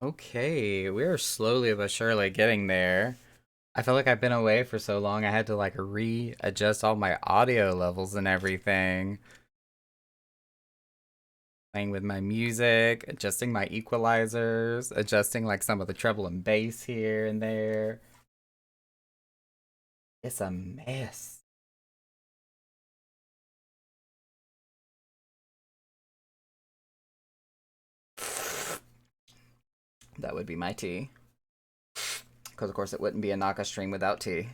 Okay, we're slowly but surely getting there. I feel like I've been away for so long, I had to like readjust all my audio levels and everything. Playing with my music, adjusting my equalizers, adjusting like some of the treble and bass here and there. It's a mess. That would be my tea. Because, of course, it wouldn't be a Naka stream without tea.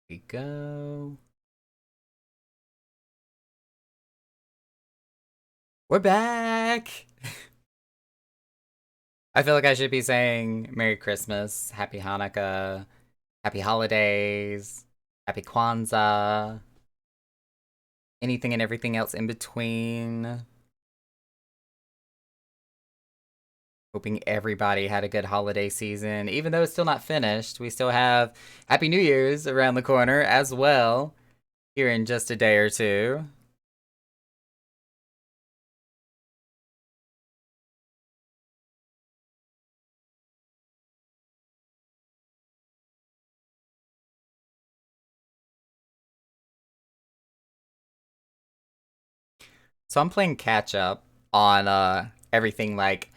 Here we go. We're back! I feel like I should be saying Merry Christmas, Happy Hanukkah, Happy Holidays, Happy Kwanzaa, anything and everything else in between. Hoping everybody had a good holiday season. Even though it's still not finished, we still have Happy New Year's around the corner as well, here in just a day or two. So I'm playing catch up on everything like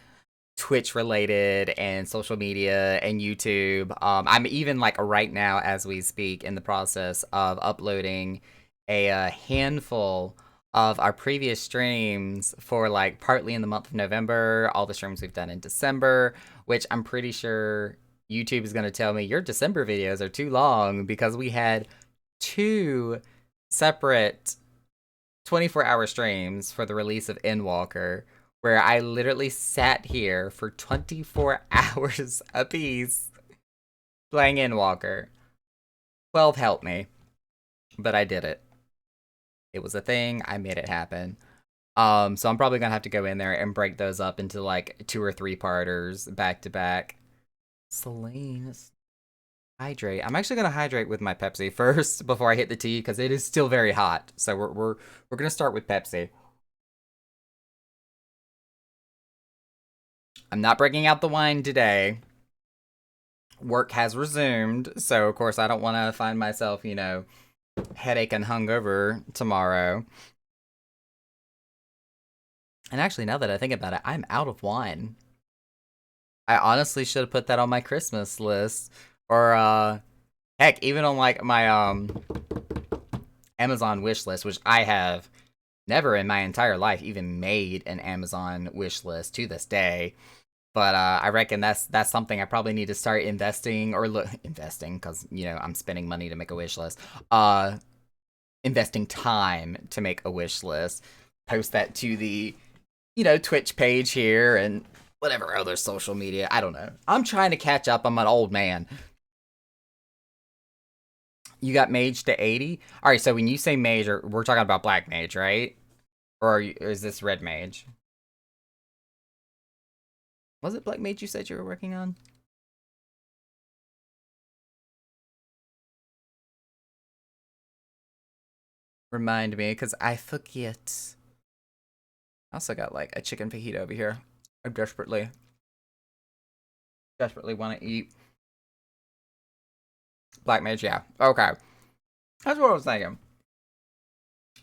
Twitch related and social media and YouTube. I'm even like right now as we speak in the process of uploading a handful of our previous streams for like partly in the month of November, all the streams we've done in December, which I'm pretty sure YouTube is going to tell me your December videos are too long because we had two separate 24-hour streams for the release of Endwalker, where I literally sat here for 24 hours apiece playing Endwalker. 12 helped me, but I did it. It was a thing. I made it happen. So I'm probably gonna have to go in there and break those up into like 2 or 3 parters back to back. Celine, hydrate. I'm actually gonna hydrate with my Pepsi first before I hit the tea because it is still very hot. So we're gonna start with Pepsi. I'm not breaking out the wine today. Work has resumed, so of course I don't want to find myself, headache and hungover tomorrow. And actually, now that I think about it, I'm out of wine. I honestly should have put that on my Christmas list, or heck, even on like my Amazon wish list, which I have never in my entire life even made an Amazon wish list to this day. But I reckon that's something I probably need to start investing or investing because I'm spending money to make a wish list. Investing time to make a wish list. Post that to the Twitch page here and whatever other social media. I don't know. I'm trying to catch up. I'm an old man. You got mage to 80. All right. So when you say mage, we're talking about black mage, right? Or is this red mage? Was it black mage you said you were working on? Remind me, because I forget. I also got like a chicken fajita over here. I desperately want to eat. Black mage, yeah. Okay. That's what I was thinking.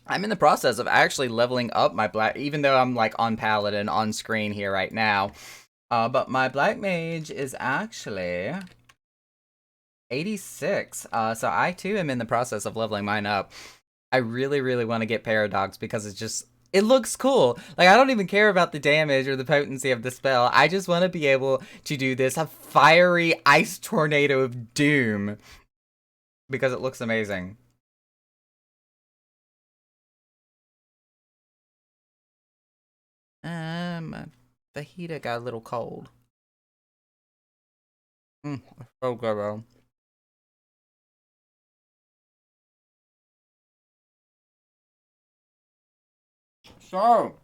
I'm in the process of actually leveling up my black, even though I'm like on paladin on screen here right now. But my black mage is actually 86. So I too am in the process of leveling mine up. I really, really want to get Paradox because it looks cool. Like, I don't even care about the damage or the potency of the spell. I just want to be able to do this a fiery ice tornado of doom because it looks amazing. The heater got a little cold. So good, bro. So,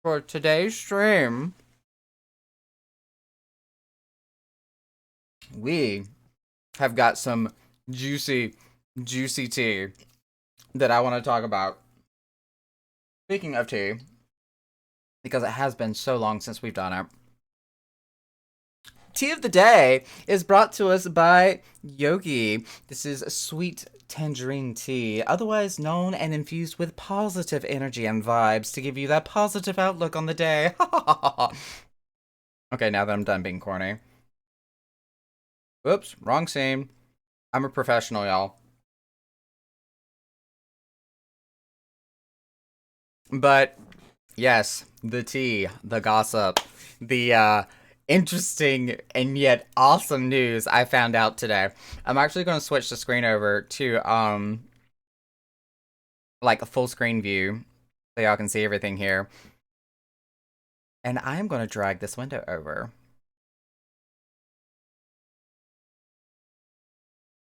for today's stream, we have got some juicy, juicy tea that I want to talk about. Speaking of tea, because it has been so long since we've done it, tea of the day is brought to us by Yogi. This is sweet tangerine tea, otherwise known and infused with positive energy and vibes to give you that positive outlook on the day. Okay, now that I'm done being corny. Oops, wrong scene. I'm a professional, y'all. But yes, the tea, the gossip, the interesting and yet awesome news I found out today. I'm actually going to switch the screen over to like a full screen view so y'all can see everything here. And I'm going to drag this window over.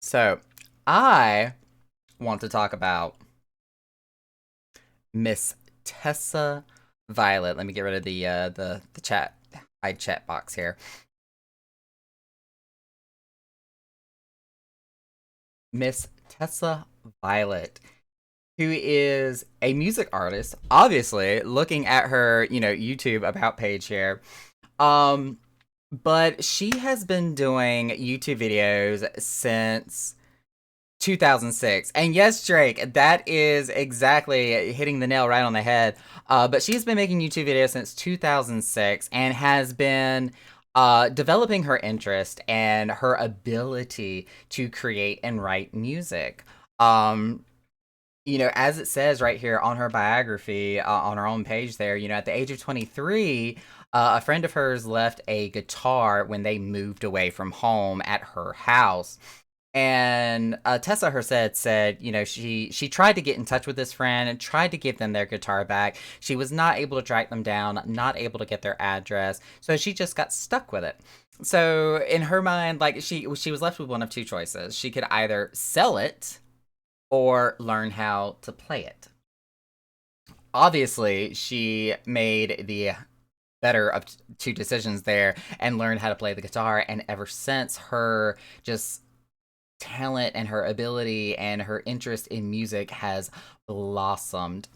So, I want to talk about Miss Tessa Violet. Let me get rid of the chat hide chat box here. Miss Tessa Violet, who is a music artist, obviously, looking at her, YouTube about page here. Um, but she has been doing YouTube videos since 2006. And yes, Drake, that is exactly hitting the nail right on the head. But she's been making YouTube videos since 2006 and has been developing her interest and her ability to create and write music. Um, as it says right here on her biography, on her own page there, at the age of 23, a friend of hers left a guitar when they moved away from home at her house. And Tessa herself said, she tried to get in touch with this friend and tried to give them their guitar back. She was not able to track them down, not able to get their address, so she just got stuck with it. So in her mind, like she was left with one of two choices. She could either sell it or learn how to play it. Obviously, she made the better of two decisions there and learned how to play the guitar. And ever since, her just talent and her ability and her interest in music has blossomed.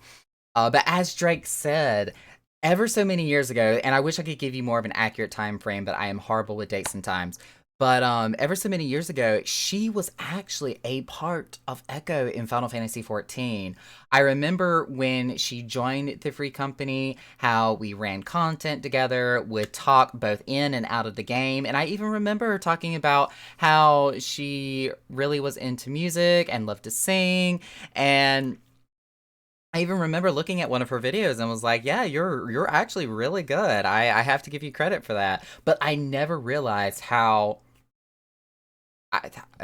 But as Drake said, ever so many years ago, and I wish I could give you more of an accurate time frame, but I am horrible with dates and times. But ever so many years ago, she was actually a part of Echo in Final Fantasy XIV. I remember when she joined the free company, how we ran content together, would talk both in and out of the game, and I even remember her talking about how she really was into music and loved to sing, and I even remember looking at one of her videos and was like, "Yeah, you're actually really good. I have to give you credit for that." But I never realized how,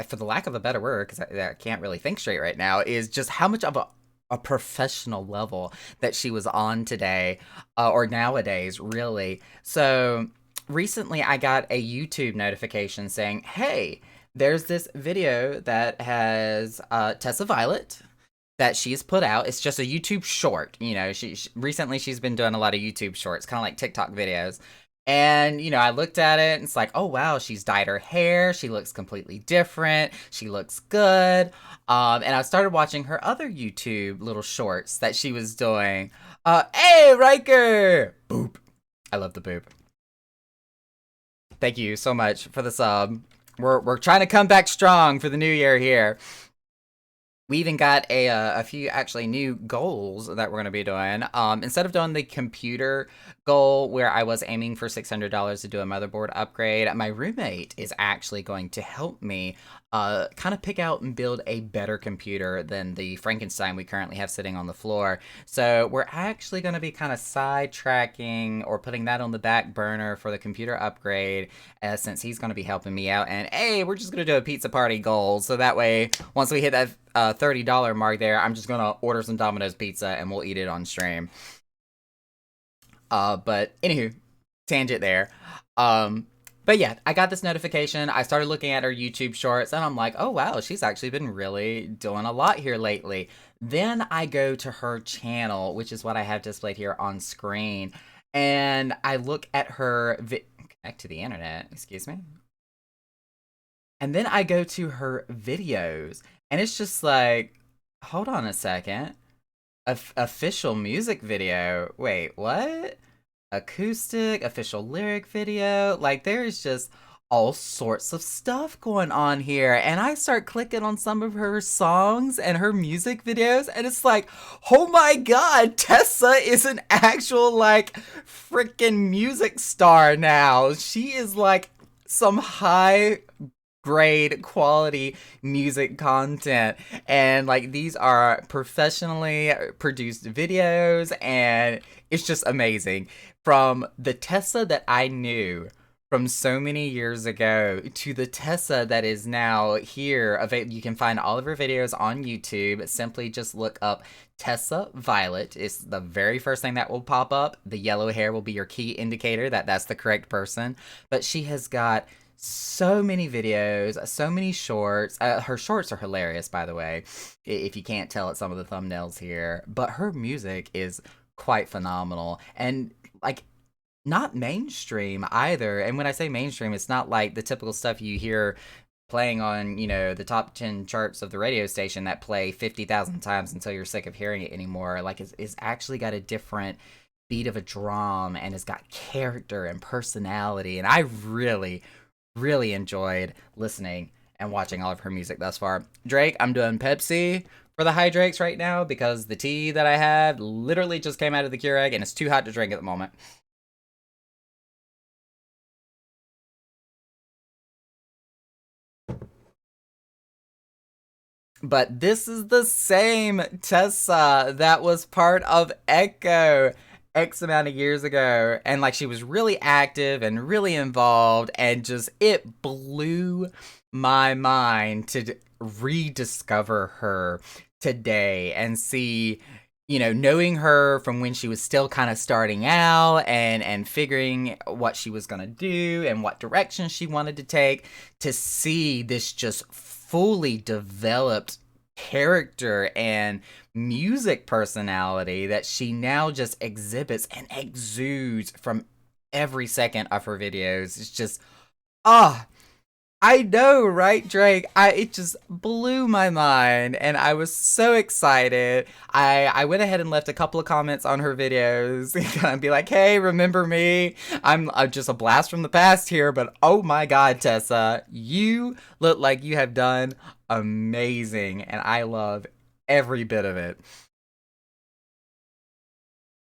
for the lack of a better word, because I can't really think straight right now, is just how much of a professional level that she was on today, or nowadays, really. So recently, I got a YouTube notification saying, "Hey, there's this video that has Tessa Violet." That she's put out. It's just a YouTube short. She recently she's been doing a lot of YouTube shorts, kind of like TikTok videos. And I looked at it and it's like, oh wow, she's dyed her hair. She looks completely different. She looks good. And I started watching her other YouTube little shorts that she was doing. Hey Riker, boop. I love the boop. Thank you so much for the sub. We're trying to come back strong for the new year here. we even got a few actually new goals that we're going to be doing. Instead of doing the computer goal where I was aiming for $600 to do a motherboard upgrade, my roommate is actually going to help me kind of pick out and build a better computer than the Frankenstein we currently have sitting on the floor. So we're actually going to be kind of sidetracking or putting that on the back burner for the computer upgrade, since he's going to be helping me out. And hey, we're just going to do a pizza party goal. So that way, once we hit that $30 mark there, I'm just going to order some Domino's pizza and we'll eat it on stream. But anywho, tangent there. Um, but yeah, I got this notification. I started looking at her YouTube shorts and I'm like, oh wow, she's actually been really doing a lot here lately. Then I go to her channel, which is what I have displayed here on screen, and I look at her connect to the internet, excuse me. And then I go to her videos and it's just like, hold on a second. Official music video. Wait, what? Acoustic, official lyric video. Like, there's just all sorts of stuff going on here. And I start clicking on some of her songs and her music videos, and it's like, oh my god, Tessa is an actual, like, freaking music star now. She is like some high grade quality music content, and like these are professionally produced videos, and it's just amazing. From the Tessa that I knew from so many years ago to the Tessa that is now here, you can find all of her videos on YouTube. Simply just look up Tessa Violet. It's the very first thing that will pop up. The yellow hair will be your key indicator that that's the correct person. But she has got so many videos, so many shorts. Her shorts are hilarious, by the way, if you can't tell at some of the thumbnails here. But her music is quite phenomenal. And, like, not mainstream either. And when I say mainstream, it's not like the typical stuff you hear playing on, the top 10 charts of the radio station that play 50,000 times until you're sick of hearing it anymore. Like, it's actually got a different beat of a drum, and it's got character and personality. And I really enjoyed listening and watching all of her music thus far. Drake, I'm doing Pepsi for the hydrakes right now because the tea that I have literally just came out of the Keurig and it's too hot to drink at the moment. But this is the same Tessa that was part of Echo X amount of years ago. And like, she was really active and really involved, and just it blew my mind to rediscover her today and see, knowing her from when she was still kind of starting out and figuring what she was going to do and what direction she wanted to take, to see this just fully developed character and music personality that she now just exhibits and exudes from every second of her videos. It's just, ah, I know, right, Drake? It just blew my mind, and I was so excited. I went ahead and left a couple of comments on her videos, and be like, "Hey, remember me? I'm just a blast from the past here, but oh my God, Tessa, you look like you have done amazing, and I love every bit of it."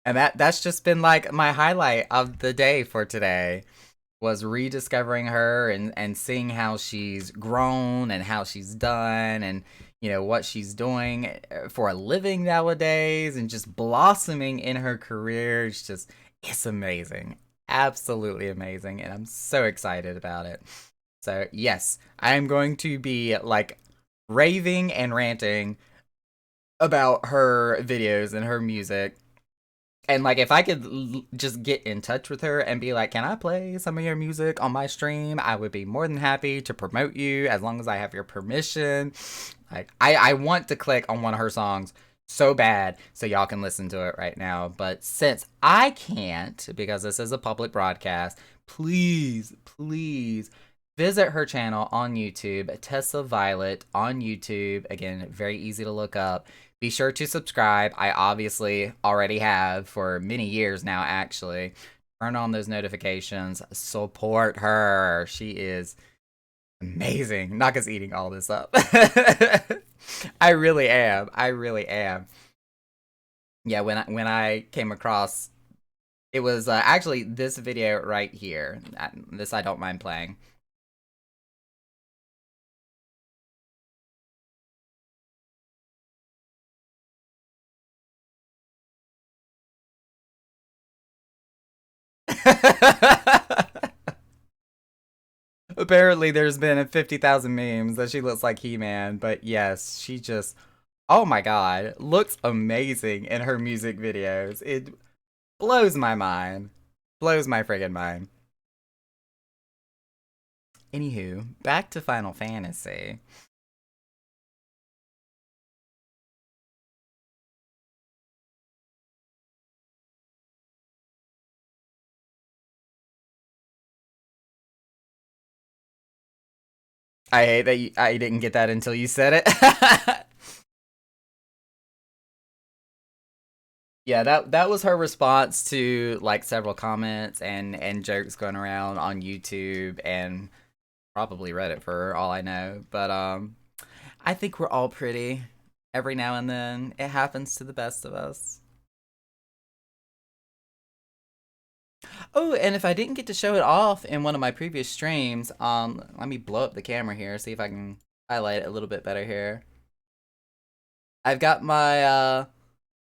And that's just been like my highlight of the day for today, was rediscovering her and seeing how she's grown and how she's done, and what she's doing for a living nowadays, and just blossoming in her career. It's amazing, absolutely amazing, and I'm so excited about it. So yes, I'm going to be like raving and ranting about her videos and her music. And like, if I could just get in touch with her and be like, can I play some of your music on my stream? I would be more than happy to promote you, as long as I have your permission. Like, I want to click on one of her songs so bad so y'all can listen to it right now. But since I can't, because this is a public broadcast, please visit her channel on YouTube, Tessa Violet on YouTube. Again, very easy to look up. Be sure to subscribe. I obviously already have for many years now, actually. Turn on those notifications. Support her. She is Amazing. Naka's eating all this up. I really am. I really am. Yeah, when I came across it was actually this video right here. This I don't mind playing. Apparently, there's been 50,000 memes that she looks like He-Man, but yes, she just, oh my god, looks amazing in her music videos. It blows my mind. Blows my friggin' mind. Anywho, back to Final Fantasy. I hate that I didn't get that until you said it. Yeah, that was her response to like several comments and jokes going around on YouTube and probably Reddit for all I know. But I think we're all pretty every now and then. It happens to the best of us. Oh, and if I didn't get to show it off in one of my previous streams, let me blow up the camera here, see if I can highlight it a little bit better here. I've got my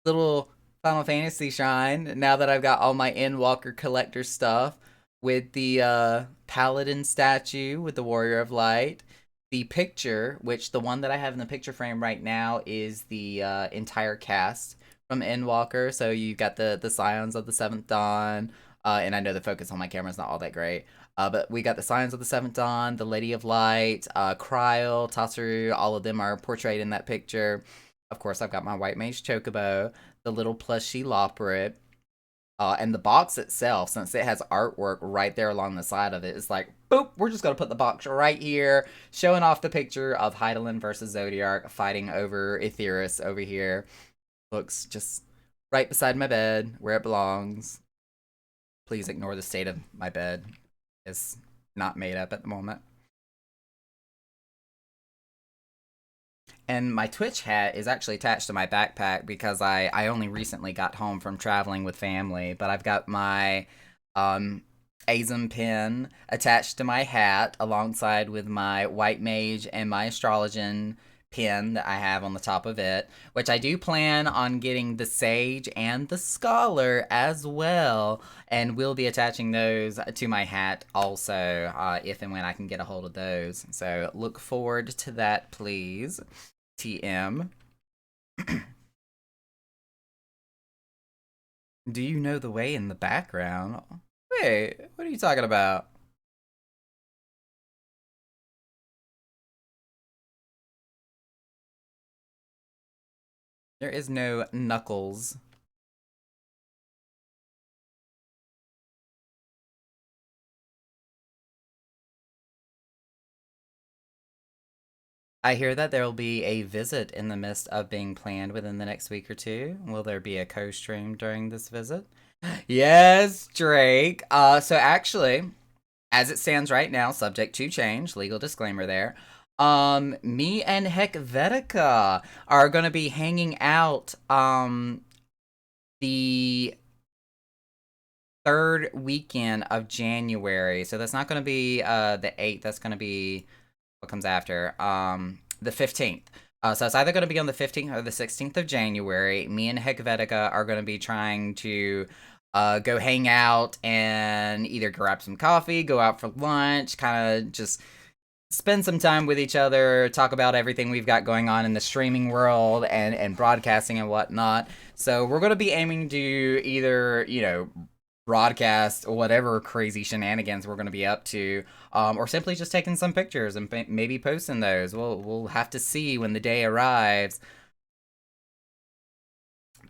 little Final Fantasy shrine now that I've got all my Endwalker collector stuff with the Paladin statue with the Warrior of Light. The picture, which the one that I have in the picture frame right now is the entire cast from Endwalker. So you've got the Scions of the Seventh Dawn, and I know the focus on my camera is not all that great. But we got the Scions of the Seventh Dawn, the Lady of Light, Kryl, Tatsuru, all of them are portrayed in that picture. Of course, I've got my White Mage Chocobo, the little plushie Loporrit, and the box itself, since it has artwork right there along the side of it, it's like, boop, we're just going to put the box right here, showing off the picture of Hydaelyn versus Zodiark fighting over Aetheris over here. Looks just right beside my bed, where it belongs. Please ignore the state of my bed. It's not made up at the moment. And my Twitch hat is actually attached to my backpack because I only recently got home from traveling with family, but I've got my Azum pin attached to my hat alongside with my White Mage and my Astrologian pin that I have on the top of it, which I do plan on getting the Sage and the Scholar as well, and we'll be attaching those to my hat also, if and when I can get a hold of those. So look forward to that, please. TM. Do you know the way in the background? Wait, what are you talking about? There is no Knuckles. I hear that there will be a visit in the midst of being planned within the next week or two. Will there be a co-stream during this visit? Yes, Drake. So actually, as it stands right now, subject to change, legal disclaimer there. Me and Helvetica are gonna be hanging out the third weekend of January. So that's not gonna be the 8th, that's gonna be what comes after. The 15th. So it's either going to be on the 15th or the 16th of January. Me and Helvetica are going to be trying to go hang out and either grab some coffee, go out for lunch, kind of just spend some time with each other, talk about everything we've got going on in the streaming world and broadcasting and whatnot. So we're going to be aiming to either, broadcast whatever crazy shenanigans we're going to be up to, or simply just taking some pictures and maybe posting those. We'll have to see when the day arrives.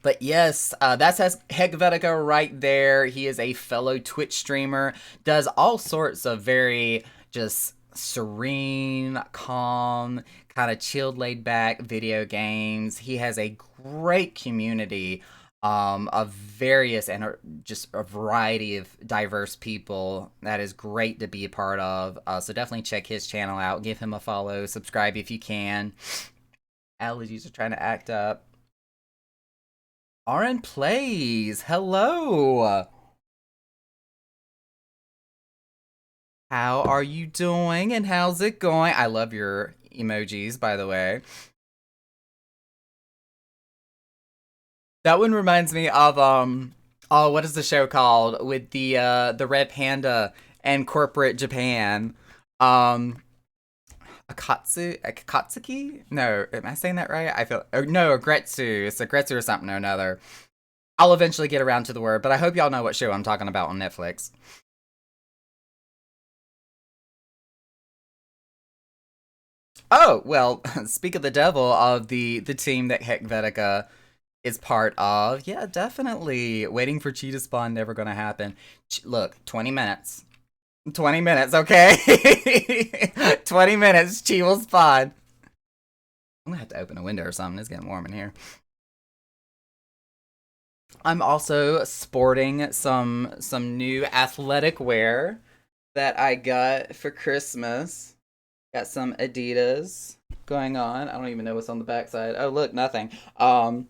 But yes, that's Helvetica right there. He is a fellow Twitch streamer, does all sorts of very just serene, calm, kind of chilled, laid back video games. He has a great community of various and just a variety of diverse people that is great to be a part of. So definitely check his channel out, give him a follow, subscribe if you can. Allergies are trying to act up. RN Plays, hello. How are you doing and how's it going? I love your emojis, by the way. That one reminds me of oh, what is the show called with the red panda and corporate Japan? Um Akatsuki? No, am I saying that right? I feel no, Gretsu. It's a Gretsu or something or another. I'll eventually get around to the word, but I hope y'all know what show I'm talking about on Netflix. Oh, well, speak of the devil of the team that Hekvetica is part of. Yeah, definitely. Waiting for Chi to spawn, never gonna happen. Look, 20 minutes. 20 minutes, okay? 20 minutes, Chi will spawn. I'm gonna have to open a window or something. It's getting warm in here. I'm also sporting some new athletic wear that I got for Christmas. Got some Adidas going on. I don't even know what's on the backside. Oh, look, nothing. So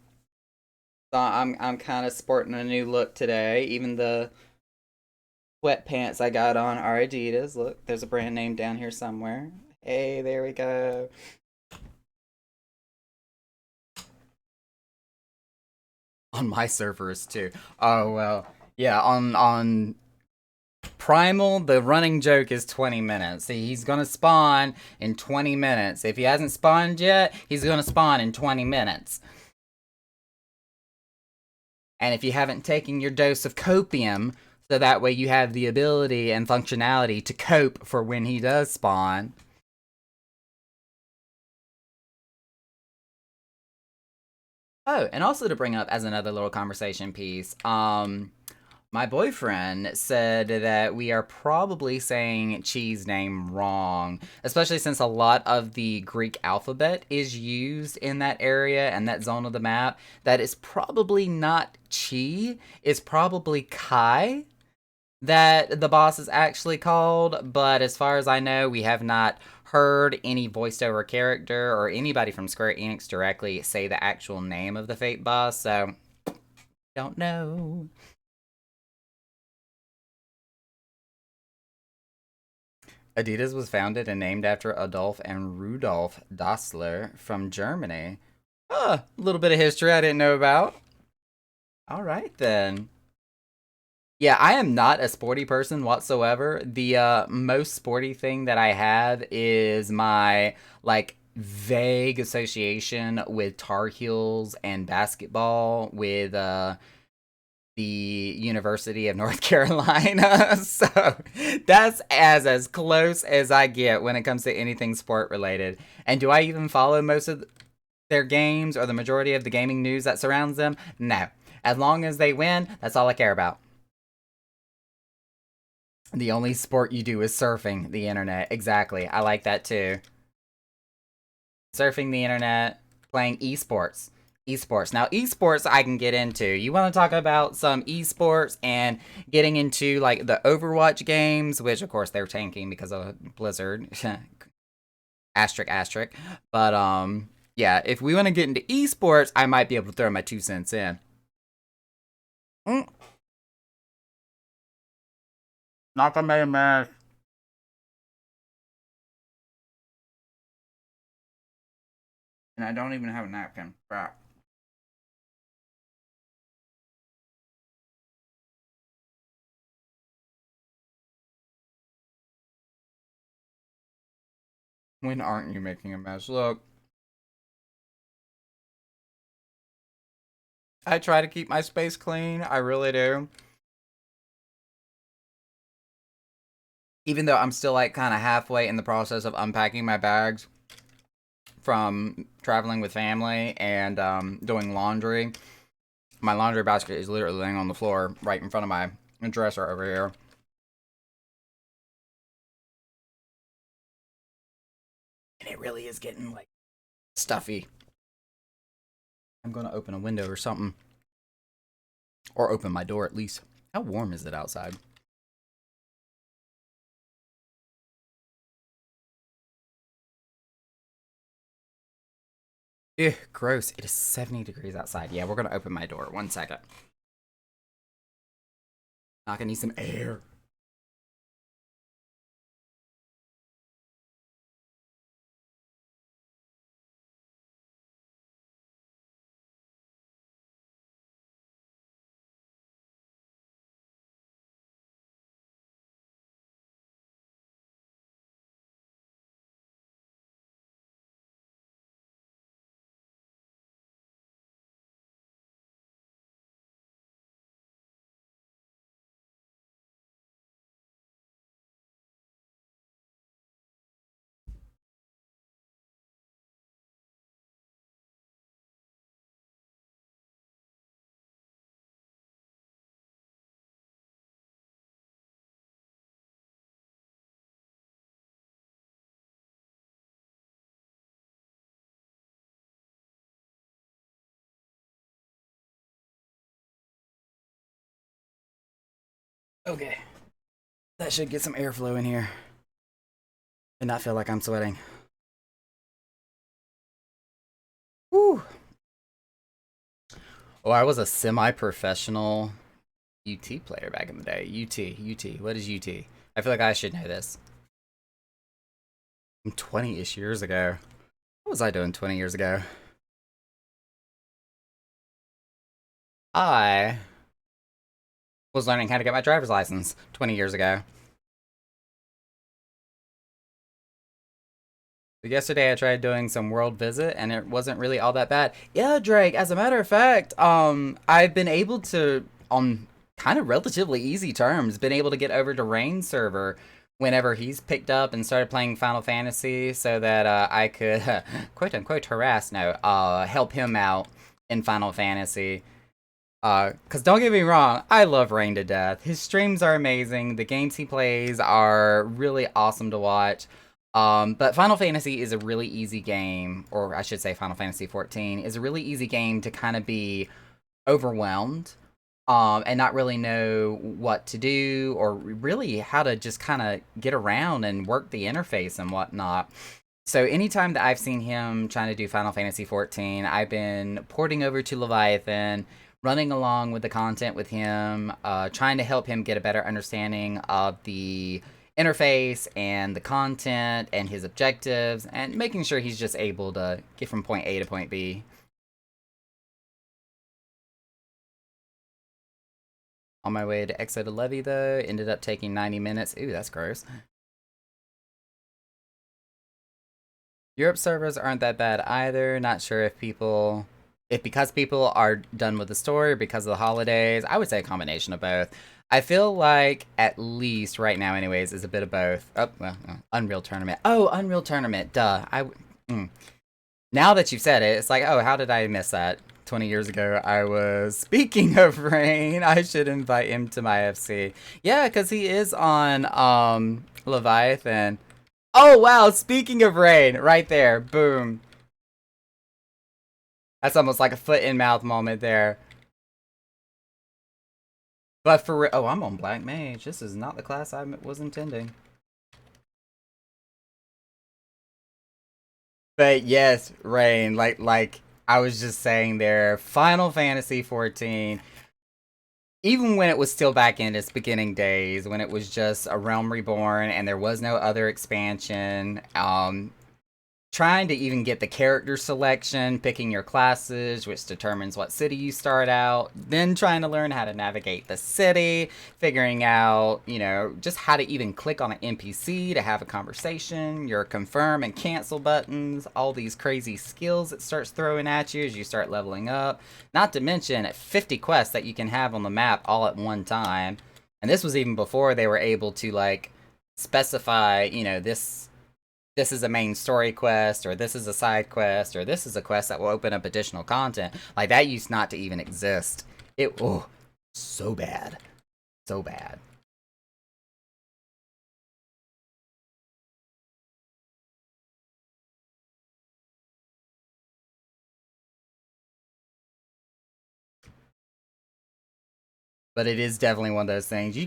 I'm kind of sporting a new look today. Even the sweatpants I got on are Adidas. Look, there's a brand name down here somewhere. Hey, there we go. On my servers too. Oh well, yeah. On Primal, the running joke is 20 minutes. See, he's gonna spawn in 20 minutes. If he hasn't spawned yet, he's gonna spawn in 20 minutes. And if you haven't taken your dose of copium, so that way you have the ability and functionality to cope for when he does spawn. Oh, and also to bring up as another little conversation piece, my boyfriend said that we are probably saying Chi's name wrong, especially since a lot of the Greek alphabet is used in that area and that zone of the map. That is probably not Chi, it's probably Kai that the boss is actually called, but as far as I know, we have not heard any voiced over character or anybody from Square Enix directly say the actual name of the Fate boss, so don't know. Adidas was founded and named after Adolf and Rudolf Dassler from Germany. A little bit of history I didn't know about. All right then. Yeah, I am not a sporty person whatsoever. The most sporty thing that I have is my like vague association with Tar Heels and basketball with the University of North Carolina. So that's as close as I get when it comes to anything sport related. And do I even follow most of their games or the majority of the gaming news that surrounds them? No. As long as they win, that's all I care about. The only sport you do is surfing the internet. Exactly. I like that too. Surfing the internet, playing esports. Esports. Now, esports I can get into. You want to talk about some esports and getting into like the Overwatch games, which of course they're tanking because of Blizzard. Asterisk, asterisk. But yeah, if we want to get into esports, I might be able to throw my 2 cents in. Mm, not gonna make a mess. And I don't even have a napkin. Crap. When aren't you making a mess? Look, I try to keep my space clean. I really do. Even though I'm still like kind of halfway in the process of unpacking my bags from traveling with family and doing laundry. My laundry basket is literally laying on the floor right in front of my dresser over here. And it really is getting like stuffy. I'm gonna open a window or something. Or open my door at least. How warm is it outside? Ew, gross. It is 70 degrees outside. Yeah, we're gonna open my door. 1 second. Not gonna need some air. Okay. That should get some airflow in here. And not feel like I'm sweating. Woo! Oh, I was a semi-professional UT player back in the day. UT. What is UT? I feel like I should know this. 20-ish years ago. What was I doing 20 years ago? I was learning how to get my driver's license 20 years ago. Yesterday I tried doing some world visit and it wasn't really all that bad. Yeah, Drake, as a matter of fact, I've been able to, on kind of relatively easy terms, been able to get over to Rain's server whenever he's picked up and started playing Final Fantasy so that I could quote unquote harass, no, help him out in Final Fantasy. Cause don't get me wrong, I love Rain to death. His streams are amazing. The games he plays are really awesome to watch. But Final Fantasy is a really easy game, or I should say Final Fantasy 14 is a really easy game to kind of be overwhelmed, and not really know what to do or really how to just kind of get around and work the interface and whatnot. So anytime that I've seen him trying to do Final Fantasy 14, I've been porting over to Leviathan, running along with the content with him, trying to help him get a better understanding of the interface and the content and his objectives, and making sure he's just able to get from point A to point B. On my way to exit a levy, though, ended up taking 90 minutes. Ooh, that's gross. Europe servers aren't that bad either. Not sure if because people are done with the story or because of the holidays. I would say a combination of both. I feel like, at least right now, anyways, is a bit of both. Oh, well, Unreal Tournament. Oh, Unreal Tournament. Duh. Now that you've said it, it's like, oh, how did I miss that? 20 years ago, I was. Speaking of Rain, I should invite him to my FC. Yeah, because he is on Leviathan. Oh, wow. Speaking of Rain, right there. Boom. That's almost like a foot in mouth moment there. But for oh, I'm on Black Mage. This is not the class I was intending. But yes, Rain, like I was just saying there, Final Fantasy 14, even when it was still back in its beginning days, when it was just a Realm Reborn and there was no other expansion, trying to even get the character selection, picking your classes, which determines what city you start out, then trying to learn how to navigate the city, figuring out, just how to even click on an NPC to have a conversation, your confirm and cancel buttons, all these crazy skills it starts throwing at you as you start leveling up. Not to mention 50 quests that you can have on the map all at one time. And this was even before they were able to, like, specify, this is a main story quest, or this is a side quest, or this is a quest that will open up additional content. Like, that used not to even exist. Oh, so bad. So bad. But it is definitely one of those things. You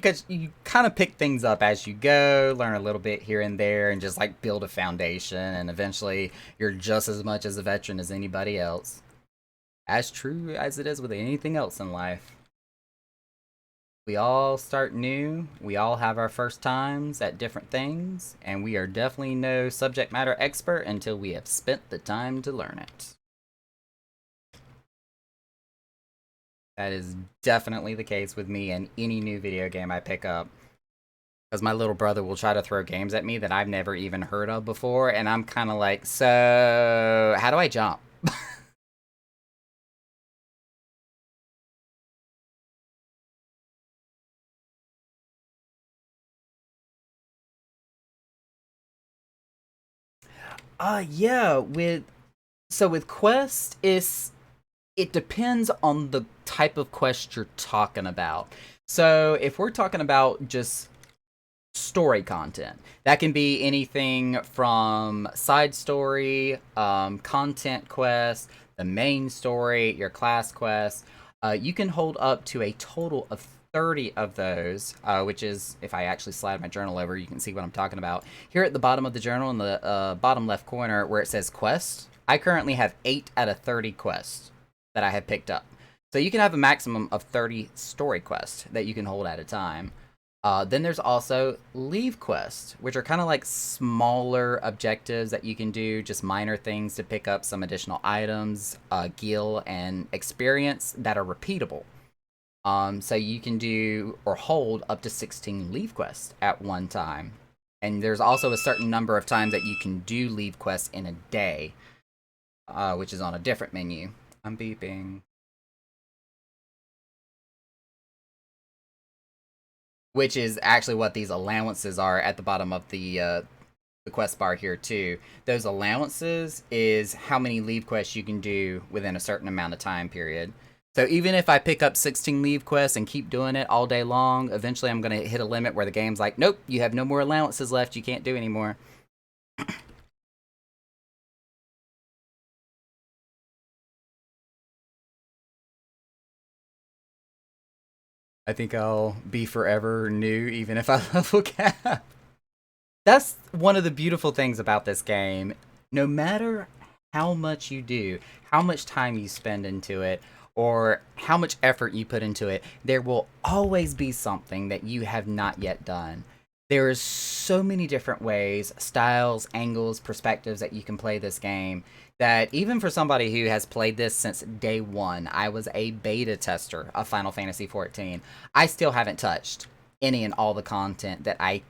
kind of pick things up as you go, learn a little bit here and there, and just like build a foundation. And eventually, you're just as much as a veteran as anybody else. As true as it is with anything else in life. We all start new. We all have our first times at different things, and we are definitely no subject matter expert until we have spent the time to learn it. That is definitely the case with me and any new video game I pick up. Because my little brother will try to throw games at me that I've never even heard of before, and I'm kind of like, so how do I jump? Yeah, with Quest, it depends on the type of quest you're talking about. So if we're talking about just story content, that can be anything from side story, content quest, the main story, your class quest. You can hold up to a total of 30 of those, which is, if I actually slide my journal over, you can see what I'm talking about. Here at the bottom of the journal, in the bottom left corner where it says quest, I currently have 8 out of 30 quests that I have picked up. So you can have a maximum of 30 story quests that you can hold at a time. Then there's also leave quests, which are kind of like smaller objectives that you can do, just minor things to pick up some additional items, gil, and experience that are repeatable. So you can do or hold up to 16 leave quests at one time. And there's also a certain number of times that you can do leave quests in a day, which is on a different menu. I'm beeping. Which is actually what these allowances are at the bottom of the quest bar here too. Those allowances is how many leave quests you can do within a certain amount of time period. So even if I pick up 16 leave quests and keep doing it all day long, eventually I'm going to hit a limit where the game's like, nope, you have no more allowances left, you can't do anymore. I think I'll be forever new even if I level cap. That's one of the beautiful things about this game. No matter how much you do, how much time you spend into it, or how much effort you put into it, there will always be something that you have not yet done. There is so many different ways, styles, angles, perspectives that you can play this game that even for somebody who has played this since day one, I was a beta tester of Final Fantasy XIV. I still haven't touched any and all the content that I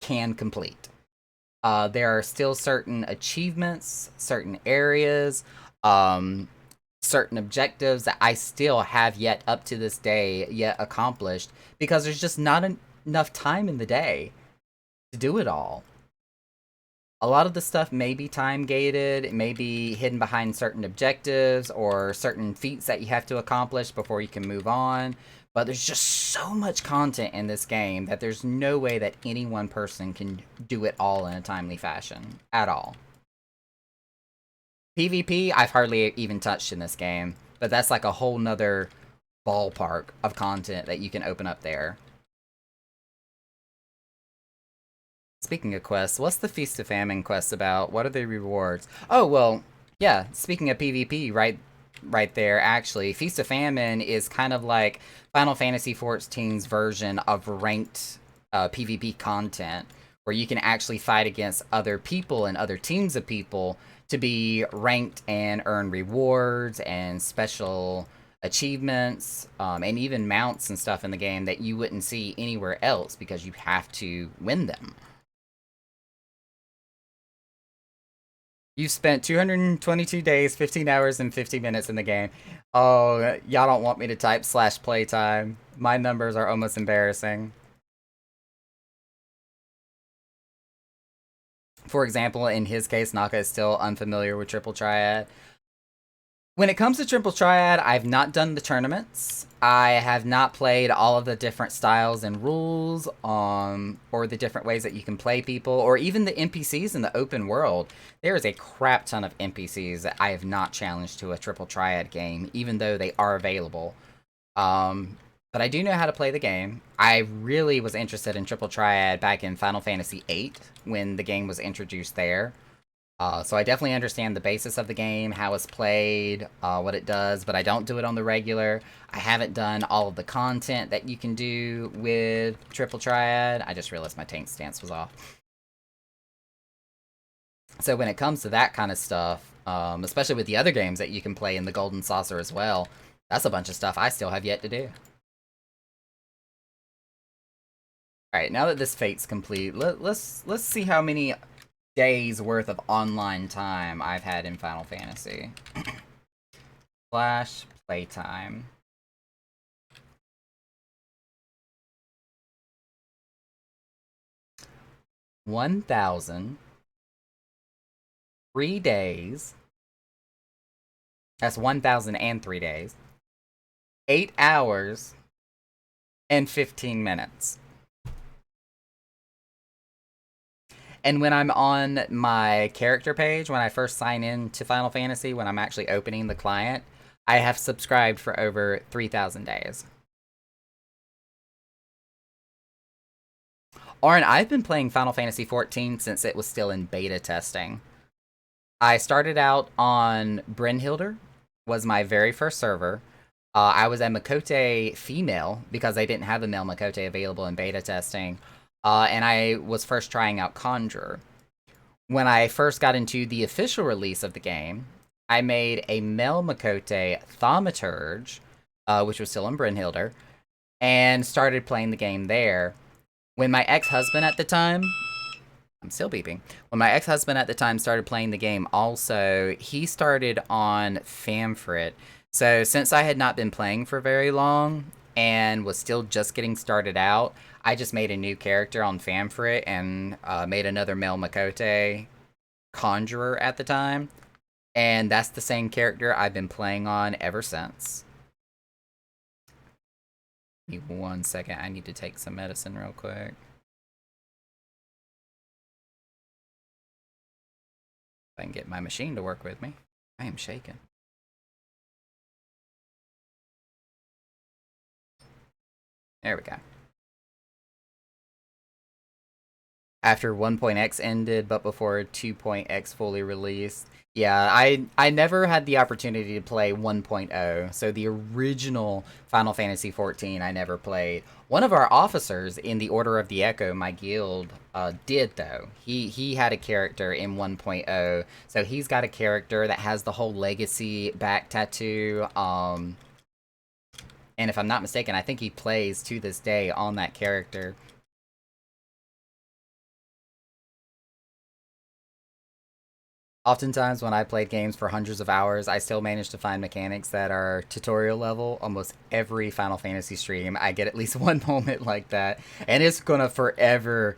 can complete. There are still certain achievements, certain areas, um, certain objectives that I still have yet up to this day yet accomplished because there's just not enough time in the day to do it all. A lot of the stuff may be time gated, it may be hidden behind certain objectives or certain feats that you have to accomplish before you can move on. But there's just so much content in this game that there's no way that any one person can do it all in a timely fashion at all. PvP, I've hardly even touched in this game, but that's like a whole nother ballpark of content that you can open up there. Speaking of quests, what's the Feast of Famine quest about? What are the rewards? Oh, well, yeah, speaking of PvP, right there, actually, Feast of Famine is kind of like Final Fantasy XIV's version of ranked PvP content, where you can actually fight against other people and other teams of people to be ranked and earn rewards and special achievements, and even mounts and stuff in the game that you wouldn't see anywhere else because you have to win them. You've spent 222 days, 15 hours, and 50 minutes in the game. Oh, y'all don't want me to type slash playtime. My numbers are almost embarrassing. For example, in his case, Naka is still unfamiliar with Triple Triad. When it comes to Triple Triad, I've not done the tournaments. I have not played all of the different styles and rules, or the different ways that you can play people, or even the NPCs in the open world. There is a crap ton of NPCs that I have not challenged to a Triple Triad game, even though they are available. Um, but I do know how to play the game. I really was interested in Triple Triad back in Final Fantasy VIII when the game was introduced there. So I definitely understand the basis of the game, how it's played, what it does, but I don't do it on the regular. I haven't done all of the content that you can do with Triple Triad. I just realized my tank stance was off. So when it comes to that kind of stuff, especially with the other games that you can play in the Golden Saucer as well, that's a bunch of stuff I still have yet to do. Alright, now that this fate's complete, let's see how many days worth of online time I've had in Final Fantasy. Slash playtime. $1,003 days. That's 1,003 days. 8 hours and 15 minutes. And when I'm on my character page, when I first sign in to Final Fantasy, when I'm actually opening the client, I have subscribed for over 3,000 days. Oren, I've been playing Final Fantasy XIV since it was still in beta testing. I started out on Brynhildr, was my very first server. I was a Makote female because they didn't have a male Makote available in beta testing. And I was first trying out Conjurer. When I first got into the official release of the game, I made a male Makote Thaumaturge, which was still in Brynhildr, and started playing the game there. When my ex-husband at the time... I'm still beeping. When my ex-husband at the time started playing the game also, he started on Famfrit. So since I had not been playing for very long and was still just getting started out, I just made a new character on Famfrit and made another male Makote Conjurer at the time. And that's the same character I've been playing on ever since. Give me 1 second, I need to take some medicine real quick. If I can get my machine to work with me. I am shaking. There we go. After 1.x ended, but before 2.x fully released. Yeah, I never had the opportunity to play 1.0, so the original Final Fantasy XIV I never played. One of our officers in the Order of the Echo, my guild, did though. He had a character in 1.0, so he's got a character that has the whole legacy back tattoo. And if I'm not mistaken, I think he plays to this day on that character. Oftentimes, when I played games for hundreds of hours, I still manage to find mechanics that are tutorial level. Almost every Final Fantasy stream, I get at least one moment like that. And it's gonna forever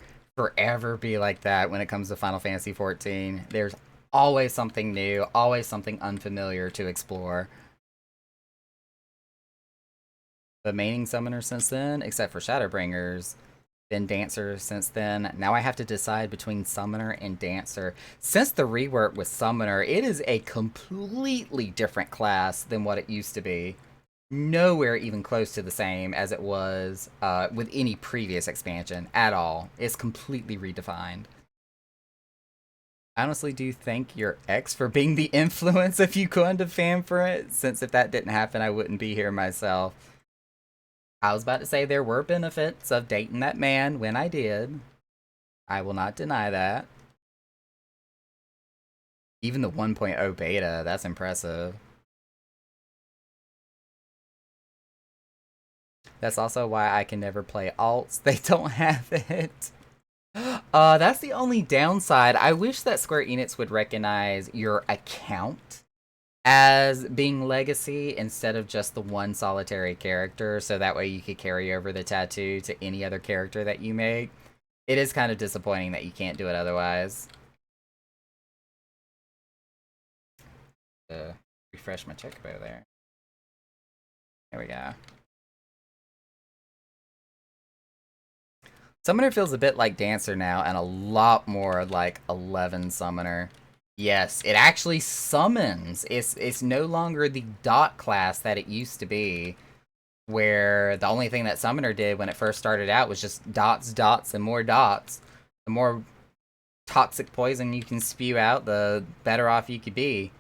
be like that when it comes to Final Fantasy XIV. There's always something new, always something unfamiliar to explore. But maining summoner since then, except for Shadowbringers, been Dancer since then. Now I have to decide between Summoner and Dancer. Since the rework with Summoner, it is a completely different class than what it used to be. Nowhere even close to the same as it was with any previous expansion at all. It's completely redefined. I honestly do thank your ex for being the influence if you go into Famfrit, since if that didn't happen, I wouldn't be here myself. I was about to say there were benefits of dating that man when I did. I will not deny that. Even the 1.0 beta, that's impressive. That's also why I can never play alts. They don't have it. That's the only downside. I wish that Square Enix would recognize your account as being legacy instead of just the one solitary character, so that way you could carry over the tattoo to any other character that you make. It is kind of disappointing that you can't do it otherwise. Refresh my checkerboard there. There we go. Summoner feels a bit like Dancer now, and a lot more like 11 Summoner. Yes, it actually summons. It's no longer the dot class that it used to be. where the only thing that Summoner did when it first started out was just dots, dots, and more dots. The more toxic poison you can spew out, the better off you could be.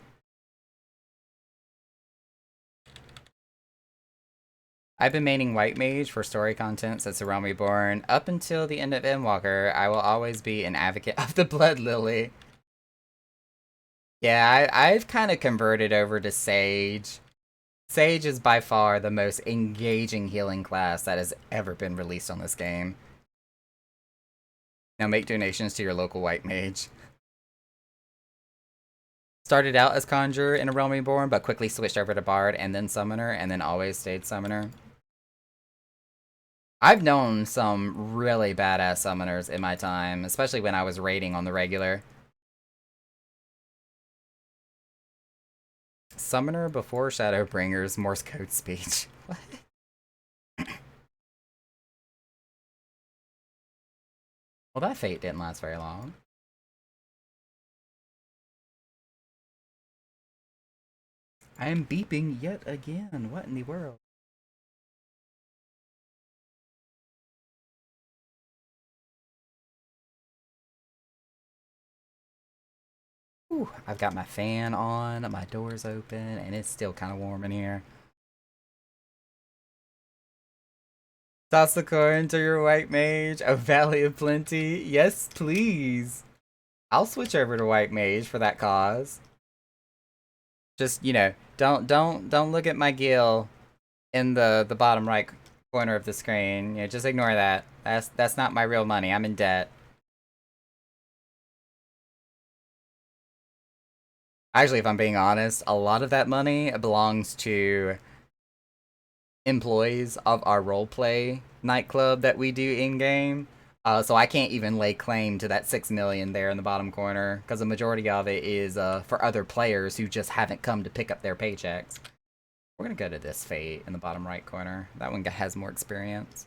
I've been maining White Mage for story content since The Realm Reborn. Up until the end of Endwalker, I will always be an advocate of the Blood Lily. Yeah, I've kind of converted over to Sage. Sage is by far the most engaging healing class that has ever been released on this game. Now make donations to your local White Mage. Started out as Conjurer in A Realm Reborn, but quickly switched over to Bard and then Summoner, and then always stayed Summoner. I've known some really badass summoners in my time, especially when I was raiding on the regular. Summoner before Shadowbringer's Morse code speech. What? Well, that fate didn't last very long. I am beeping yet again. What in the world? Ooh, I've got my fan on, my door's open, and it's still kind of warm in here. Toss the coin to your White Mage, a Valley of Plenty. Yes, please. I'll switch over to White Mage for that cause. Just, you know, don't look at my gil in the bottom right corner of the screen. Yeah, just ignore that. That's not my real money. I'm in debt. Actually, if I'm being honest, a lot of that money belongs to employees of our roleplay nightclub that we do in game. So I can't even lay claim to that 6 million there in the bottom corner because the majority of it is for other players who just haven't come to pick up their paychecks. We're gonna go to this fate in the bottom right corner. That one has more experience.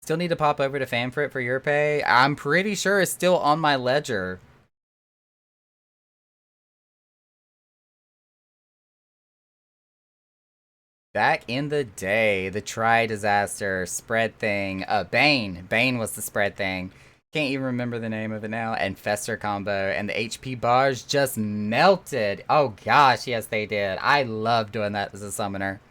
Still need to pop over to Fanfrit for your pay. I'm pretty sure it's still on my ledger. Back in the day, the Tri-Disaster spread thing, Bane. Bane was the spread thing. Can't even remember the name of it now. And Fester combo, and the HP bars just melted. Oh gosh, yes they did. I love doing that as a summoner.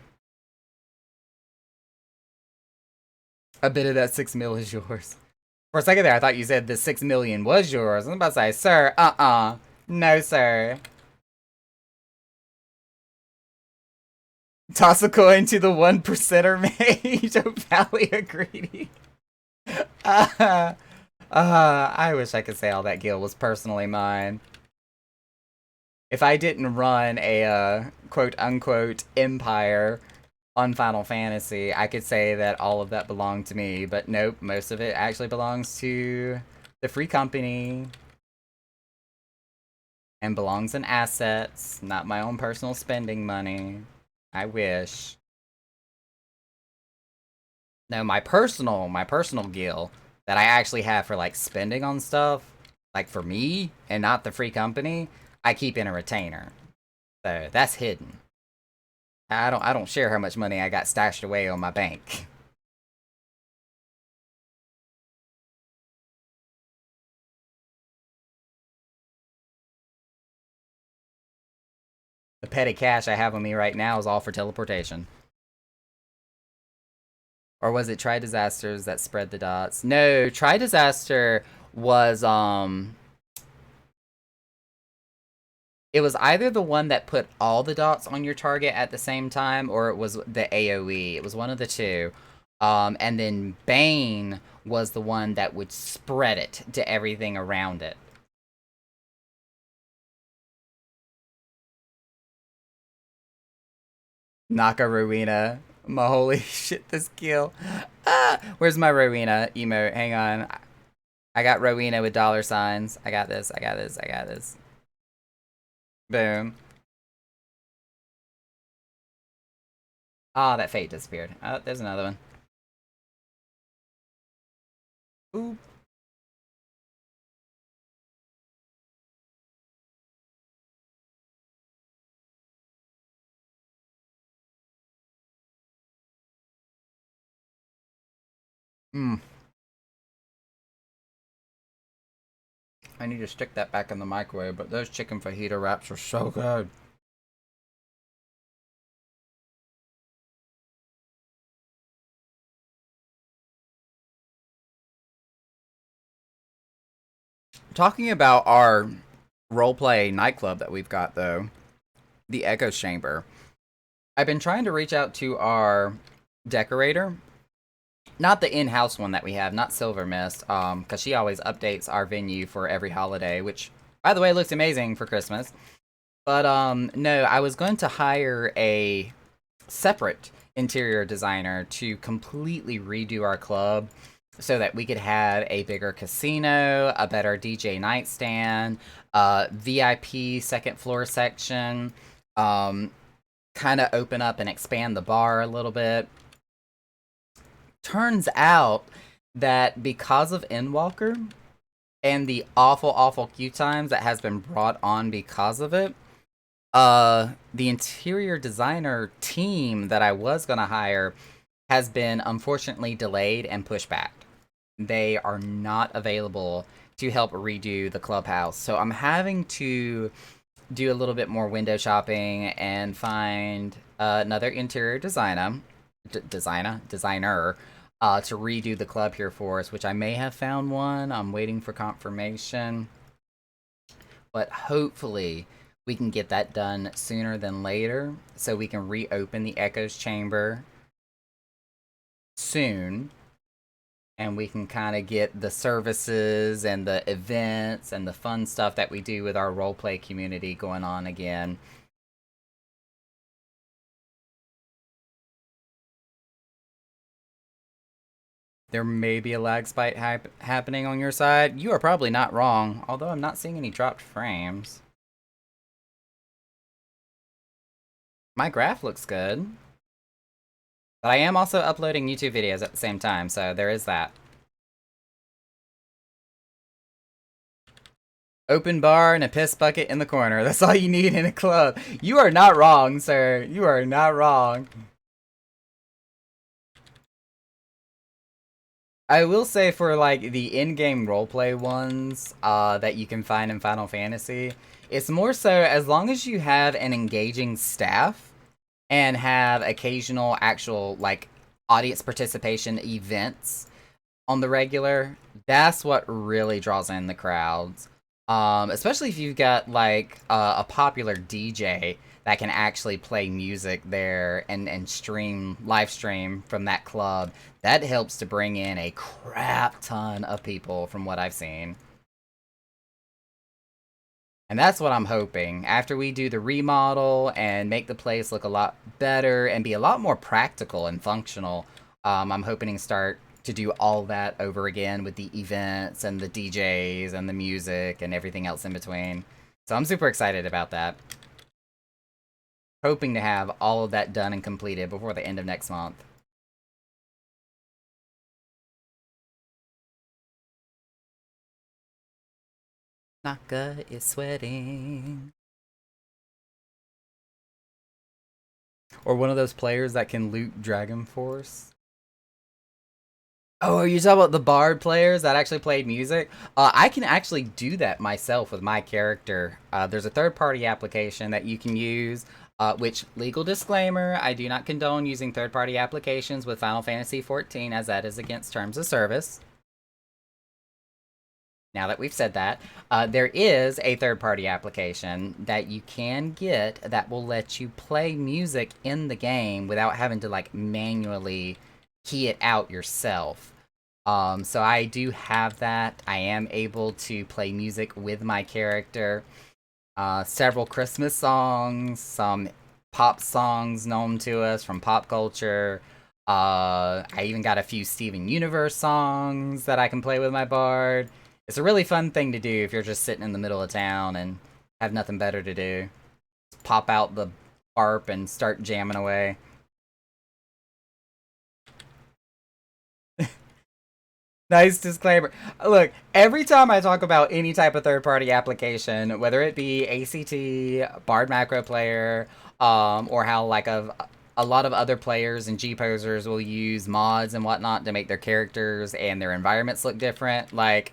A bit of that 6 mil is yours. For a second there, I thought you said the 6 million was yours. I'm about to say, sir, no, sir. Toss a coin to the 1%er mage. O'Valley greedy. I wish I could say all that gil was personally mine. If I didn't run a quote-unquote empire on Final Fantasy, I could say that all of that belonged to me, but nope, most of it actually belongs to the free company and belongs in assets, not my own personal spending money. I wish. No, my personal gil that I actually have for like spending on stuff, like for me and not the free company, I keep in a retainer. So that's hidden. I don't share how much money I got stashed away on my bank. The petty cash I have on me right now is all for teleportation. Or was it Tri-Disasters that spread the dots? No, Tri-Disaster was it was either the one that put all the dots on your target at the same time, or it was the AoE. It was one of the two. And then Bane was the one that would spread it to everything around it. Naka Rowena. My holy shit, this kill. Ah, where's my Rowena emote? Hang on. I got Rowena with dollar signs. I got this, I got this, I got this. Boom. Ah, that fate disappeared. Oh, there's another one. Ooh. Mm. I need to stick that back in the microwave, but those chicken fajita wraps are so good. Talking about our roleplay nightclub that we've got, though, the Echo Chamber. I've been trying to reach out to our decorator, not the in-house one that we have, not Silver Mist, because she always updates our venue for every holiday, which, by the way, looks amazing for Christmas. But no, I was going to hire a separate interior designer to completely redo our club so that we could have a bigger casino, a better DJ nightstand, VIP second floor section, um, kind of open up and expand the bar a little bit. Turns out that because of Endwalker and the awful, awful queue times that has been brought on because of it, the interior designer team that I was gonna hire has been unfortunately delayed and pushed back. They are not available to help redo the clubhouse, so I'm having to do a little bit more window shopping and find another interior designer to redo the club here for us, which I may have found one. I'm waiting for confirmation, but hopefully we can get that done sooner than later so we can reopen the Echoes Chamber soon, and we can kind of get the services and the events and the fun stuff that we do with our roleplay community going on again. There may be a lag spike happening on your side. You are probably not wrong, although I'm not seeing any dropped frames. My graph looks good. But I am also uploading YouTube videos at the same time, so there is that. Open bar and a piss bucket in the corner. That's all you need in a club. You are not wrong, sir. You are not wrong. I will say for like the in-game roleplay ones that you can find in Final Fantasy, it's more so as long as you have an engaging staff and have occasional actual like audience participation events on the regular, that's what really draws in the crowds. Especially if you've got like a popular DJ that can actually play music there and stream live stream from that club. That helps to bring in a crap ton of people from what I've seen. And that's what I'm hoping. After we do the remodel and make the place look a lot better and be a lot more practical and functional, I'm hoping to start to do all that over again with the events and the DJs and the music and everything else in between. So I'm super excited about that. Hoping to have all of that done and completed before the end of next month. Naka is sweating. Or one of those players that can loot Dragon Force. Oh, are you talking about the bard players that actually played music? I can actually do that myself with my character. There's a third-party application that you can use, which, legal disclaimer, I do not condone using third-party applications with Final Fantasy XIV, as that is against terms of service. Now that we've said that, there is a third-party application that you can get that will let you play music in the game without having to like manually key it out yourself. So I do have that. I am able to play music with my character. Several Christmas songs, some pop songs known to us from pop culture. I even got a few Steven Universe songs that I can play with my bard. It's a really fun thing to do if you're just sitting in the middle of town and have nothing better to do. Just pop out the harp and start jamming away. Nice disclaimer. Look, every time I talk about any type of third-party application, whether it be ACT, Bard Macro Player, or how like a lot of other players and G-posers will use mods and whatnot to make their characters and their environments look different. Like,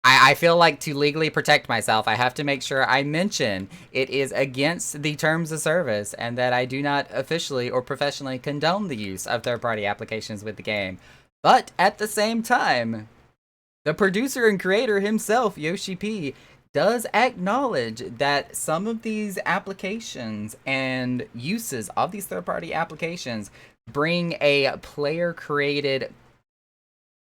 I feel like to legally protect myself, I have to make sure I mention it is against the terms of service and that I do not officially or professionally condone the use of third-party applications with the game. But at the same time, the producer and creator himself, Yoshi P, does acknowledge that some of these applications and uses of these third-party applications bring a player-created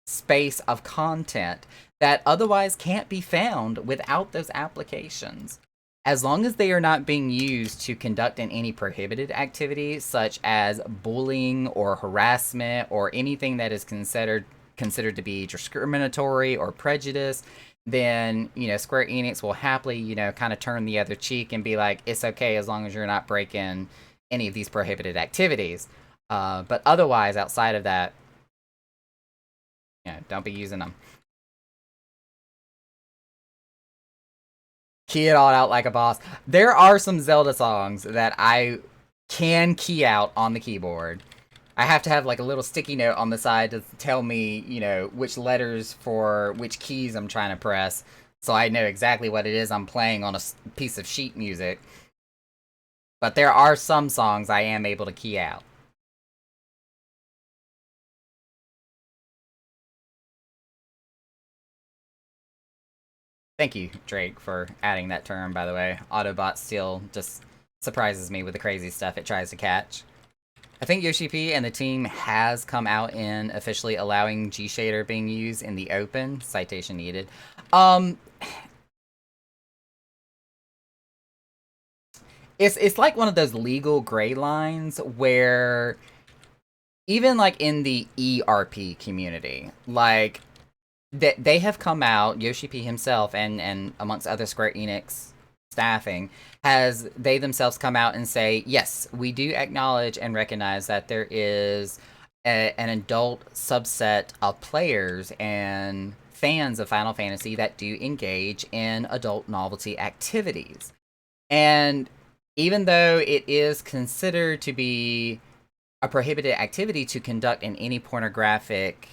space of content that otherwise can't be found without those applications. As long as they are not being used to conduct in any prohibited activity, such as bullying or harassment or anything that is considered to be discriminatory or prejudice, then, Square Enix will happily, kind of turn the other cheek and be like, it's okay as long as you're not breaking any of these prohibited activities. But otherwise, outside of that, don't be using them. Key it all out like a boss. There are some Zelda songs that I can key out on the keyboard. I have to have like a little sticky note on the side to tell me, which letters for which keys I'm trying to press, so I know exactly what it is I'm playing on a piece of sheet music. But there are some songs I am able to key out. Thank you, Drake, for adding that term, by the way. Autobot still just surprises me with the crazy stuff it tries to catch. I think Yoshi P and the team has come out in officially allowing G-Shader being used in the open. Citation needed. It's like one of those legal gray lines where even like in the ERP community, like they have come out, Yoshi P himself and amongst other Square Enix staffing, has they themselves come out and say, yes, we do acknowledge and recognize that there is an adult subset of players and fans of Final Fantasy that do engage in adult novelty activities. And even though it is considered to be a prohibited activity to conduct in any pornographic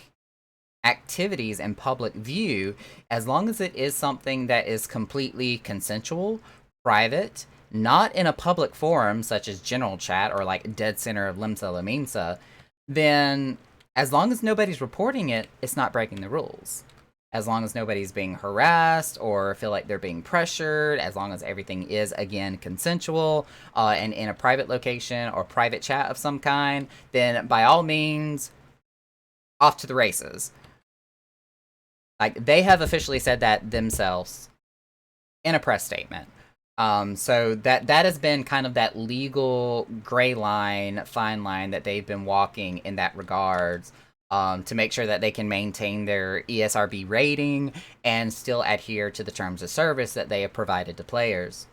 activities in public view, as long as it is something that is completely consensual, private, not in a public forum such as general chat or like dead center of Limsa Lominsa, then as long as nobody's reporting it, it's not breaking the rules. As long as nobody's being harassed or feel like they're being pressured, as long as everything is, again, consensual and in a private location or private chat of some kind, then by all means, off to the races. Like, they have officially said that themselves in a press statement. So that has been kind of that legal gray line, fine line that they've been walking in that regards, to make sure that they can maintain their ESRB rating and still adhere to the terms of service that they have provided to players.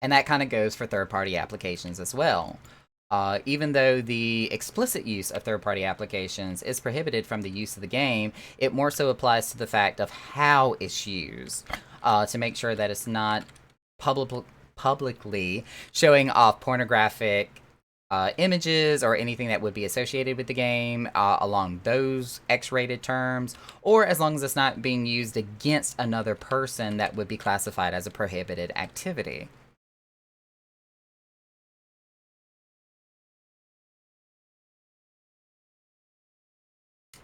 And that kind of goes for third-party applications as well. Even though the explicit use of third-party applications is prohibited from the use of the game, it more so applies to the fact of how it's used, to make sure that it's not publicly showing off pornographic images or anything that would be associated with the game along those X-rated terms, or as long as it's not being used against another person that would be classified as a prohibited activity.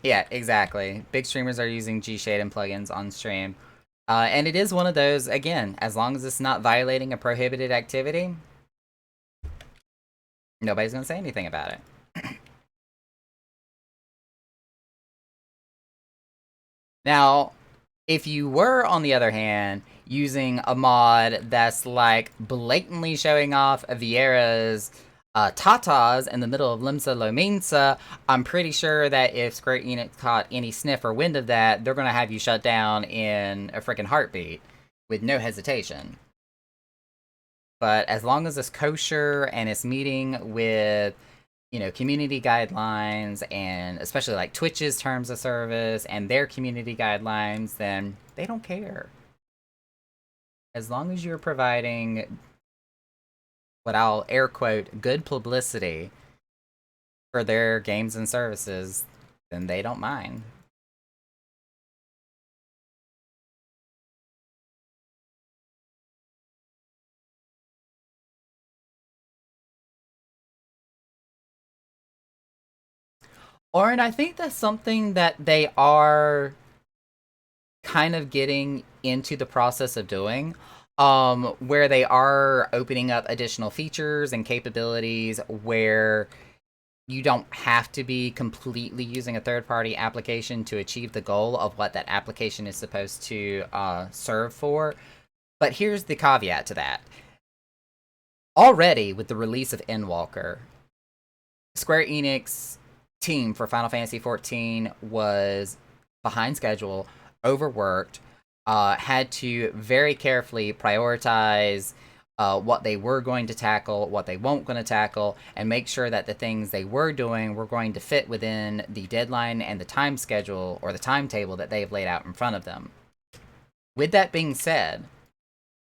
Yeah, exactly. Big streamers are using G-Shade and plugins on stream. And it is one of those, again, as long as it's not violating a prohibited activity, nobody's going to say anything about it. Now, if you were, on the other hand, using a mod that's like blatantly showing off Viera's tatas in the middle of Limsa Lominsa, I'm pretty sure that if Square Enix caught any sniff or wind of that, they're going to have you shut down in a freaking heartbeat with no hesitation. But as long as it's kosher and it's meeting with, community guidelines and especially like Twitch's terms of service and their community guidelines, then they don't care. As long as you're providing what I'll air quote good publicity for their games and services, then they don't mind. Or, and I think that's something that they are kind of getting into the process of doing, where they are opening up additional features and capabilities where you don't have to be completely using a third party application to achieve the goal of what that application is supposed to serve for. But here's the caveat to that. Already, with the release of Endwalker, Square Enix team for Final Fantasy XIV was behind schedule, overworked, had to very carefully prioritize what they were going to tackle, what they weren't going to tackle, and make sure that the things they were doing were going to fit within the deadline and the time schedule or the timetable that they've laid out in front of them. With that being said,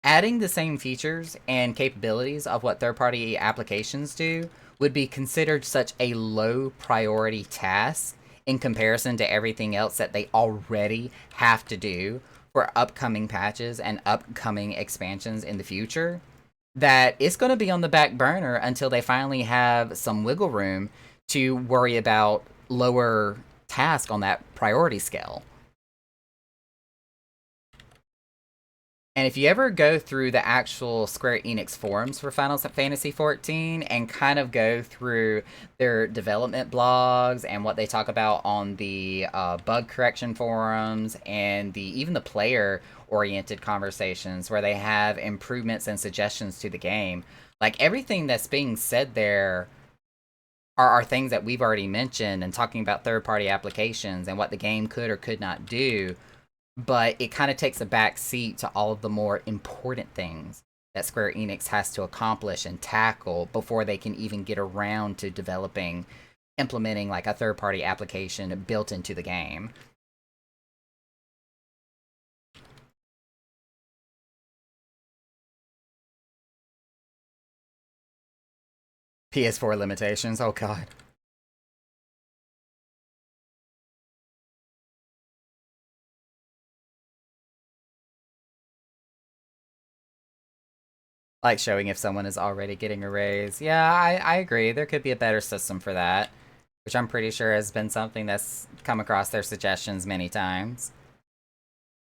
adding the same features and capabilities of what third party applications do would be considered such a low priority task in comparison to everything else that they already have to do for upcoming patches and upcoming expansions in the future that it's going to be on the back burner until they finally have some wiggle room to worry about lower tasks on that priority scale. And if you ever go through the actual Square Enix forums for Final Fantasy XIV and kind of go through their development blogs and what they talk about on the bug correction forums and even the player oriented conversations where they have improvements and suggestions to the game, like everything that's being said there are things that we've already mentioned and talking about third party applications and what the game could or could not do, but it kind of takes a back seat to all of the more important things that Square Enix has to accomplish and tackle before they can even get around to implementing like a third party application built into the game. PS4 limitations, oh god. Like showing if someone is already getting a raise. Yeah, I agree. There could be a better system for that, which I'm pretty sure has been something that's come across their suggestions many times.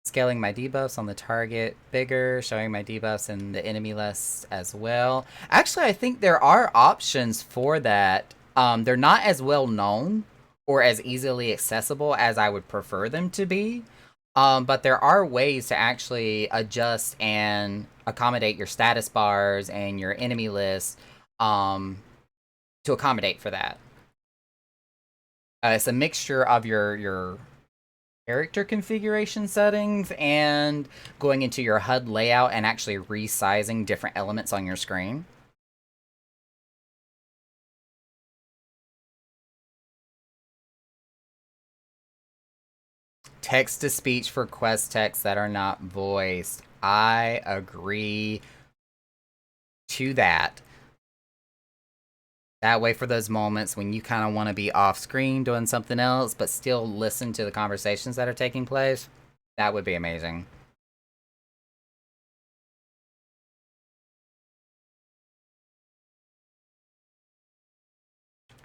Scaling my debuffs on the target bigger, showing my debuffs in the enemy list as well. Actually, I think there are options for that. They're not as well known or as easily accessible as I would prefer them to be. But there are ways to actually adjust and accommodate your status bars and your enemy list to accommodate for that. It's a mixture of your character configuration settings and going into your HUD layout and actually resizing different elements on your screen. Text to speech for quest texts that are not voiced. I agree to that. That way, for those moments when you kind of want to be off screen doing something else, but still listen to the conversations that are taking place, that would be amazing.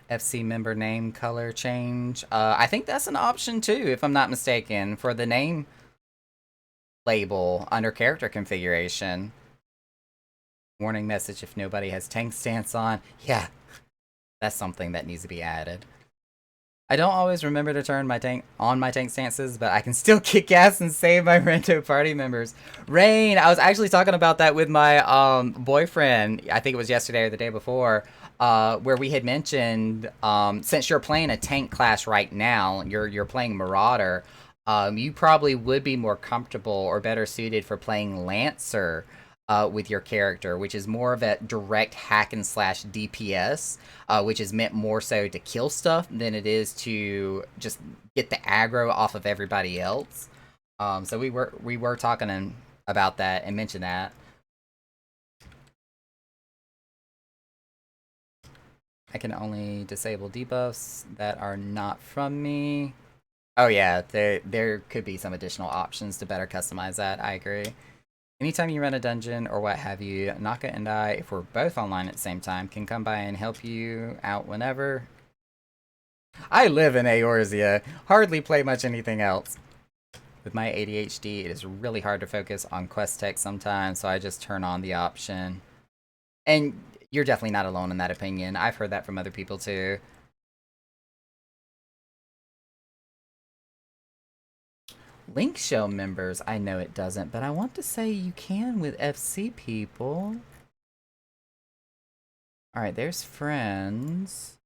FC member name color change. I think that's an option too, if I'm not mistaken, for the name label under character configuration. Warning message if nobody has tank stance on. Yeah, that's something that needs to be added. I don't always remember to turn my tank stances, but I can still kick ass and save my rento party members. Rain, I was actually talking about that with my boyfriend. I think it was yesterday or the day before, where we had mentioned since you're playing a tank class right now, you're playing Marauder. You probably would be more comfortable or better suited for playing Lancer with your character, which is more of a direct hack and slash DPS, which is meant more so to kill stuff than it is to just get the aggro off of everybody else. So we were talking about that and mentioned that. I can only disable debuffs that are not from me. Oh yeah, there could be some additional options to better customize that. I agree. Anytime you run a dungeon or what have you, Naka and I, if we're both online at the same time, can come by and help you out whenever. I live in Eorzea, hardly play much anything else. With my ADHD, it is really hard to focus on quest text sometimes, so I just turn on the option. And you're definitely not alone in that opinion. I've heard that from other people too. Link Show members, I know it doesn't, but I want to say you can with FC people. Alright, there's friends.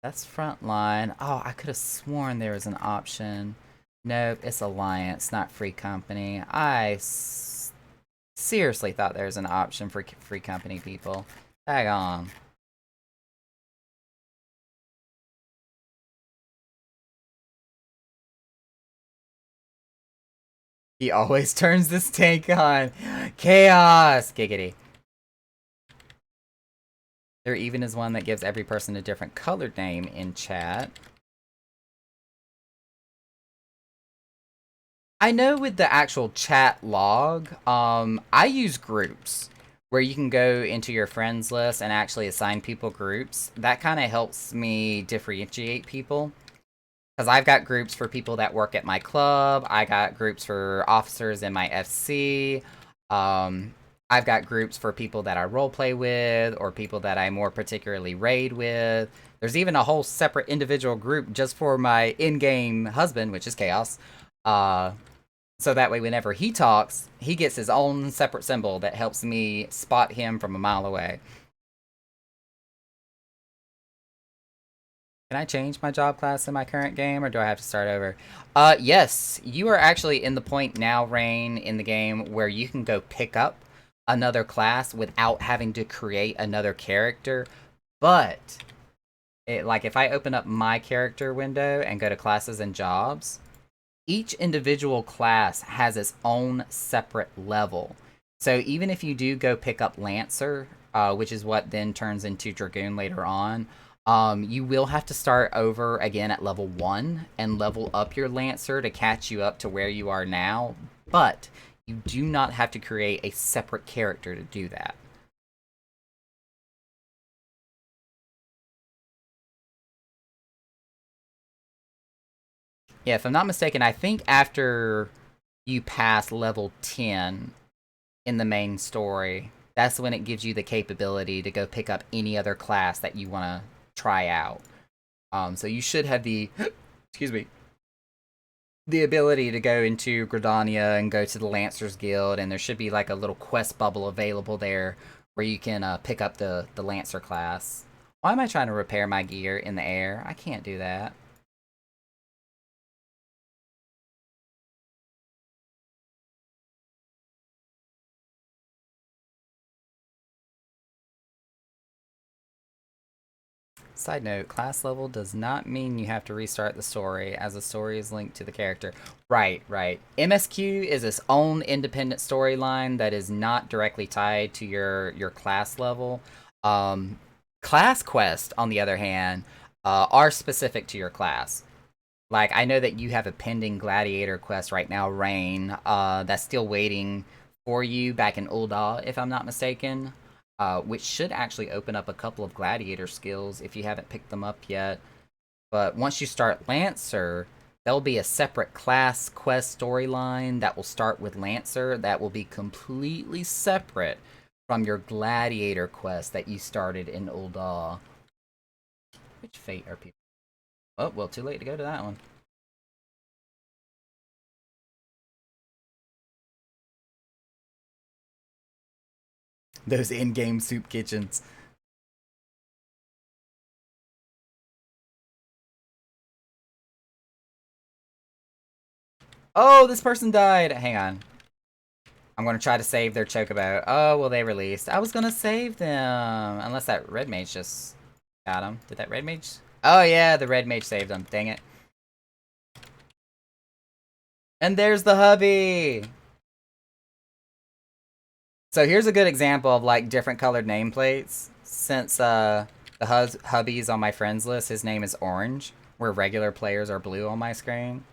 That's frontline. Oh, I could have sworn there was an option. Nope, it's alliance, not free company. Seriously thought there was an option for free company people. Tag on. He always turns this tank on. Chaos! Giggity. There even is one that gives every person a different colored name in chat. I know with the actual chat log, I use groups where you can go into your friends list and actually assign people groups. That kind of helps me differentiate people. Because I've got groups for people that work at my club. I got groups for officers in my FC. I've got groups for people that I roleplay with or people that I more particularly raid with. There's even a whole separate individual group just for my in-game husband, which is Chaos. So that way whenever he talks, he gets his own separate symbol that helps me spot him from a mile away. Can I change my job class in my current game, or do I have to start over? Yes. You are actually in the point now, Rain, in the game where you can go pick up another class without having to create another character. But, like, if I open up my character window and go to classes and jobs, each individual class has its own separate level. So even if you do go pick up Lancer, which is what then turns into Dragoon later on, you will have to start over again at level 1 and level up your Lancer to catch you up to where you are now, but you do not have to create a separate character to do that. Yeah, if I'm not mistaken, I think after you pass level 10 in the main story, that's when it gives you the capability to go pick up any other class that you want to try out. So you should have the, excuse me, the ability to go into Gridania and go to the Lancers Guild, and there should be like a little quest bubble available there where you can pick up the Lancer class. Why am I trying to repair my gear in the air? I can't do that. Side note, class level does not mean you have to restart the story, as the story is linked to the character. Right, right. MSQ is its own independent storyline that is not directly tied to your class level. Class quests, on the other hand, are specific to your class. Like, I know that you have a pending gladiator quest right now, Rain, that's still waiting for you back in Ul'dah, if I'm not mistaken. Which should actually open up a couple of gladiator skills if you haven't picked them up yet. But once you start Lancer, there'll be a separate class quest storyline that will start with Lancer that will be completely separate from your gladiator quest that you started in Ul'dah. Which fate are people? Oh, well, too late to go to that one. Those in-game soup kitchens. Oh, this person died. Hang on. I'm gonna try to save their chocobo. Oh, well, they released. I was gonna save them. Unless that red mage just got him. Did that red mage? Oh, yeah, the red mage saved him. Dang it. And there's the hubby! So here's a good example of, like, different colored nameplates. Since, The hubby's on my friends list. His name is Orange, where regular players are blue on my screen.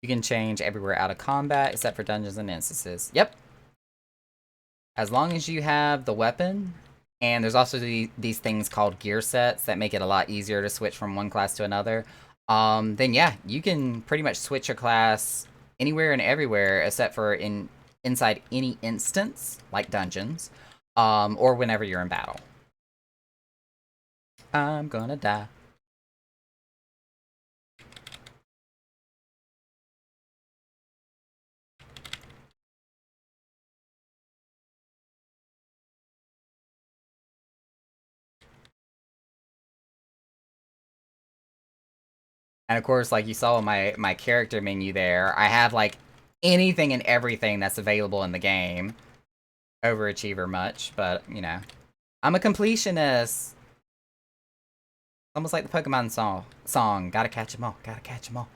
You can change everywhere out of combat except for dungeons and instances. Yep. As long as you have the weapon, and there's also these things called gear sets that make it a lot easier to switch from one class to another, then yeah, you can pretty much switch your class anywhere and everywhere except for inside any instance, like dungeons, or whenever you're in battle. I'm gonna die. And of course, like you saw in my character menu there, I have like anything and everything that's available in the game. Overachiever much, but you know, I'm a completionist. Almost like the Pokemon song. Gotta catch them all. Gotta catch them all.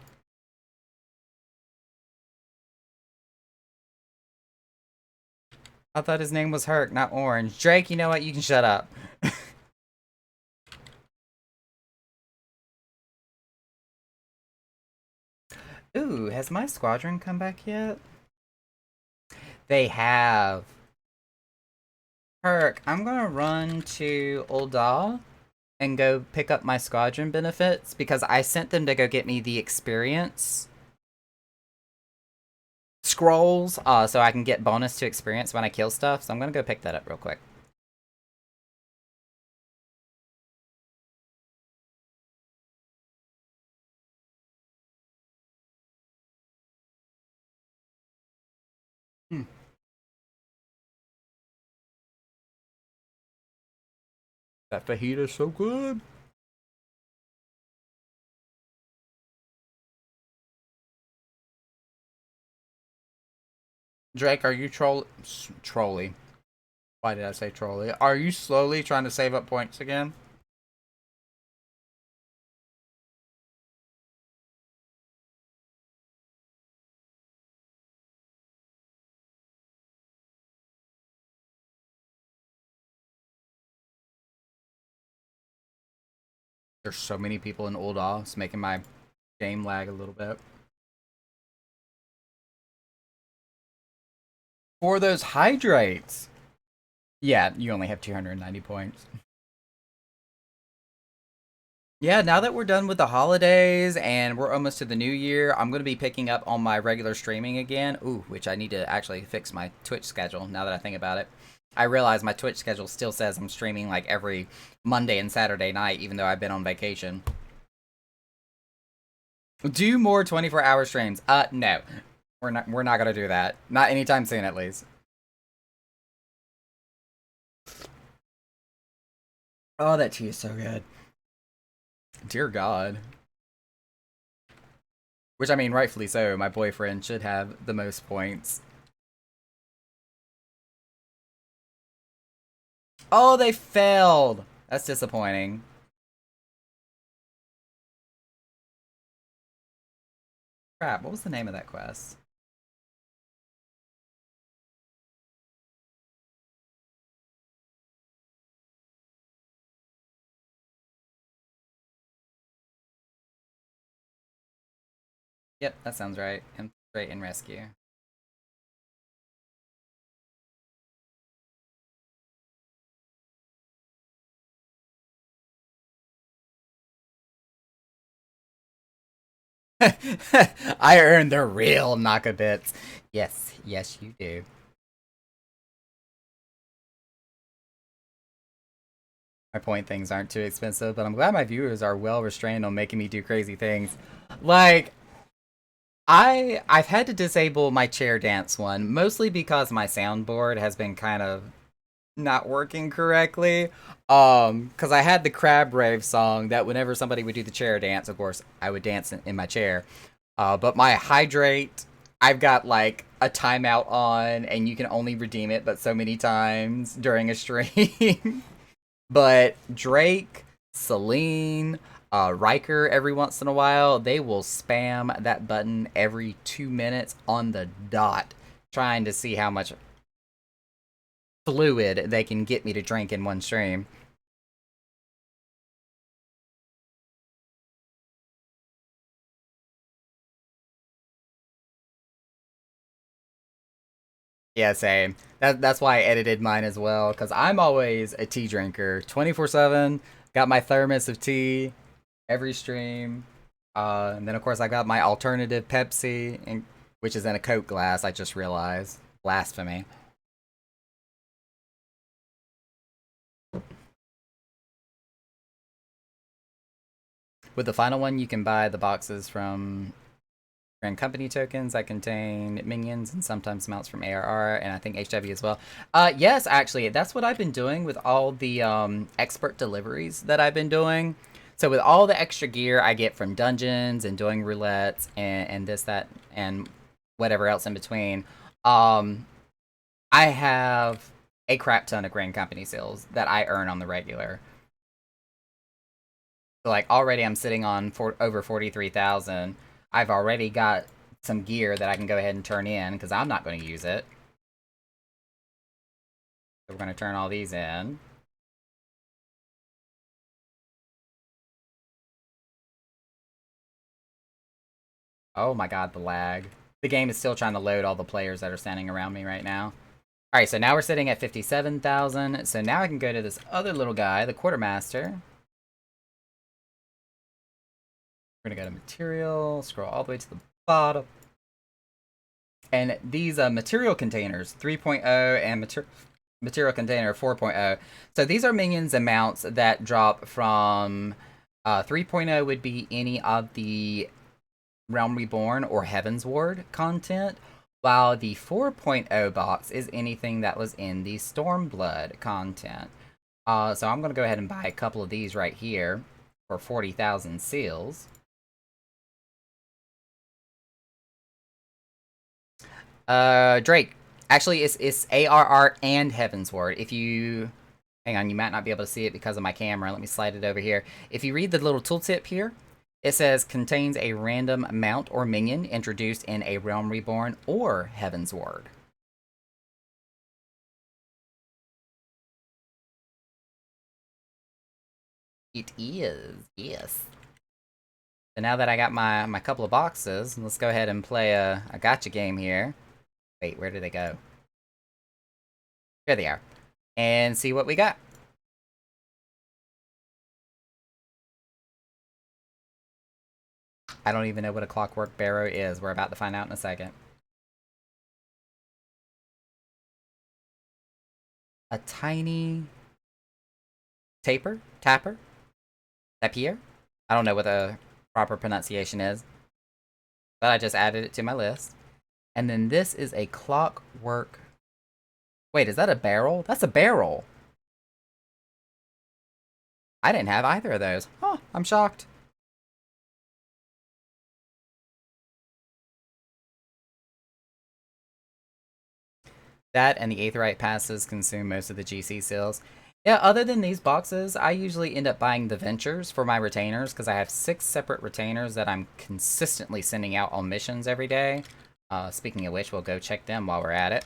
I thought his name was Herc, not Orange. Drake, you know what? You can shut up. Ooh, has my squadron come back yet? They have. Herc, I'm gonna run to Ul'dah and go pick up my squadron benefits because I sent them to go get me the experience scrolls, so I can get bonus to experience when I kill stuff. So I'm gonna go pick that up real quick. Hmm. That fajita's so good. Drake, are you trolly? Why did I say trolly? Are you slowly trying to save up points again? There's so many people in Ul'dah, it's making my game lag a little bit. For those hydrates! Yeah, you only have 290 points. Yeah, now that we're done with the holidays and we're almost to the new year, I'm going to be picking up on my regular streaming again. Ooh, which I need to actually fix my Twitch schedule now that I think about it. I realize my Twitch schedule still says I'm streaming like every Monday and Saturday night, even though I've been on vacation. Do more 24-hour streams. No. We're not gonna do that. Not anytime soon, at least. Oh, that tea is so good. Dear God. Which, I mean, rightfully so. My boyfriend should have the most points. Oh, they failed! That's disappointing. Crap, what was the name of that quest? Yep, that sounds right. Infiltrate and rescue. I earned the real knock-a-bits. Yes, yes, you do. My point things aren't too expensive, but I'm glad my viewers are well restrained on making me do crazy things. Like, I've had to disable my chair dance one, mostly because my soundboard has been kind of not working correctly. Because I had the Crab Rave song that whenever somebody would do the chair dance, of course, I would dance in my chair. But my hydrate, I've got like a timeout on, and you can only redeem it but so many times during a stream. But Drake, Celine, Riker every once in a while, they will spam that button every 2 minutes on the dot, trying to see how much fluid they can get me to drink in one stream. Yeah, same. That's why I edited mine as well, because I'm always a tea drinker, 24/7. Got my thermos of tea every stream, and then of course I got my alternative Pepsi, which is in a Coke glass. I just realized, blasphemy. With the final one, you can buy the boxes from Grand Company tokens that contain minions and sometimes mounts from ARR and I think HW as well. Yes, actually, that's what I've been doing with all the expert deliveries that I've been doing. So with all the extra gear I get from dungeons and doing roulettes and this, that, and whatever else in between, I have a crap ton of Grand Company sales that I earn on the regular. So like already I'm sitting on over 43,000. I've already got some gear that I can go ahead and turn in because I'm not going to use it. So we're going to turn all these in. Oh my god, the lag. The game is still trying to load all the players that are standing around me right now. Alright, so now we're sitting at 57,000. So now I can go to this other little guy, the Quartermaster. We're going to go to Material, scroll all the way to the bottom. And these material containers, 3.0 and material container 4.0. So these are minions and mounts that drop from 3.0 would be any of the Realm Reborn or Heaven's Ward content, while the 4.0 box is anything that was in the Stormblood content. So I'm going to go ahead and buy a couple of these right here for 40,000 seals. Drake. Actually, it's ARR and Heaven's Ward. If you hang on, you might not be able to see it because of my camera. Let me slide it over here. If you read the little tooltip here, it says contains a random mount or minion introduced in a Realm Reborn or Heaven's Ward. It is, yes. So now that I got my couple of boxes, let's go ahead and play a gotcha game here. Wait, where did they go? Here they are. And see what we got. I don't even know what a Clockwork Barrow is. We're about to find out in a second. A tiny tapper, tapier. I don't know what the proper pronunciation is, but I just added it to my list. And then this is a clockwork. Wait, is that a barrel? That's a barrel. I didn't have either of those. Huh, I'm shocked. That and the Aetheryte passes consume most of the GC seals. Yeah, other than these boxes, I usually end up buying the ventures for my retainers because I have 6 separate retainers that I'm consistently sending out on missions every day. Speaking of which, we'll go check them while we're at it.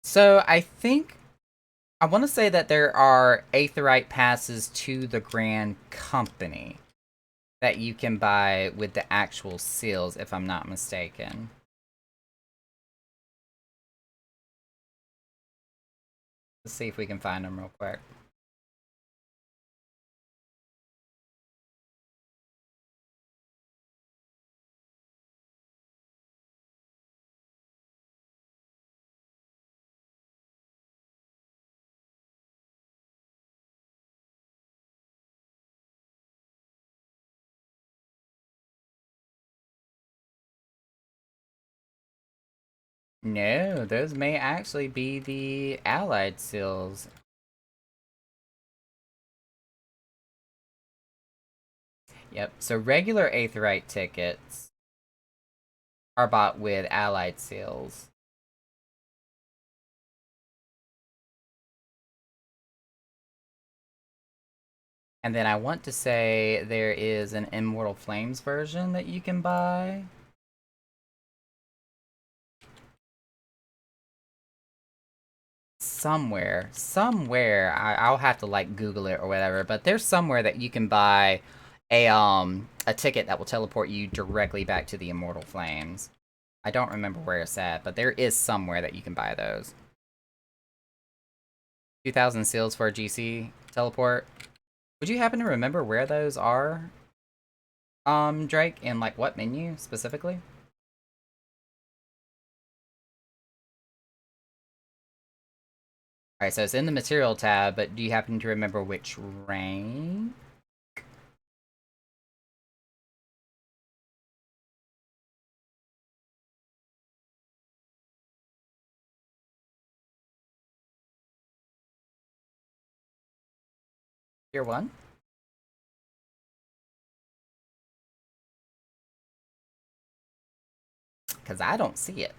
So I think I want to say that there are Aetheryte passes to the Grand Company that you can buy with the actual seals, if I'm not mistaken. Let's see if we can find them real quick. No, those may actually be the allied seals. Yep, so regular Aetheryte tickets are bought with allied seals. And then I want to say there is an Immortal Flames version that you can buy. Somewhere, I'll have to like Google it or whatever, but there's somewhere that you can buy a ticket that will teleport you directly back to the Immortal Flames. I don't remember where it's at, but there is somewhere that you can buy those. 2,000 seals for a GC teleport. Would you happen to remember where those are, Drake, and like what menu specifically? Alright, so it's in the material tab, but do you happen to remember which rank? Tier 1? Because I don't see it.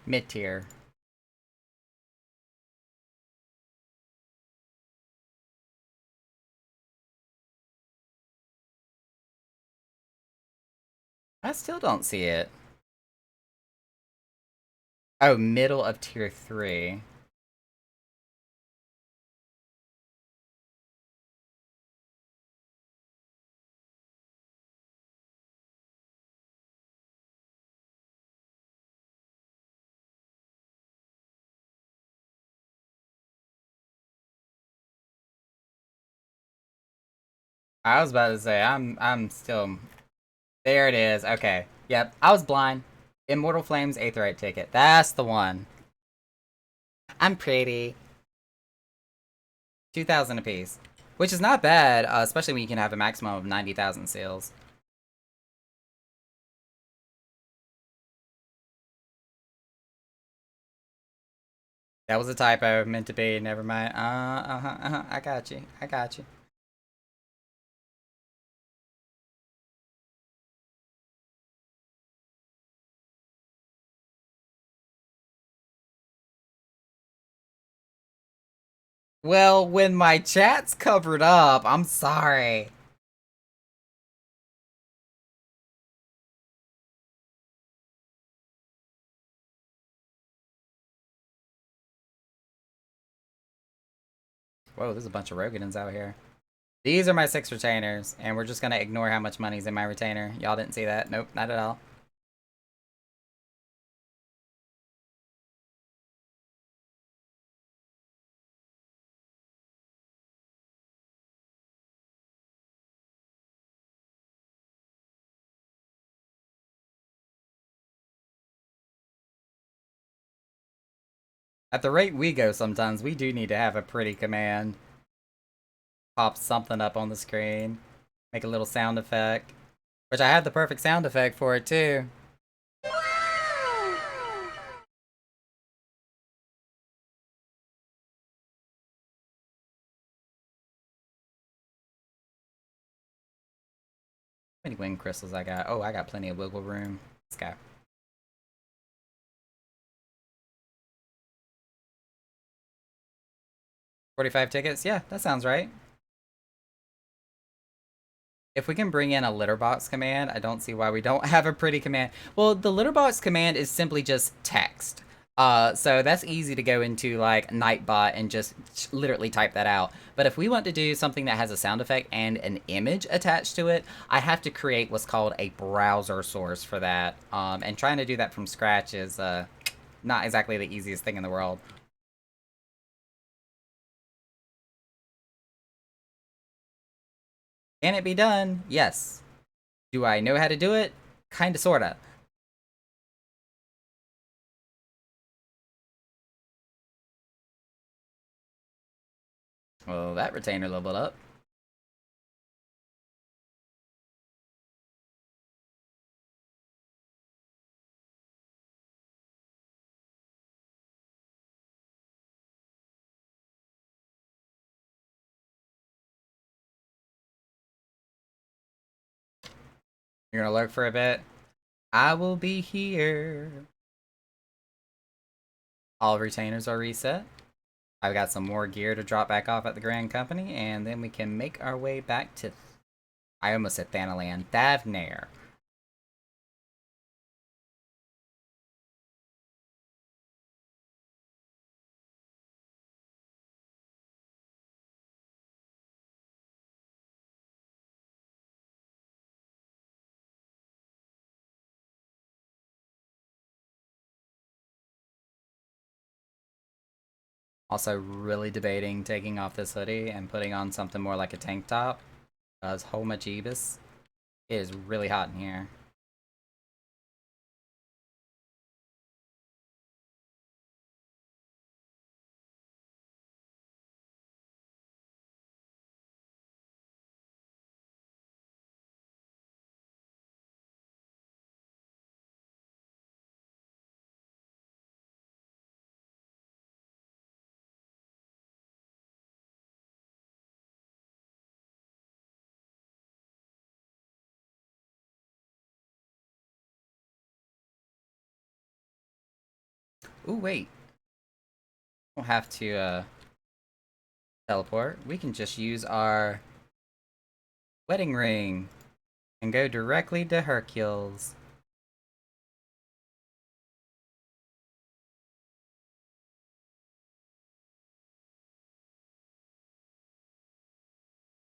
Mid-tier. I still don't see it. Oh, middle of tier 3. I was about to say, I'm still... There it is, okay. Yep, I was blind. Immortal Flames Aetheryte ticket. That's the one. I'm pretty. 2,000 apiece. Which is not bad, especially when you can have a maximum of 90,000 seals. That was a typo, meant to be, never mind. I got you, I got you. Well, when my chat's covered up, I'm sorry. Whoa, there's a bunch of Rogadins out here. These are my 6 retainers, and we're just gonna ignore how much money's in my retainer. Y'all didn't see that? Nope, not at all. At the rate we go sometimes, we do need to have a pretty command. Pop something up on the screen. Make a little sound effect. Which I have the perfect sound effect for it, too. How many wind crystals I got? Oh, I got plenty of wiggle room. Let's go. 45 tickets? Yeah, that sounds right. If we can bring in a litter box command, I don't see why we don't have a pretty command. Well, the litter box command is simply just text. So that's easy to go into like Nightbot and just literally type that out. But if we want to do something that has a sound effect and an image attached to it, I have to create what's called a browser source for that. And trying to do that from scratch is not exactly the easiest thing in the world. Can it be done? Yes. Do I know how to do it? Kinda, sorta. Well, that retainer leveled up. You're gonna lurk for a bit? I will be here. All retainers are reset. I've got some more gear to drop back off at the Grand Company, and then we can make our way back to... I almost said Thanalan. Thavnair. Also, really debating taking off this hoodie and putting on something more like a tank top. Because, oh my jeebus, it is really hot in here. Ooh, wait. We'll have to, teleport. We can just use our wedding ring and go directly to Hercules.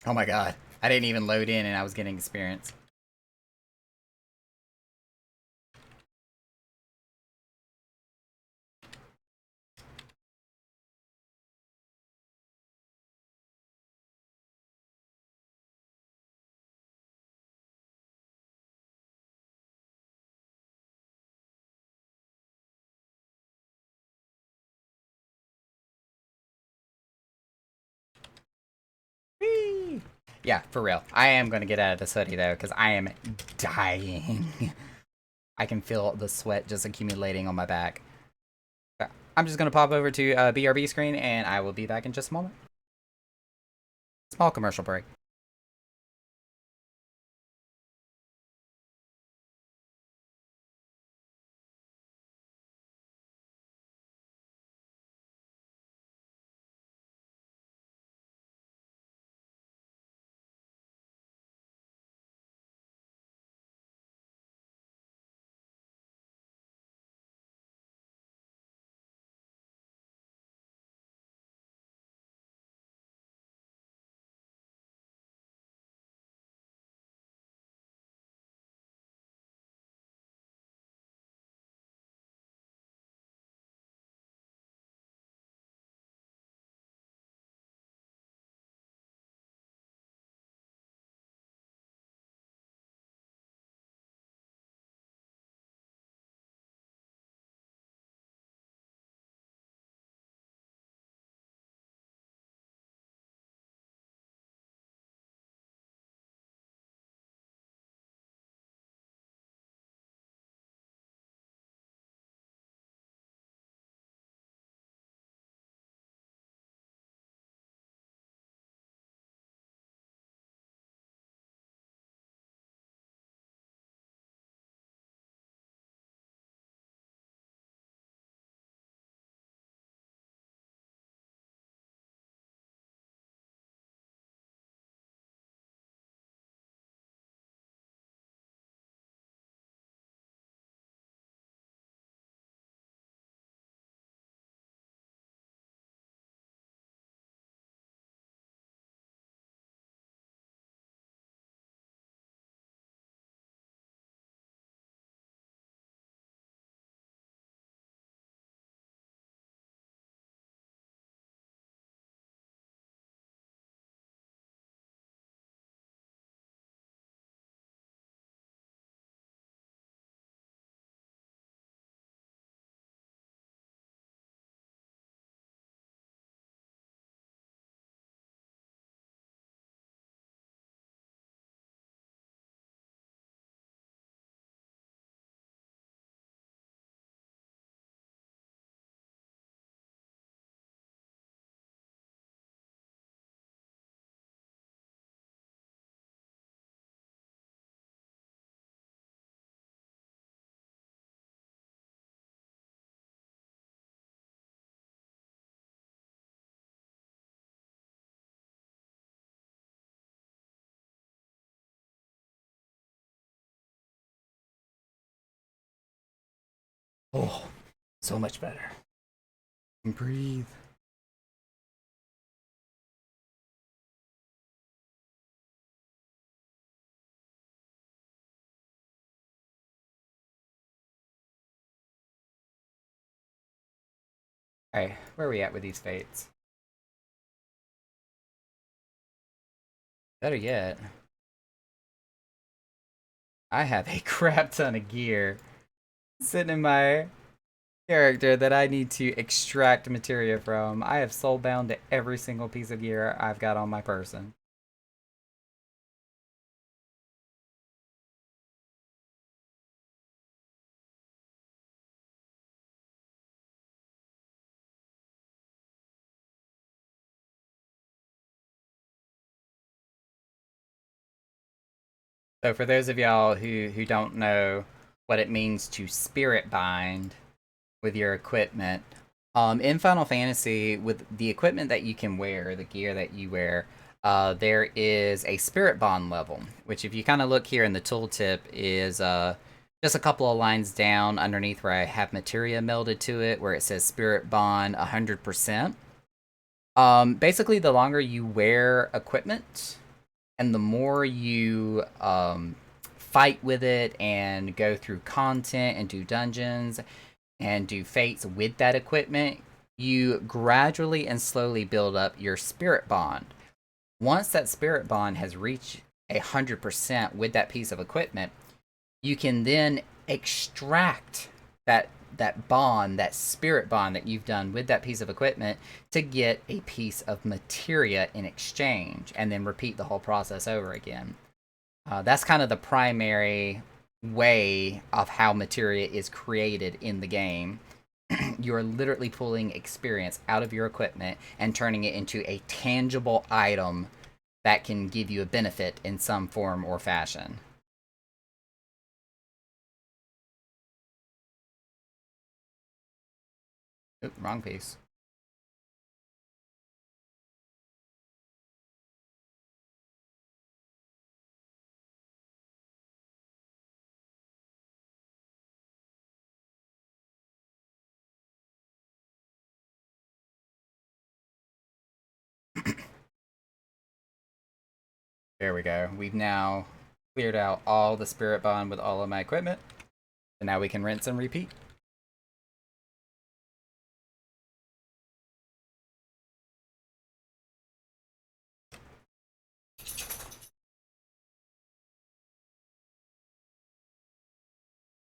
Oh my god. I didn't even load in and I was getting experience. Whee! Yeah, for real. I am going to get out of this hoodie though, because I am dying. I can feel the sweat just accumulating on my back. I'm just going to pop over to BRB screen and I will be back in just a moment. Small commercial break. Oh, so much better. Breathe. Alright, where are we at with these fates? Better yet, I have a crap ton of gear sitting in my character that I need to extract materia from. I have soulbound to every single piece of gear I've got on my person. So for those of y'all who don't know what it means to spirit bind with your equipment, in Final Fantasy, with the equipment that you can wear, the gear that you wear, there is a spirit bond level, which if you kind of look here in the tooltip is just a couple of lines down underneath where I have materia melded to it, where it says spirit bond 100%. Basically, the longer you wear equipment, and the more you fight with it and go through content and do dungeons and do fates with that equipment, you gradually and slowly build up your spirit bond. Once that spirit bond has reached 100% with that piece of equipment, you can then extract that bond, that spirit bond that you've done with that piece of equipment to get a piece of materia in exchange, and then repeat the whole process over again. That's kind of the primary way of how materia is created in the game. You're literally pulling experience out of your equipment and turning it into a tangible item that can give you a benefit in some form or fashion. Oop, wrong piece. There we go. We've now cleared out all the spirit bond with all of my equipment. And now we can rinse and repeat.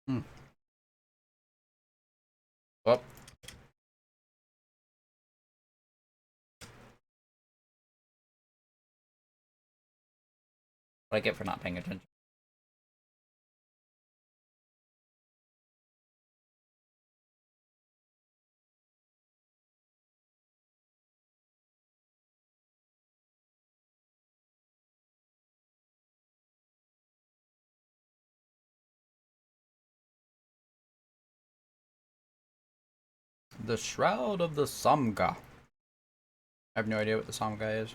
Hmm. Well, what I get for not paying attention. The Shroud of the Samga. I have no idea what the Samga is.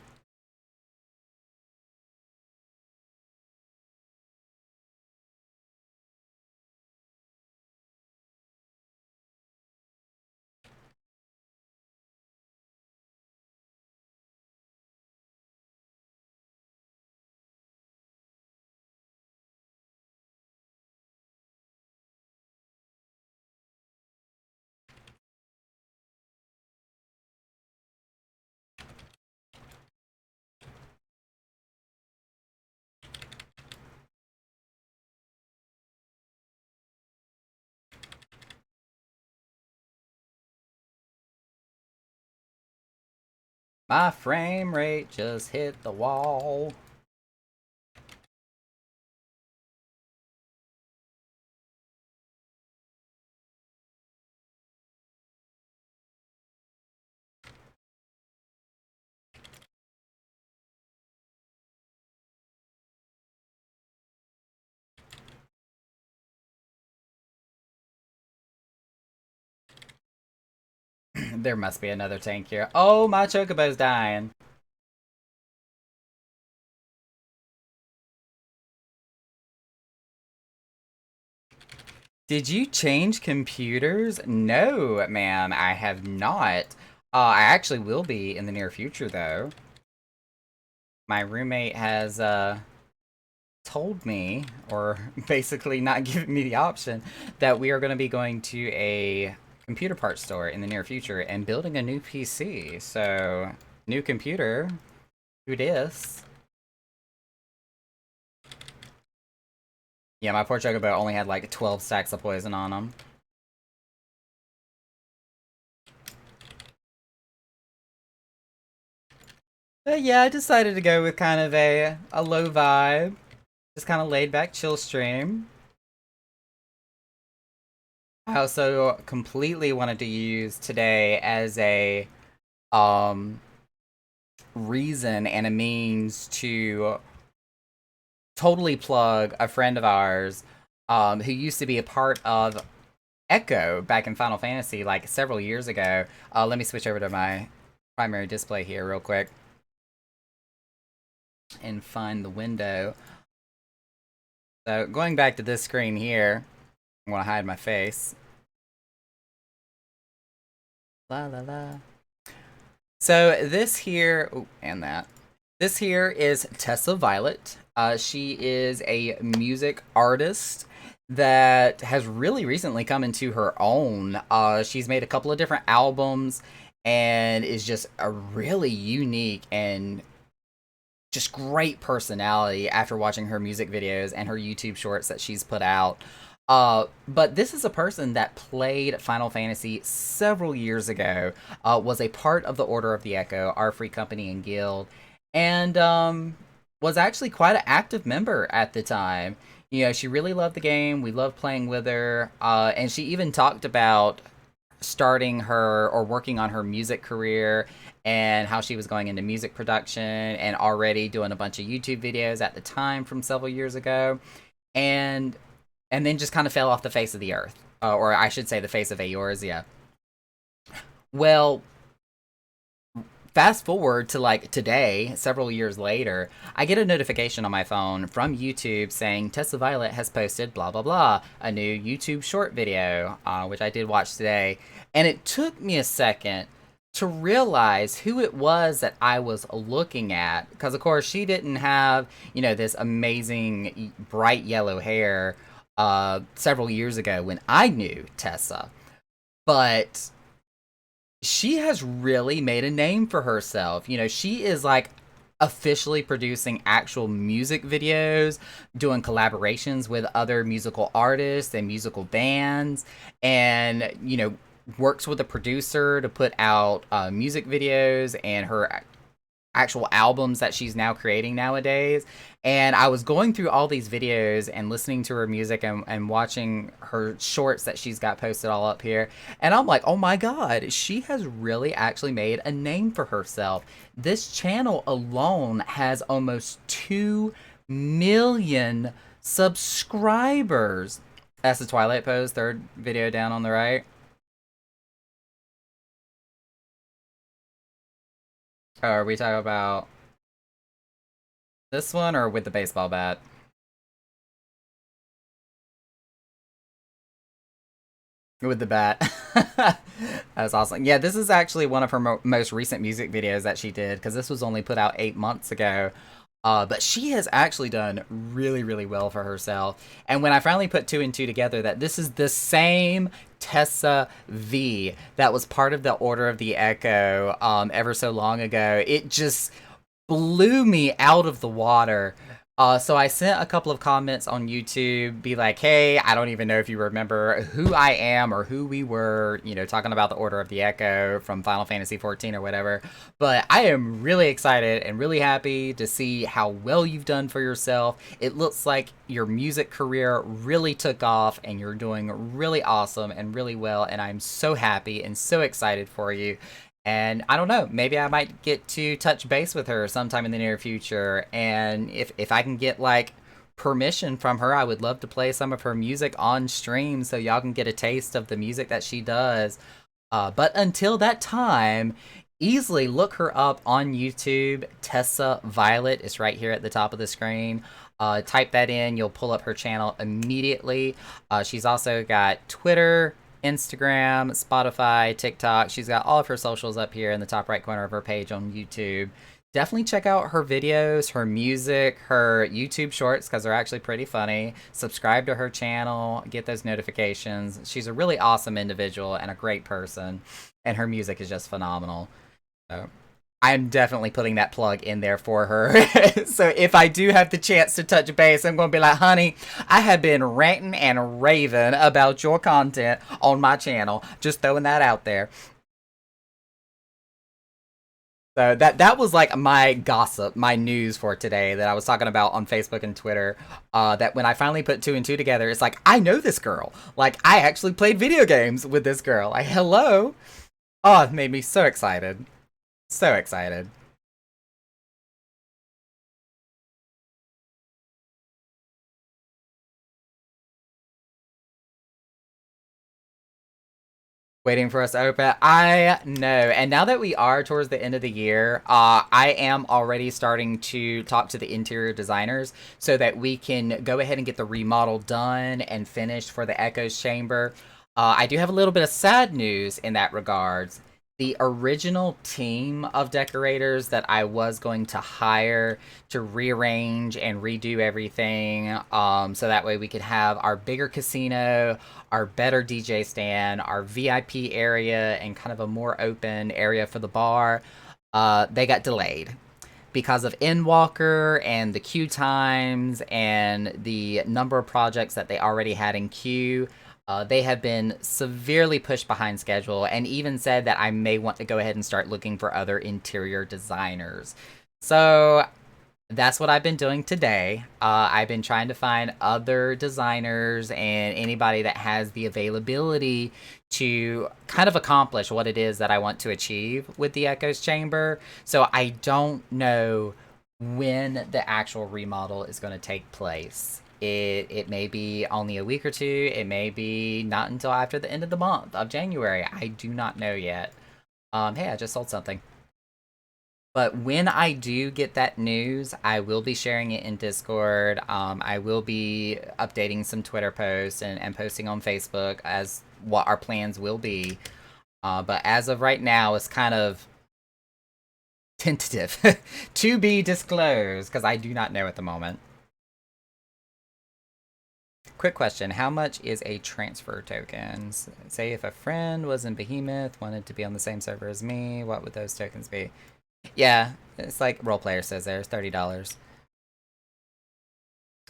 My frame rate just hit the wall. There must be another tank here. Oh, my chocobo's dying. Did you change computers? No, ma'am, I have not. I actually will be in the near future, though. My roommate has told me, or basically not given me the option, that we are going to be going to a computer parts store in the near future and building a new PC. So, new computer. Who dis? Yeah, my poor Chocobo only had like 12 stacks of poison on him. But yeah, I decided to go with kind of a low vibe, just kind of laid back chill stream. I also completely wanted to use today as a um reason and a means to totally plug a friend of ours who used to be a part of Echo back in Final Fantasy like several years ago. Let me switch over to my primary display here real quick and find the window. So going back to this screen here, I'm gonna hide my face. La la la. So this here, oh, and that. This here is Tessa Violet. She is a music artist that has really recently come into her own. She's made a couple of different albums and is just a really unique and just great personality after watching her music videos and her YouTube shorts that she's put out. But this is a person that played Final Fantasy several years ago, was a part of the Order of the Echo, our free company and guild, and was actually quite an active member at the time. You know, she really loved the game. We loved playing with her, and she even talked about starting her or working on her music career and how she was going into music production and already doing a bunch of YouTube videos at the time from several years ago. And then just kind of fell off the face of the earth, or I should say, the face of Eorzea. Well, fast forward to like today, several years later, I get a notification on my phone from YouTube saying Tessa Violet has posted blah blah blah, a new YouTube short video, which I did watch today, and it took me a second to realize who it was that I was looking at, because of course she didn't have, you know, this amazing bright yellow hair several years ago when I knew Tessa, but she has really made a name for herself. You know, she is like officially producing actual music videos, doing collaborations with other musical artists and musical bands, and, you know, works with a producer to put out music videos and her actual albums that she's now creating nowadays. And I was going through all these videos and listening to her music and watching her shorts that she's got posted all up here. And I'm like, oh my god, she has really actually made a name for herself. This channel alone has almost 2 million subscribers. That's the Twilight pose, third video down on the right. Oh, are we talking about this one or with the baseball bat? With the bat. That's awesome. Yeah, this is actually one of her most recent music videos that she did, because this was only put out 8 months ago. But she has actually done really, really well for herself. And when I finally put two and two together, that this is the same Tessa V that was part of the Order of the Echo ever so long ago, it just blew me out of the water. So I sent a couple of comments on YouTube, be like, hey, I don't even know if you remember who I am or who we were, you know, talking about the Order of the Echo from Final Fantasy 14 or whatever. But I am really excited and really happy to see how well you've done for yourself. It looks like your music career really took off and you're doing really awesome and really well. And I'm so happy and so excited for you. And I don't know, maybe I might get to touch base with her sometime in the near future. And if I can get like permission from her, I would love to play some of her music on stream so y'all can get a taste of the music that she does. But until that time, easily look her up on YouTube. Tessa Violet is right here at the top of the screen. Type that in, you'll pull up her channel immediately. She's also got Twitter, Instagram, Spotify, TikTok. She's got all of her socials up here in the top right corner of her page on YouTube. Definitely check out her videos, her music, her YouTube shorts, because they're actually pretty funny. Subscribe to her channel, get those notifications. She's a really awesome individual and a great person, and her music is just phenomenal. So I'm definitely putting that plug in there for her. So if I do have the chance to touch base, I'm going to be like, honey, I have been ranting and raving about your content on my channel. Just throwing that out there. So that was like my gossip, my news for today that I was talking about on Facebook and Twitter. That when I finally put two and two together, it's like, I know this girl. Like, I actually played video games with this girl. Like, hello. Oh, it made me so excited. So excited. Waiting for us to open. I know. And now that we are towards the end of the year, I am already starting to talk to the interior designers so that we can go ahead and get the remodel done and finished for the Echoes Chamber. I do have a little bit of sad news in that regards. The original team of decorators that I was going to hire to rearrange and redo everything, so that way we could have our bigger casino, our better DJ stand, our VIP area, and kind of a more open area for the bar, they got delayed because of Endwalker and the queue times and the number of projects that they already had in queue. They have been severely pushed behind schedule and even said that I may want to go ahead and start looking for other interior designers. So that's what I've been doing today. I've been trying to find other designers and anybody that has the availability to kind of accomplish what it is that I want to achieve with the Echoes Chamber. So I don't know when the actual remodel is going to take place. It may be only a week or two. It may be not until after the end of the month of January. I do not know yet. Hey, I just sold something. But when I do get that news, I will be sharing it in Discord. I will be updating some Twitter posts and posting on Facebook as what our plans will be. But as of right now, it's kind of tentative to be disclosed because I do not know at the moment. Quick question, how much is a transfer token? Say if a friend was in Behemoth, wanted to be on the same server as me, what would those tokens be? Yeah, it's like role player says there, it's $30.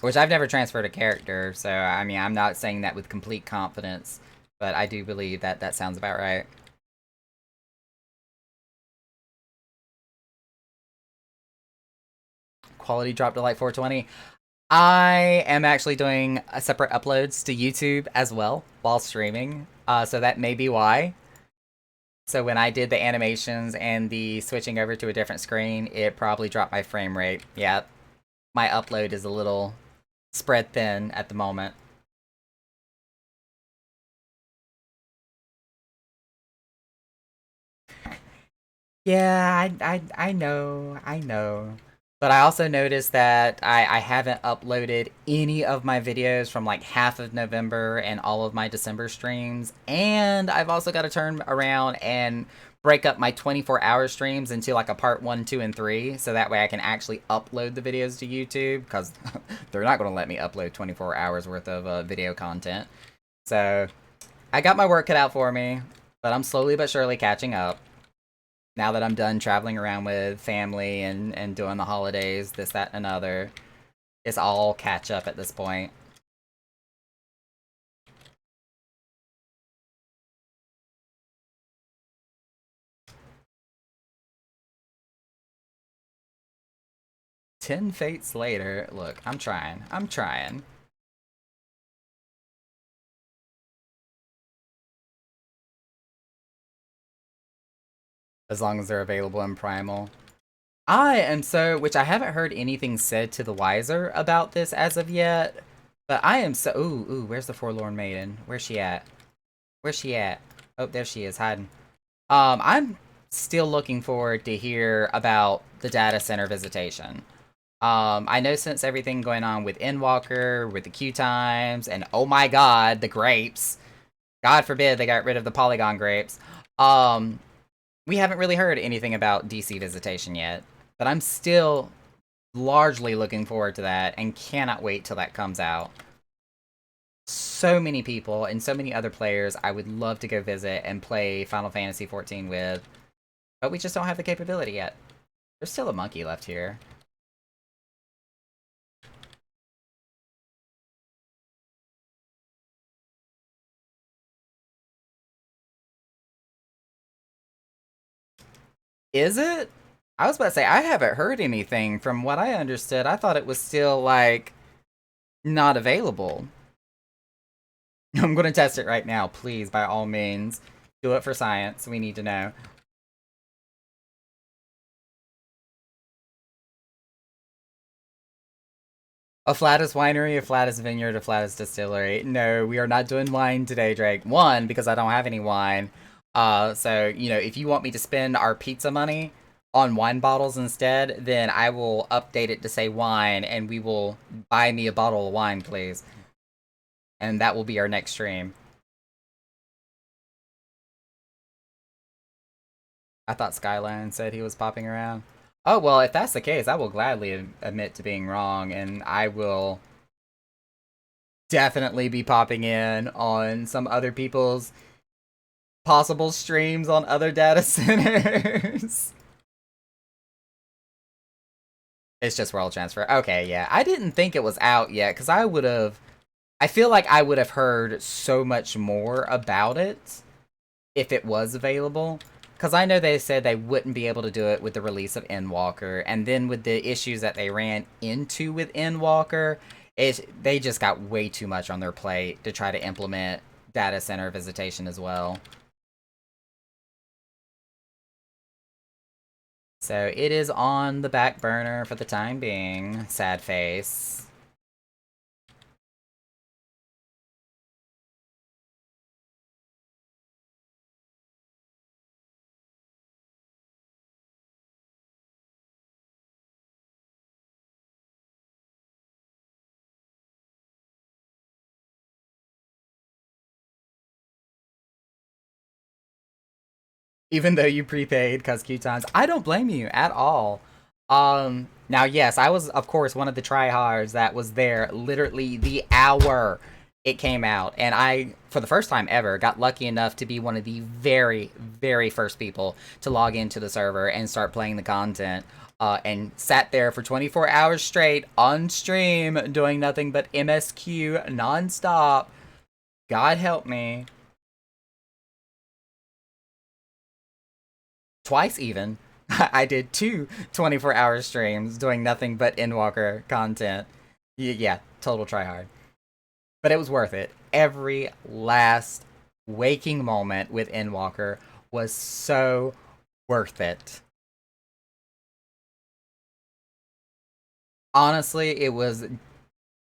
Which I've never transferred a character, so I mean, I'm not saying that with complete confidence, but I do believe that that sounds about right. Quality drop to like 420. I am actually doing a separate uploads to YouTube as well while streaming, so that may be why. So when I did the animations and the switching over to a different screen, it probably dropped my frame rate. Yeah, my upload is a little spread thin at the moment. Yeah, I know, I know. But I also noticed that I haven't uploaded any of my videos from like half of November and all of my December streams. And I've also got to turn around and break up my 24-hour streams into like a part 1, 2, and 3. So that way I can actually upload the videos to YouTube because they're not going to let me upload 24 hours worth of video content. So I got my work cut out for me, but I'm slowly but surely catching up now that I'm done traveling around with family and doing the holidays, this, that, and another. It's all catch up at this point. Ten fates later. Look, I'm trying. I'm trying. As long as they're available in Primal. I am so, which I haven't heard anything said to the wiser about this as of yet, but I am so, ooh, where's the Forlorn Maiden? Where's she at? Where's she at? Oh, there she is, hiding. I'm still looking forward to hear about the data center visitation. I know since everything going on with Endwalker, with the queue times, and oh my god, the grapes. God forbid they got rid of the polygon grapes. Um, we haven't really heard anything about DC visitation yet. But I'm still largely looking forward to that and cannot wait till that comes out. So many people and so many other players I would love to go visit and play Final Fantasy XIV with, but we just don't have the capability yet. There's still a monkey left here. Is it? I was about to say, I haven't heard anything. From what I understood, I thought it was still, like, not available. I'm gonna test it right now, please, by all means. Do it for science, we need to know. A Flatus winery, a Flatus vineyard, a Flatus distillery. No, we are not doing wine today, Drake. One, because I don't have any wine. So, you know, if you want me to spend our pizza money on wine bottles instead, then I will update it to say wine, and we will buy me a bottle of wine, please. And that will be our next stream. I thought Skyline said he was popping around. Oh, well, if that's the case, I will gladly admit to being wrong, and I will definitely be popping in on some other people's possible streams on other data centers. It's just world transfer. Okay, yeah. I didn't think it was out yet, because I feel like I would have heard so much more about it if it was available. Because I know they said they wouldn't be able to do it with the release of Endwalker, and then with the issues that they ran into with Endwalker, they just got way too much on their plate to try to implement data center visitation as well. So it is on the back burner for the time being. Sad face. Even though you prepaid because queue times, I don't blame you at all. Now yes, I was of course one of the tryhards that was there literally the hour it came out, and I, for the first time ever, got lucky enough to be one of the very, very first people to log into the server and start playing the content. And sat there for 24 hours straight on stream doing nothing but MSQ nonstop. God help me. Twice even. I did two 24-hour streams doing nothing but Endwalker content. Yeah, total tryhard. But it was worth it. Every last waking moment with Endwalker was so worth it. Honestly, it was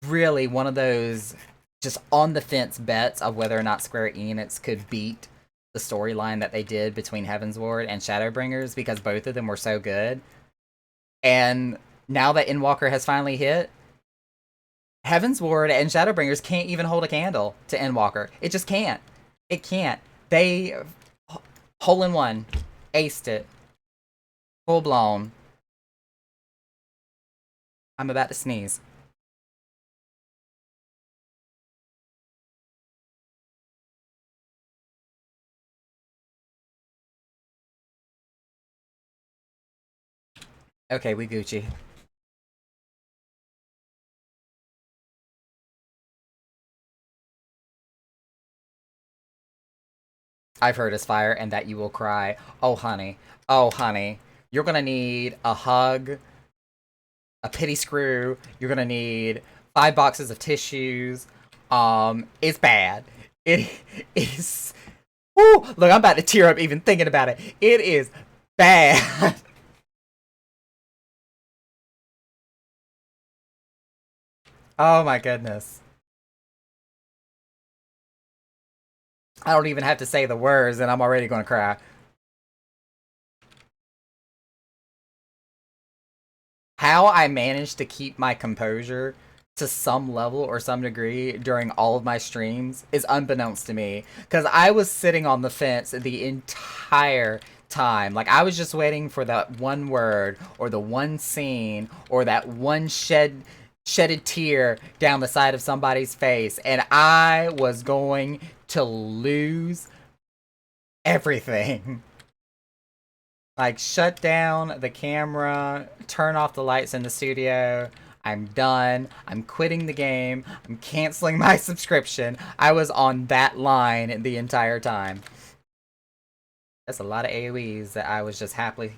really one of those just on the fence bets of whether or not Square Enix could beat the storyline that they did between Heavensward and Shadowbringers, because both of them were so good. And now that Endwalker has finally hit, Heavensward and Shadowbringers can't even hold a candle to Endwalker. It just can't. It can't. They hole in one, aced it, full blown. I'm about to sneeze. Okay, we Gucci. I've heard is fire and that you will cry. Oh, honey. Oh, honey. You're gonna need a hug, a pity screw. You're gonna need 5 boxes of tissues. It's bad. It is. Ooh, look, I'm about to tear up even thinking about it. It is bad. Oh my goodness. I don't even have to say the words and I'm already gonna cry. how I managed to keep my composure to some level or some degree during all of my streams is unbeknownst to me, because I was sitting on the fence the entire time. Like, I was just waiting for that one word or the one scene or that one shedded tear down the side of somebody's face, and I was going to lose everything. Like, shut down the camera, turn off the lights in the studio. I'm done. I'm quitting the game. I'm canceling my subscription. I was on that line the entire time. That's a lot of AoEs that I was just happily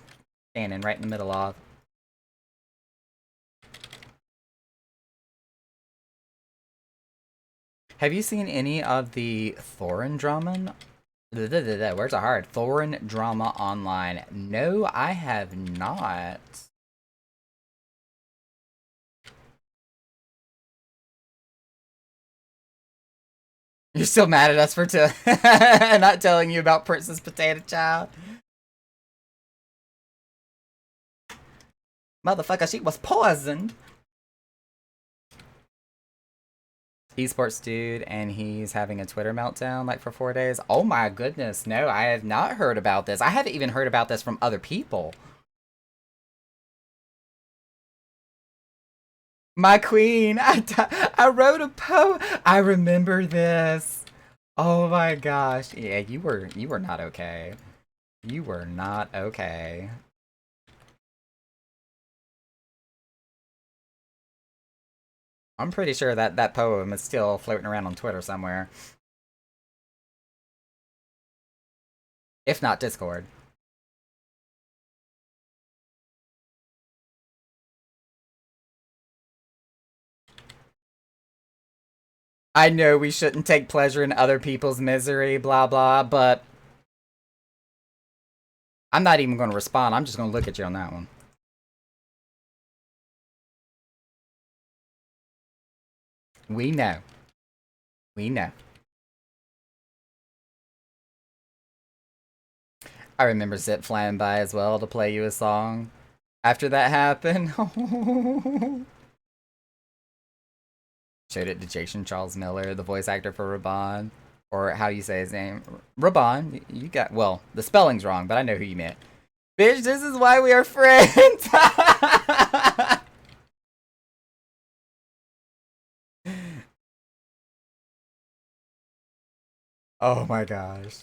standing right in the middle of. Have you seen any of the Thorin drama? Words are hard. Thorin drama online. No, I have not. You're still mad at us for not telling you about Princess Potato Child? Motherfucker, she was poisoned. Esports dude, and he's having a Twitter meltdown like for 4 days. Oh my goodness, no, I have not heard about this. I haven't even heard about this from other people. My queen, I wrote a poem. I remember this. Oh my gosh, yeah, you were not okay. You were not okay. I'm pretty sure that that poem is still floating around on Twitter somewhere, if not Discord. I know we shouldn't take pleasure in other people's misery, blah blah, but I'm not even going to respond. I'm just going to look at you on that one. We know. We know. I remember Zip flying by as well to play you a song after that happened. Showed it to Jason Charles Miller, the voice actor for Raban. Or how you say his name. Raban. You got, well, the spelling's wrong, but I know who you meant. Bitch, this is why we are friends! Oh my gosh.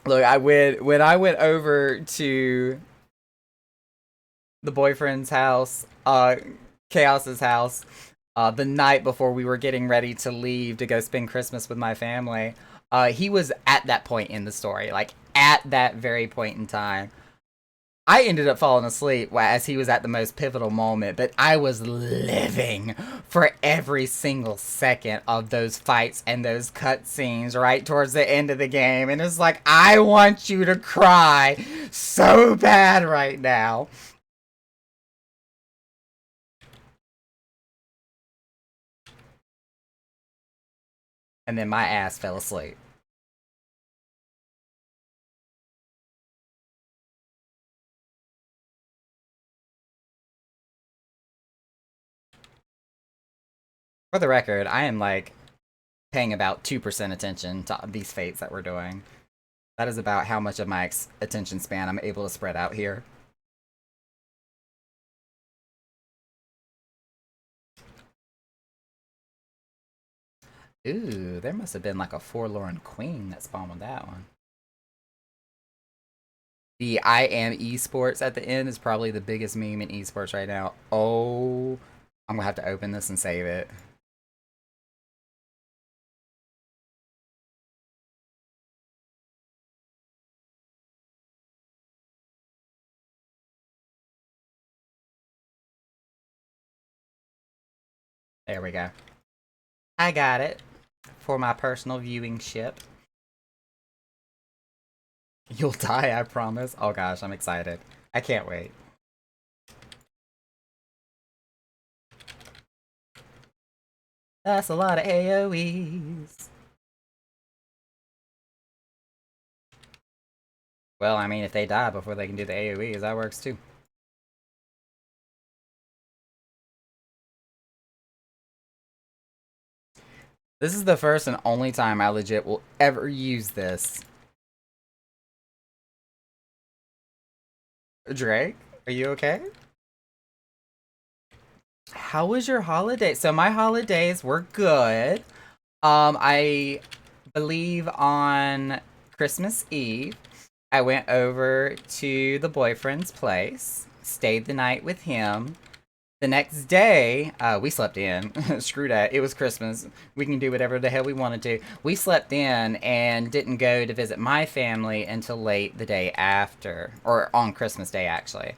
Look, when I went over to the boyfriend's house, Chaos's house, the night before we were getting ready to leave to go spend Christmas with my family, he was at that point in the story, like at that very point in time. I ended up falling asleep as he was at the most pivotal moment, but I was living for every single second of those fights and those cutscenes right towards the end of the game. And it's like, I want you to cry so bad right now. And then my ass fell asleep. For the record, I am like paying about 2% attention to these fates that we're doing. That is about how much of my attention span I'm able to spread out here. Ooh, there must have been like a forlorn queen that spawned with that one. The I am esports at the end is probably the biggest meme in esports right now. Oh, I'm gonna have to open this and save it. There we go. I got it for my personal viewing ship. You'll die, I promise. Oh gosh, I'm excited. I can't wait. That's a lot of AoEs. Well, I mean, if they die before they can do the AoEs, that works too. This is the first and only time I legit will ever use this. Drake, are you okay? How was your holiday? So my holidays were good. I believe on Christmas Eve, I went over to the boyfriend's place, stayed the night with him. The next day, we slept in. Screw that. It was Christmas. We can do whatever the hell we wanted to. We slept in and didn't go to visit my family until late the day after, or on Christmas Day, actually.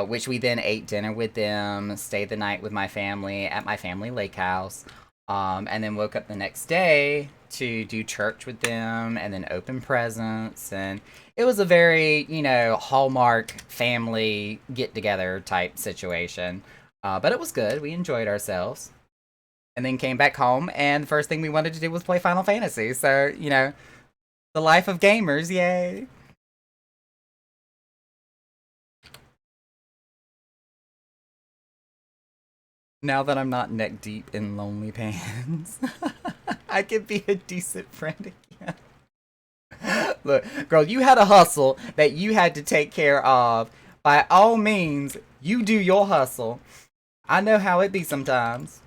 Which we then ate dinner with them, stayed the night with my family at my family lake house, and then woke up the next day to do church with them and then open presents. And it was a very, Hallmark family get together type situation. But it was good. We enjoyed ourselves. And then came back home, and the first thing we wanted to do was play Final Fantasy. So, the life of gamers, yay. Now that I'm not neck deep in lonely pants, I can be a decent friend again. Look, girl, you had a hustle that you had to take care of. By all means, you do your hustle. I know how it be sometimes.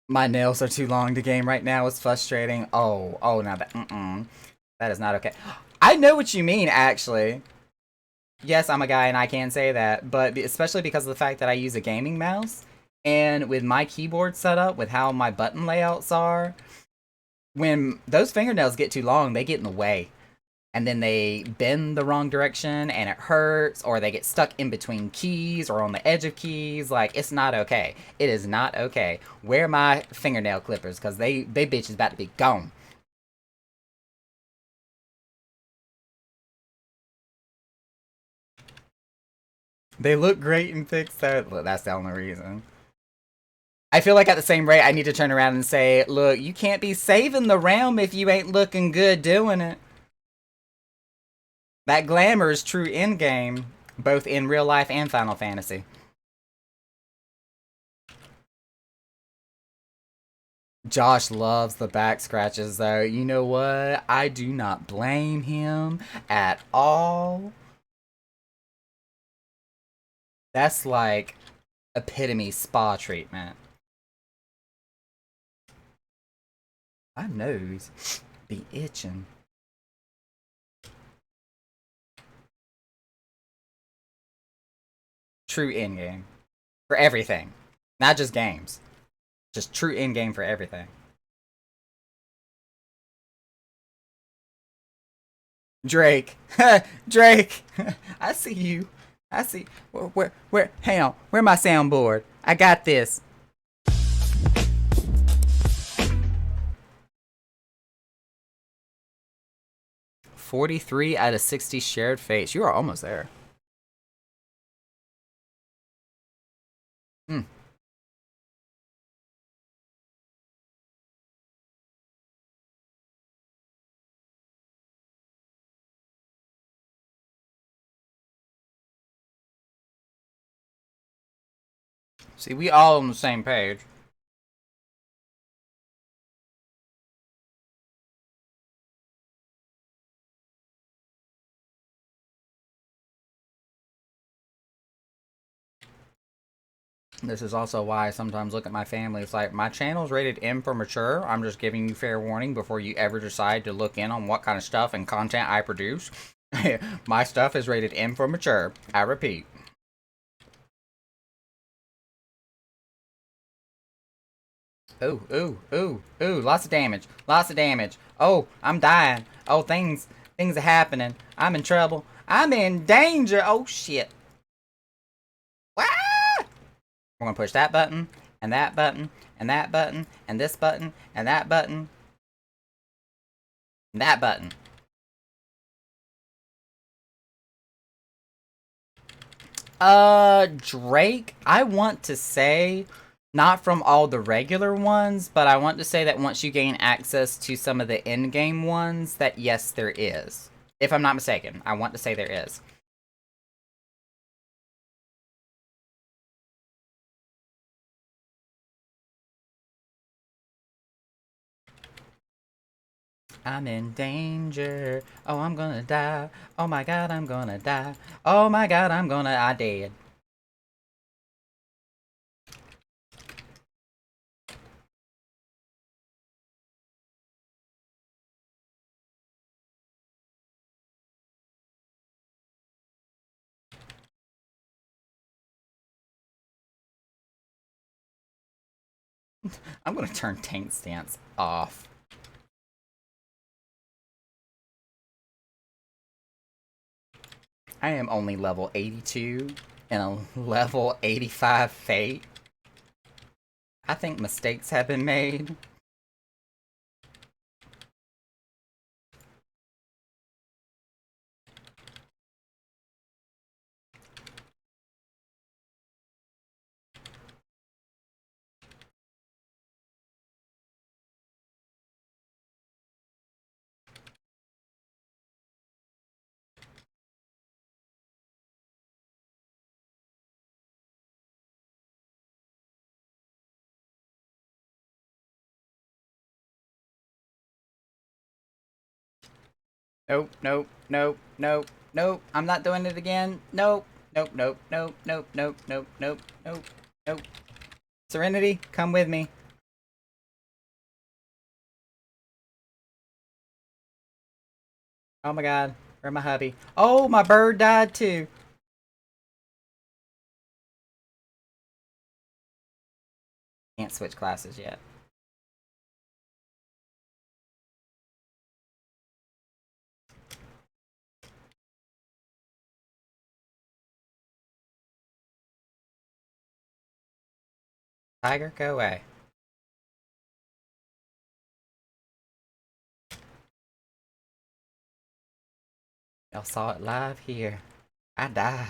My nails are too long to game right now. It's frustrating. Oh, now that is not okay. I know what you mean, actually. Yes, I'm a guy and I can say that, but especially because of the fact that I use a gaming mouse, and with my keyboard setup, with how my button layouts are, when those fingernails get too long, they get in the way. And then they bend the wrong direction and it hurts, or they get stuck in between keys or on the edge of keys. Like, it's not okay. It is not okay. Wear my fingernail clippers, because they bitches about to be gone. They look great in fixed. Look, that's the only reason. I feel like at the same rate, I need to turn around and say, look, you can't be saving the realm if you ain't looking good doing it. That glamour is true in game, both in real life and Final Fantasy. Josh loves the back scratches, though. You know what? I do not blame him at all. That's like epitome spa treatment. My nose be itching. True in game. For everything. Not just games. Just true in game for everything. Drake. Drake. I see you. I see. Hang on. Where my soundboard? I got this. 43 out of 60 shared fates. You are almost there. Hmm. See, we all on the same page. This is also why I sometimes look at my family. It's like, my channel's rated M for mature. I'm just giving you fair warning before you ever decide to look in on what kind of stuff and content I produce. My stuff is rated M for mature. I repeat. Ooh, lots of damage. Lots of damage. Oh, I'm dying. Oh, things are happening. I'm in trouble. I'm in danger. Oh, shit. Ah! We're gonna push that button, and that button, and that button, and this button, and that button, and that button. Drake, I want to say Not from all the regular ones, but I want to say that once you gain access to some of the in-game ones, that yes, there is. If I'm not mistaken, I want to say there is. I'm in danger. Oh, I'm gonna die. Oh my god, I'm gonna die. Oh my god, I did. I'm gonna turn tank stance off. I am only level 82 and a level 85 Fate. I think mistakes have been made. Nope, nope, nope, nope, nope. I'm not doing it again. Nope, nope, nope, nope, nope, nope, nope, nope, nope, nope. Serenity, come with me. Oh my god, where's my hubby? Oh, my bird died too. Can't switch classes yet. Tiger, go away. Y'all saw it live here. I died.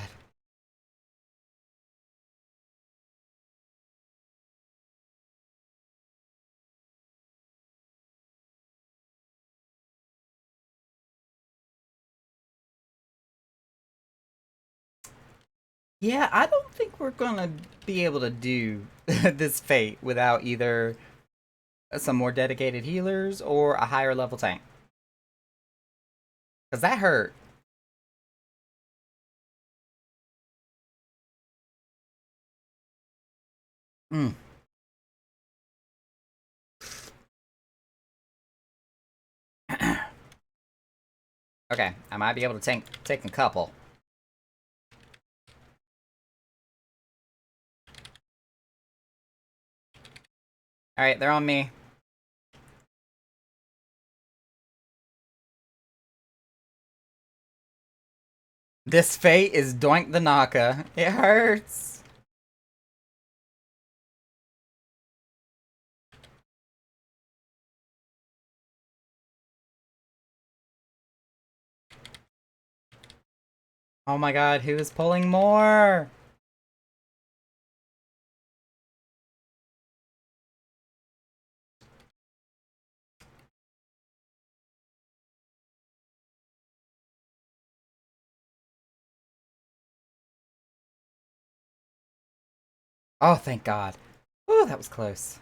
Yeah, I don't think we're gonna be able to do this fate without either some more dedicated healers or a higher level tank. Because that hurt. Mm. Okay, I might be able to take a couple. Alright, they're on me. This fate is Doink the Naka. It hurts. Oh my god, who is pulling more? Oh, thank god. Oh, that was close.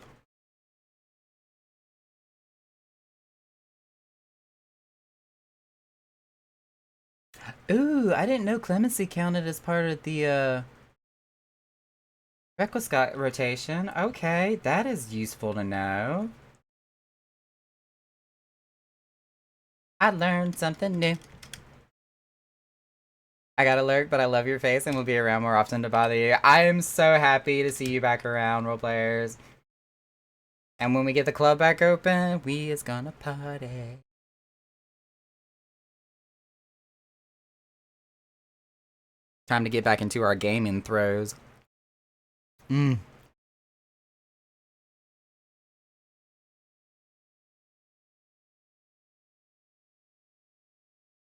Ooh, I didn't know Clemency counted as part of the, Requiscott rotation. Okay, that is useful to know. I learned something new. I got alert, but I love your face and will be around more often to bother you. I am so happy to see you back around, role players. And when we get the club back open, we is gonna party. Time to get back into our gaming throws. Mm.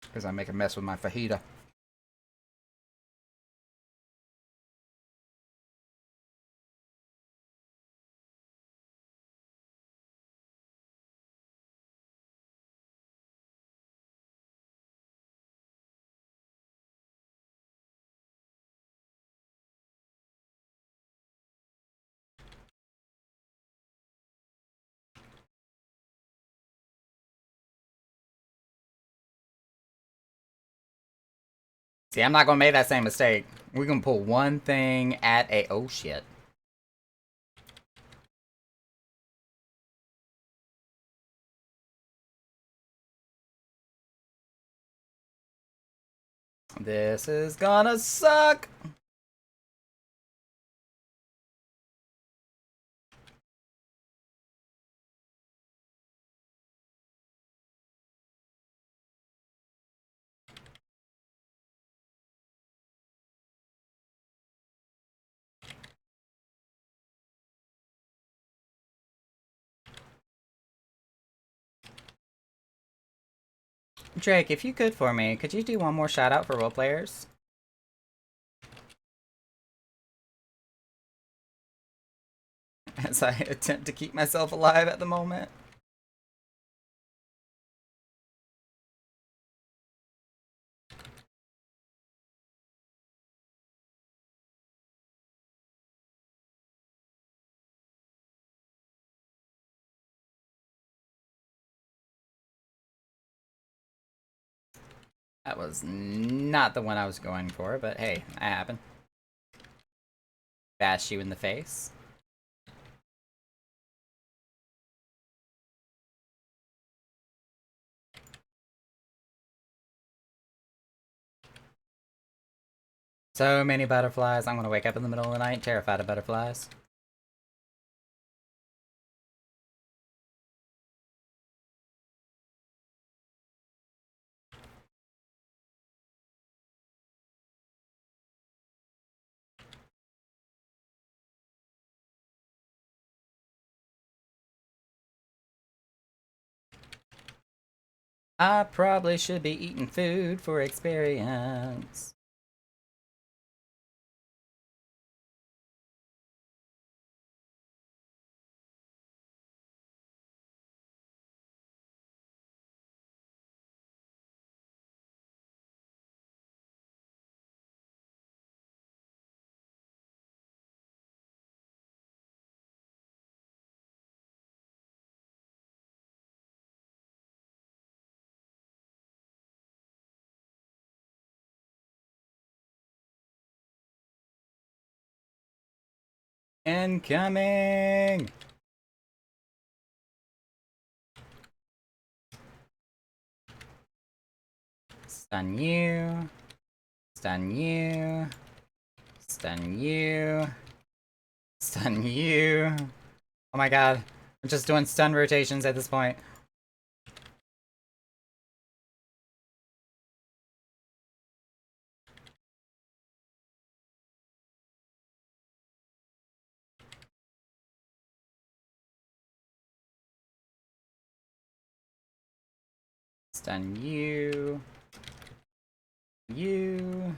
Because I make a mess with my fajita. See, I'm not gonna make that same mistake. We're gonna pull one thing at a... Oh, shit. This is gonna suck! Drake, if you could for me, could you do one more shout out for role players? As I attempt to keep myself alive at the moment. That was not the one I was going for, but hey, that happened. Bash you in the face. So many butterflies. I'm gonna wake up in the middle of the night terrified of butterflies. I probably should be eating food for experience. Incoming! Stun you. Stun you. Stun you. Stun you. Oh my god. I'm just doing stun rotations at this point. Stun you. You.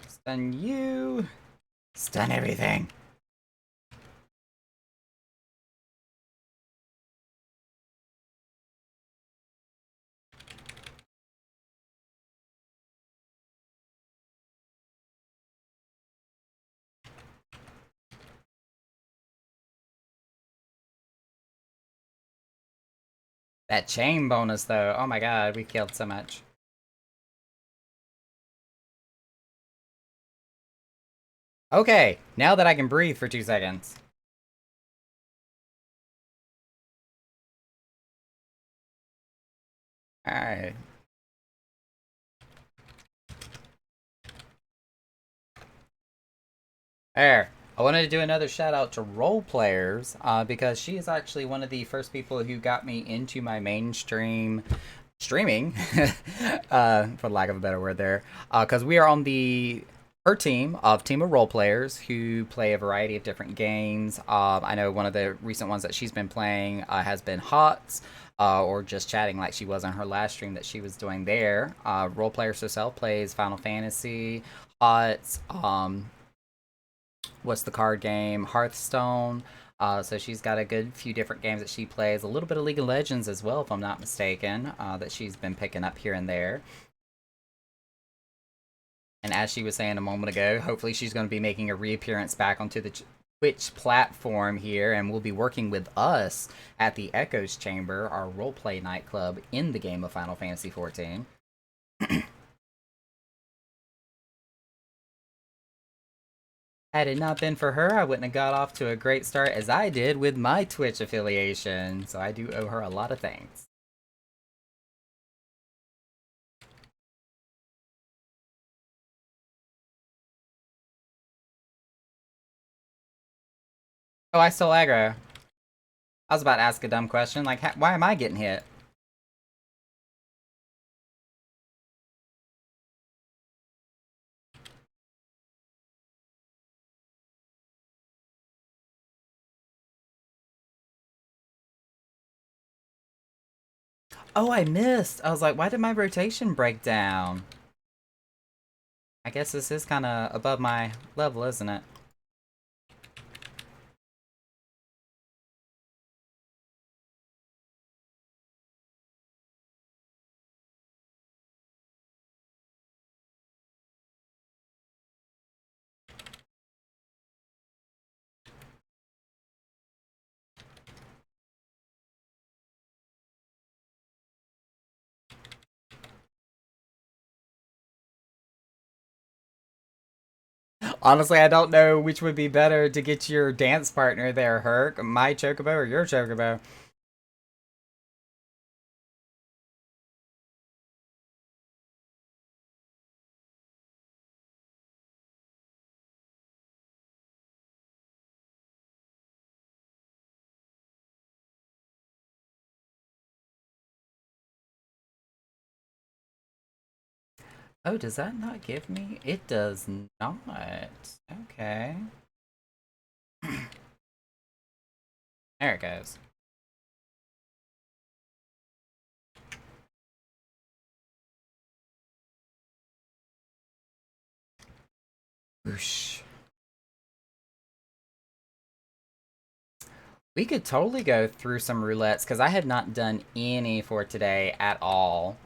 Stun you. Stun everything. That chain bonus though. Oh my god, we killed so much. Okay, now that I can breathe for 2 seconds. Alright. There. I wanted to do another shout out to role players because she is actually one of the first people who got me into my mainstream streaming, for lack of a better word there, because we are on her team of role players who play a variety of different games. I know one of the recent ones that she's been playing has been HOTS, or just chatting like she was on her last stream that she was doing there. Role players herself plays Final Fantasy, HOTS, what's the card game, Hearthstone. So she's got a good few different games that she plays. A little bit of League of Legends as well, if I'm not mistaken, that she's been picking up here and there. And as she was saying a moment ago, hopefully she's going to be making a reappearance back onto the Twitch platform here, and will be working with us at the Echoes Chamber, our roleplay nightclub in the game of Final Fantasy XIV. Had it not been for her, I wouldn't have got off to a great start as I did with my Twitch affiliation. So I do owe her a lot of thanks. Oh, I stole aggro. I was about to ask a dumb question, like, why am I getting hit? Oh, I missed! I was like, why did my rotation break down? I guess this is kind of above my level, isn't it? Honestly, I don't know which would be better to get your dance partner there, Herc. My chocobo or your chocobo? Oh, does that not give me? It does not. Okay. There it goes. Whoosh. We could totally go through some roulettes because I had not done any for today at all.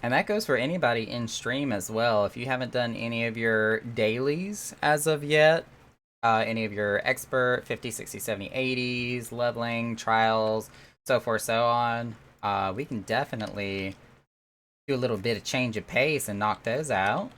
And that goes for anybody in stream as well. If you haven't done any of your dailies as of yet, any of your expert 50, 60, 70, 80s, leveling, trials, so forth, so on, we can definitely do a little bit of change of pace and knock those out.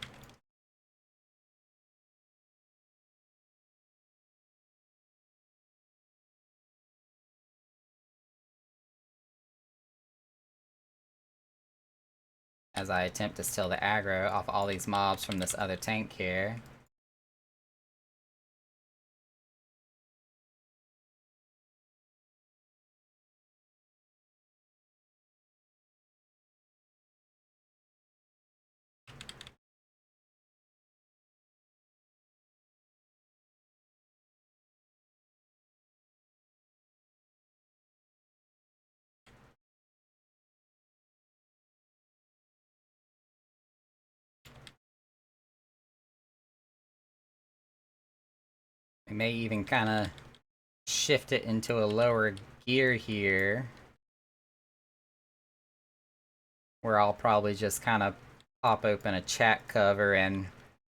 As I attempt to steal the aggro off all these mobs from this other tank here. We may even kind of shift it into a lower gear here. Where I'll probably just kind of pop open a chat cover and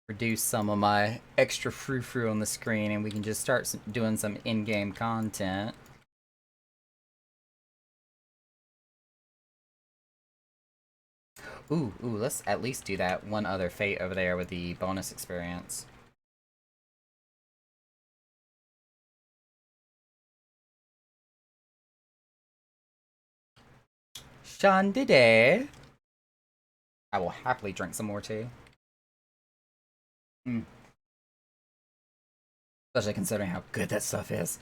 reduce some of my extra frou-frou on the screen and we can just start doing some in-game content. Ooh, let's at least do that one other fate over there with the bonus experience. Shandide. I will happily drink some more tea. Mm. Especially considering how good that stuff is.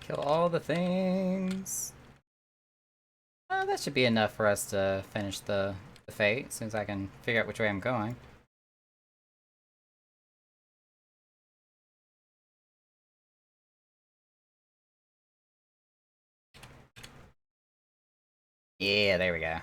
Kill all the things. That should be enough for us to finish the fate, as soon as I can figure out which way I'm going. Yeah, there we go.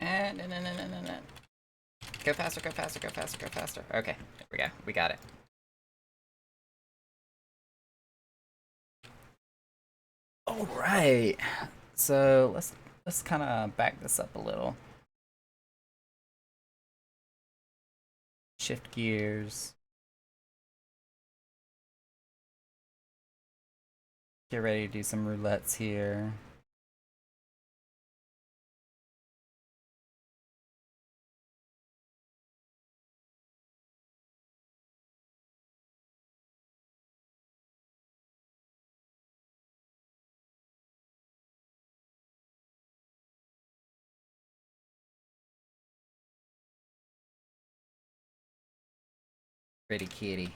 No, no, no, no, no, no. Go faster, go faster, go faster, go faster. Okay, there we go. We got it. All right. So let's kind of back this up a little. Shift gears. Get ready to do some roulettes here. Pretty kitty.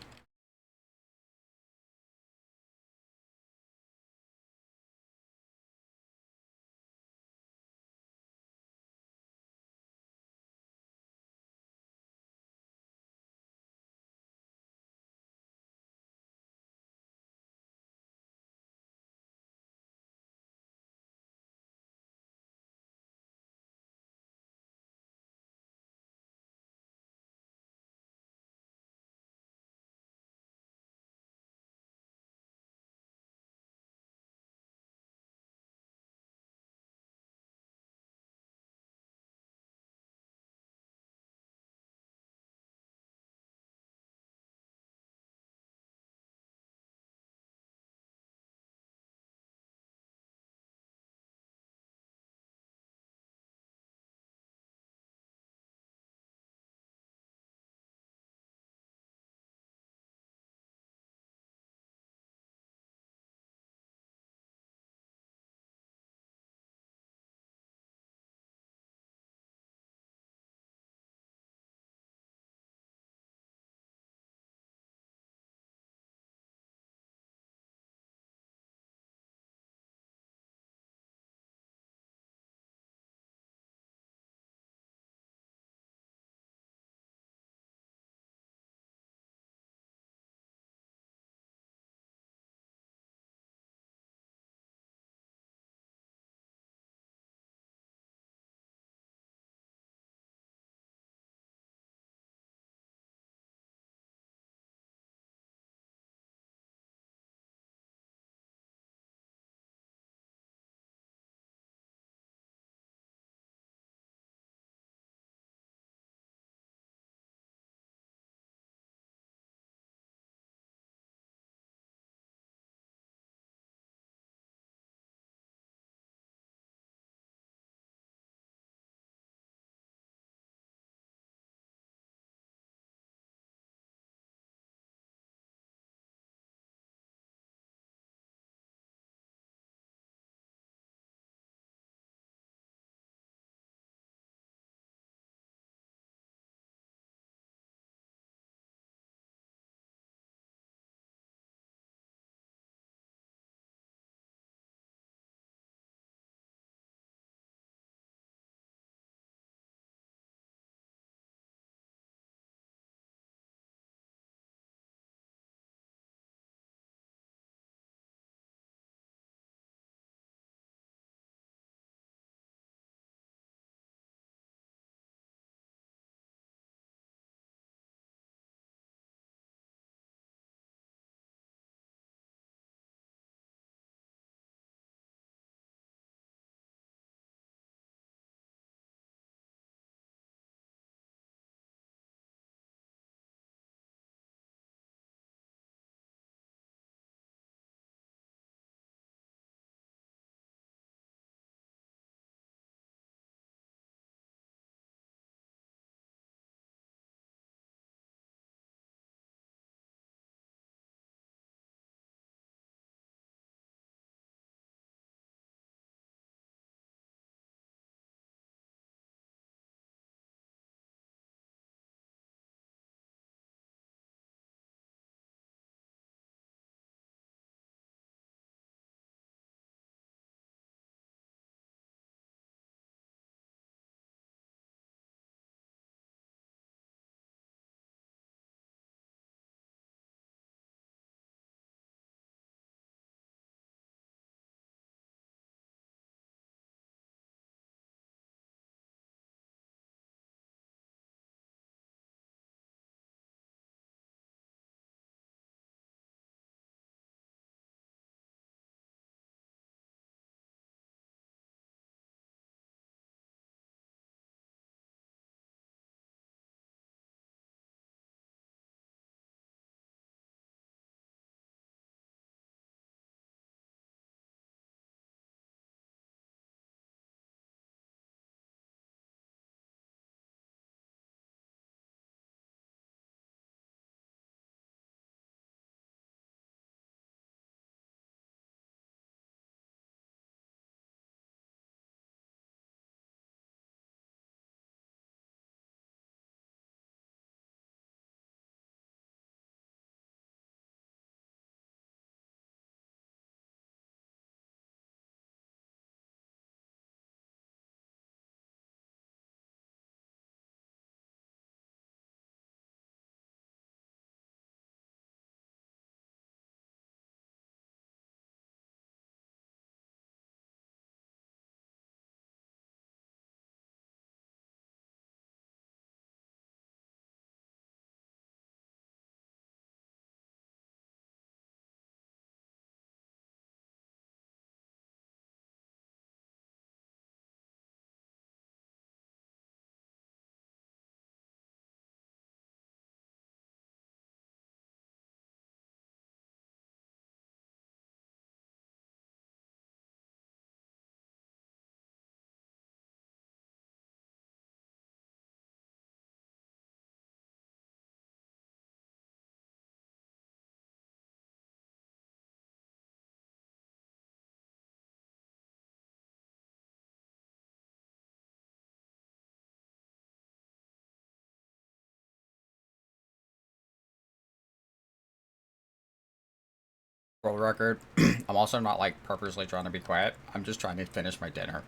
world record, I'm also not like purposely trying to be quiet. I'm just trying to finish my dinner.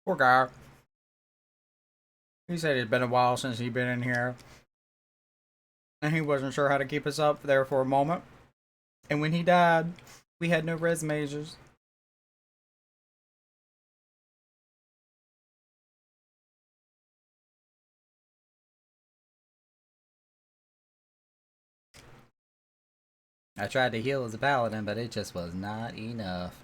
Poor guy. He said it's been a while since he'd been in here, and he wasn't sure how to keep us up there for a moment. And when he died, we had no res majors. I tried to heal as a paladin, but it just was not enough.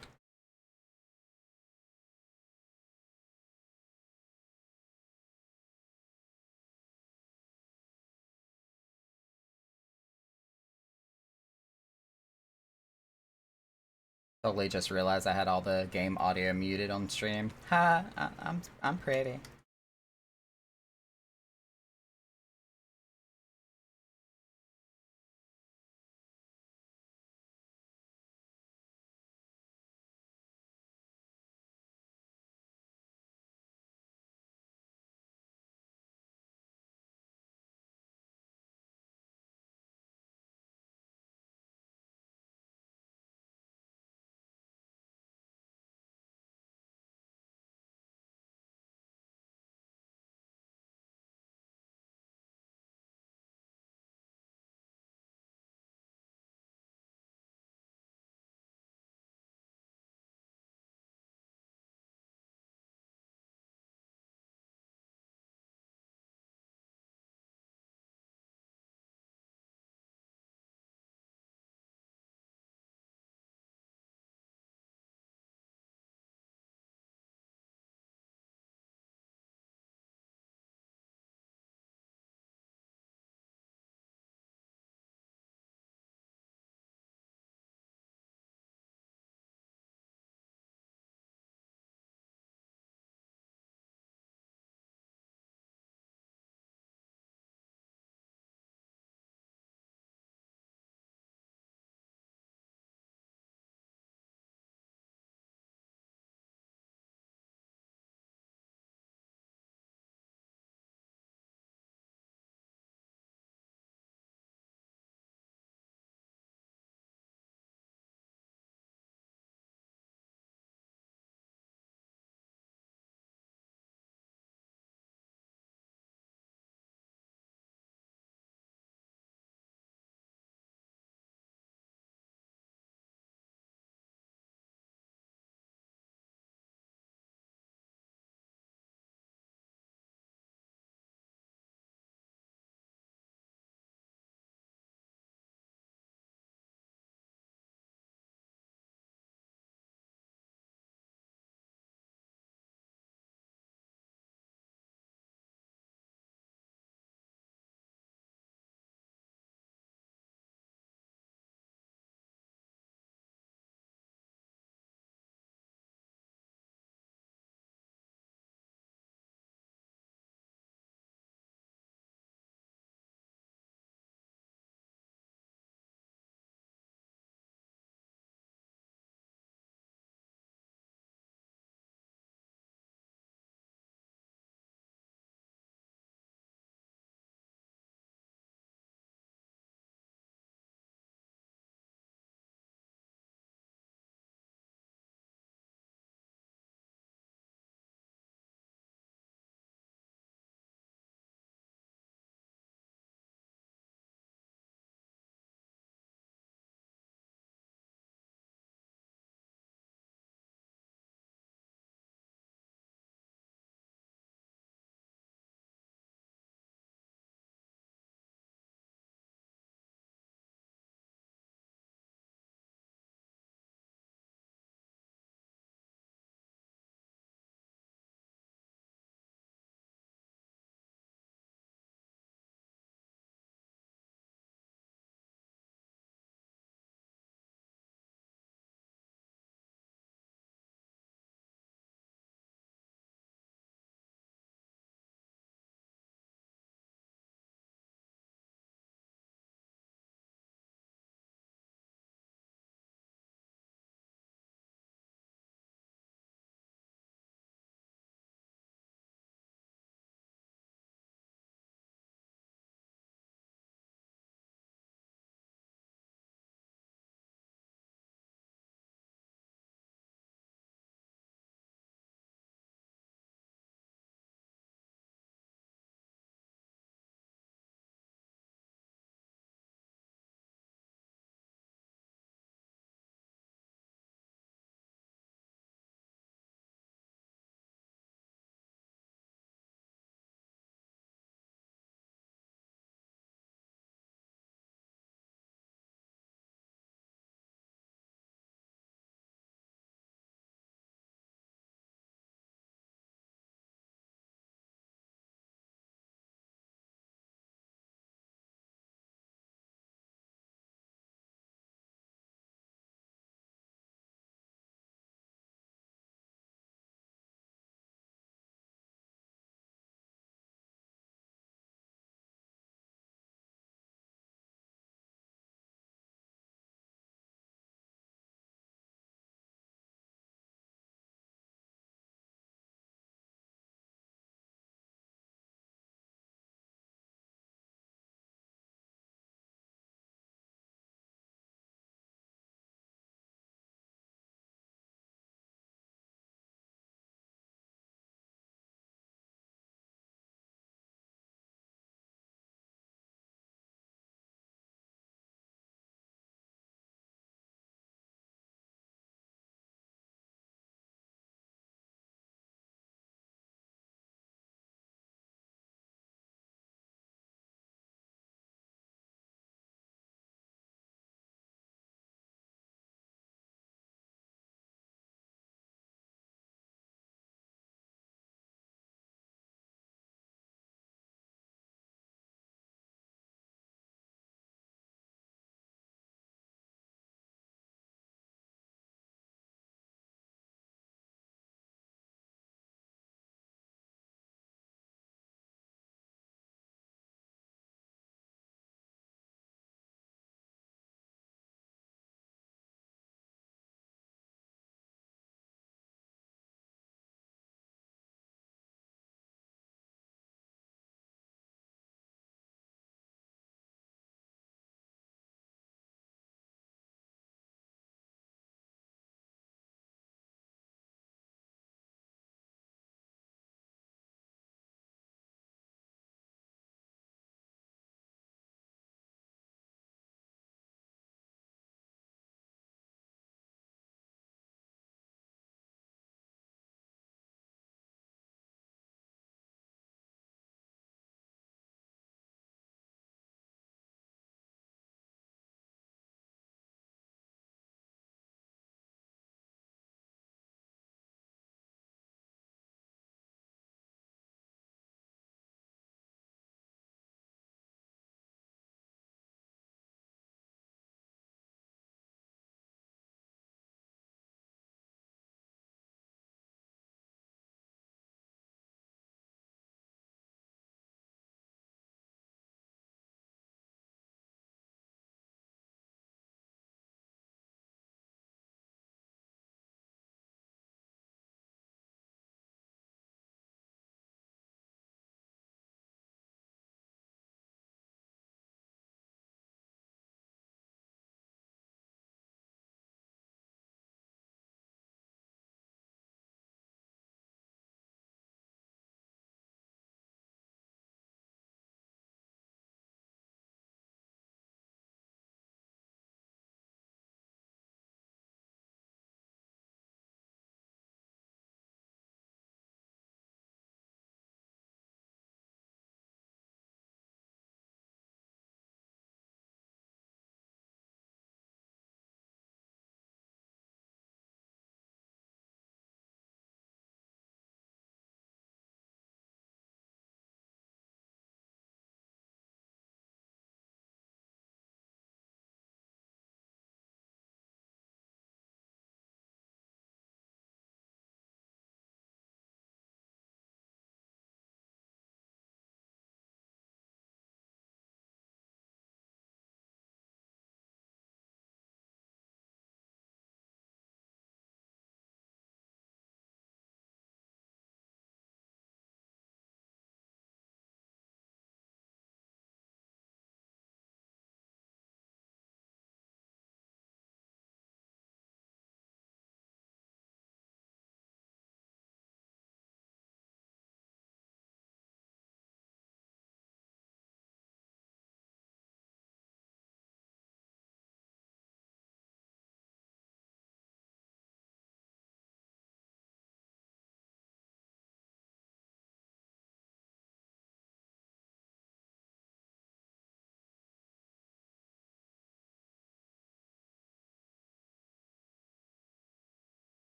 Totally just realized I had all the game audio muted on stream. Ha! I'm pretty.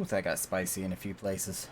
Ooh, that got spicy in a few places.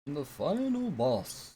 The final boss.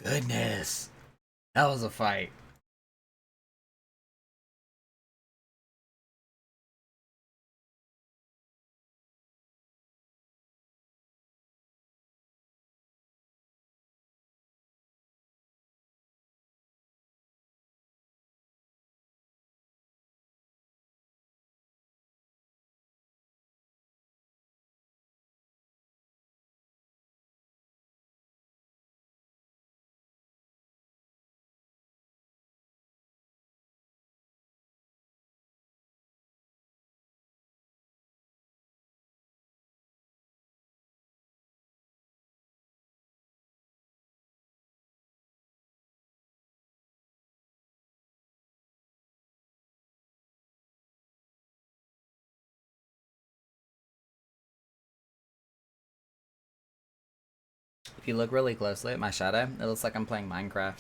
goodness. That was a fight. If you look really closely at my shadow, it looks like I'm playing Minecraft.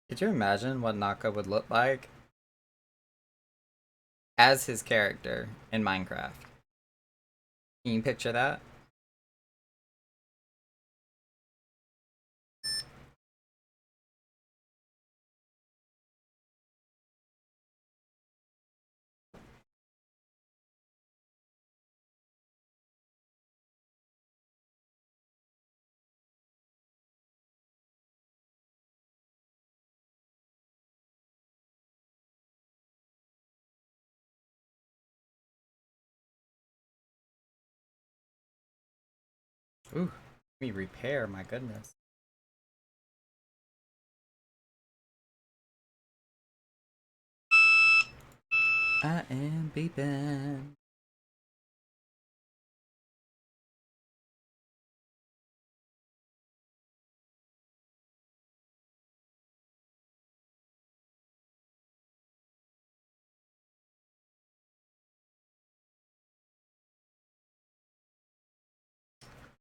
Could you imagine what Naka would look like as his character in Minecraft? Can you picture that? Ooh, let me repair, my goodness. I am beeping.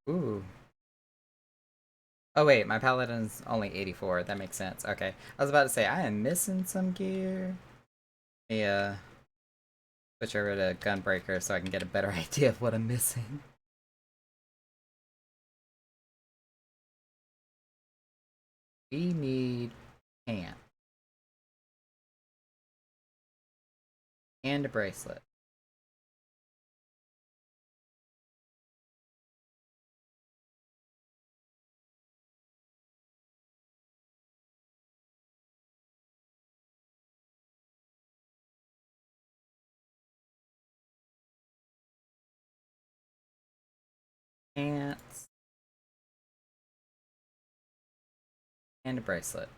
Ooh. Oh wait, my paladin's only 84. That makes sense. Okay. I was about to say, I am missing some gear. Yeah. Switch over to Gunbreaker so I can get a better idea of what I'm missing. We need pants and a bracelet. Pants and a bracelet.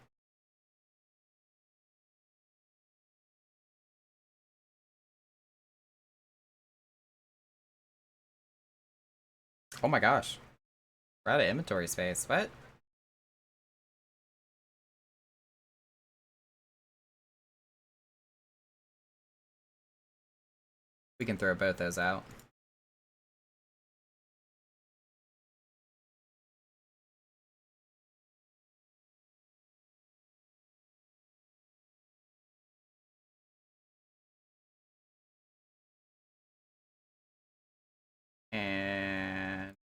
Oh my gosh. We're out of inventory space. What? We can throw both those out. And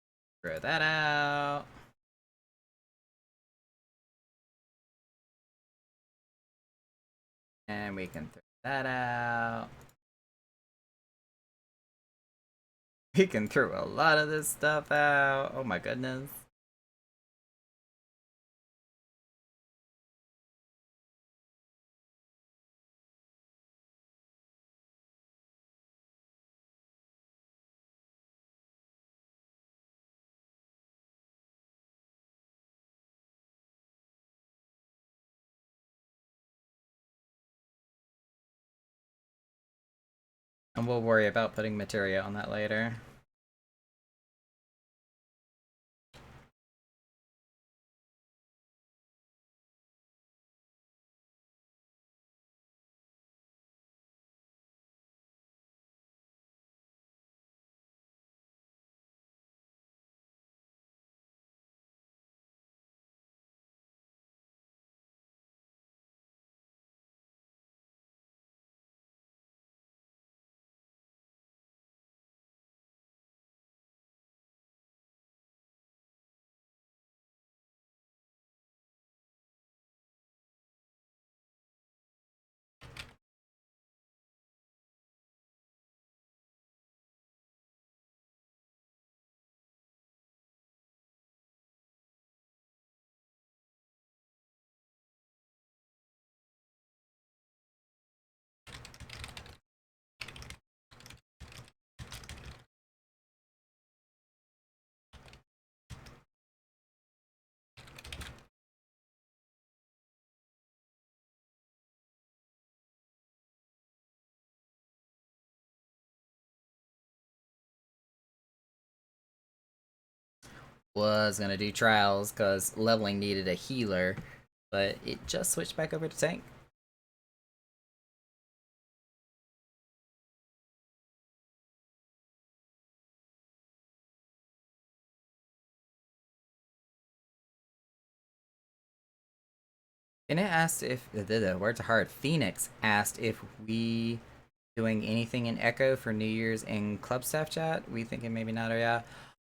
throw that out. And we can throw that out. We can throw a lot of this stuff out. Oh my goodness. And we'll worry about putting materia on that later. Was gonna do trials because leveling needed a healer, but it just switched back over to tank. And it asked if the words are hard. Phoenix asked if we doing anything in Echo for New Year's in club staff chat. We thinking maybe not, or yeah.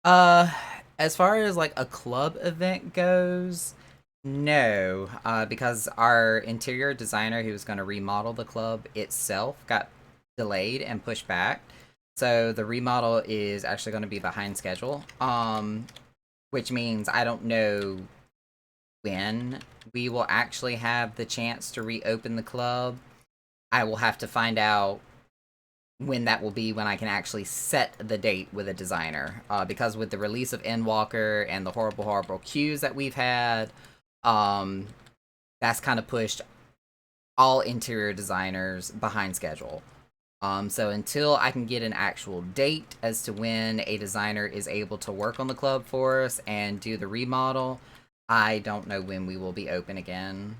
Uh, as far as like a club event goes, no, because our interior designer who was going to remodel the club itself got delayed and pushed back. So the remodel is actually going to be behind schedule. Which means I don't know when we will actually have the chance to reopen the club. I will have to find out when that will be when I can actually set the date with a designer. Because with the release of Endwalker and the horrible, horrible queues that we've had, um, that's kind of pushed all interior designers behind schedule. So until I can get an actual date as to when a designer is able to work on the club for us and do the remodel, I don't know when we will be open again.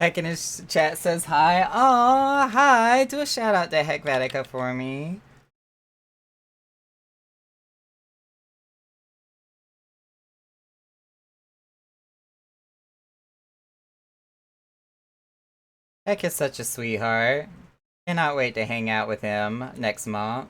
Heck in his chat says hi. Aw, hi. Do a shout out to Heck Vatica for me. Heck is such a sweetheart. Cannot wait to hang out with him next month.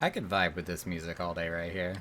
I could vibe with this music all day right here.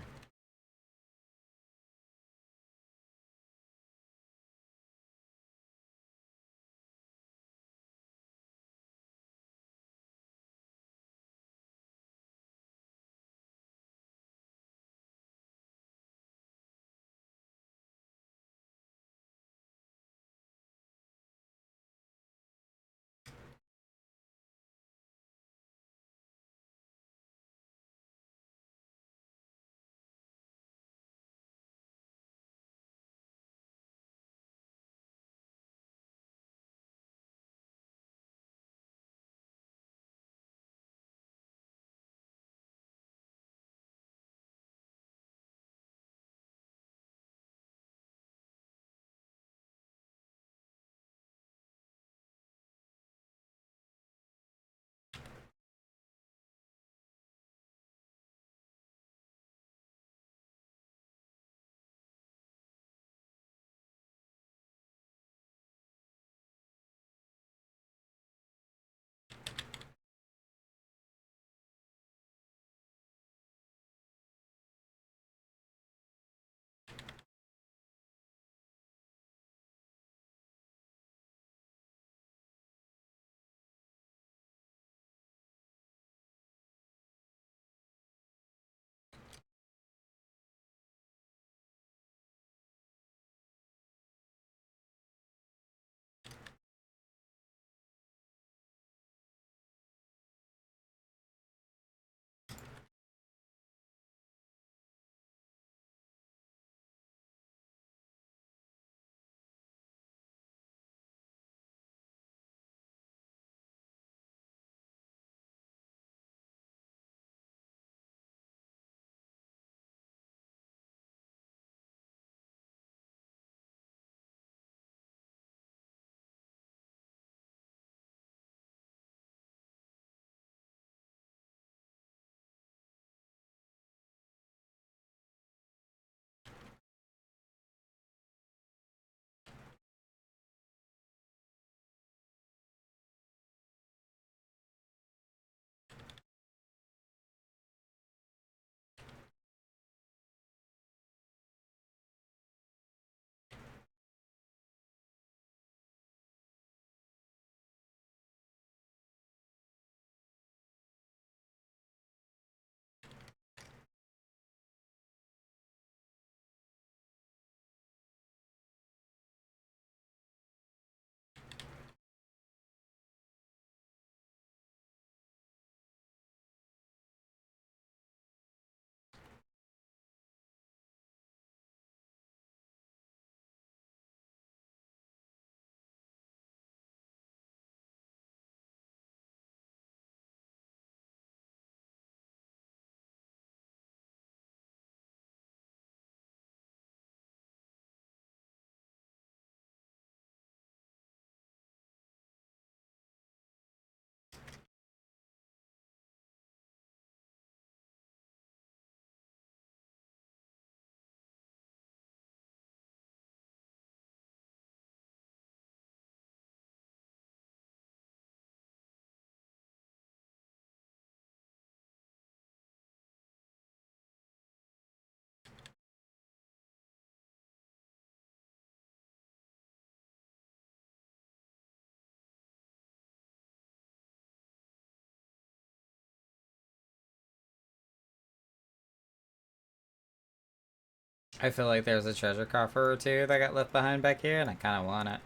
I feel like there's a treasure coffer or two that got left behind back here, and I kind of want it.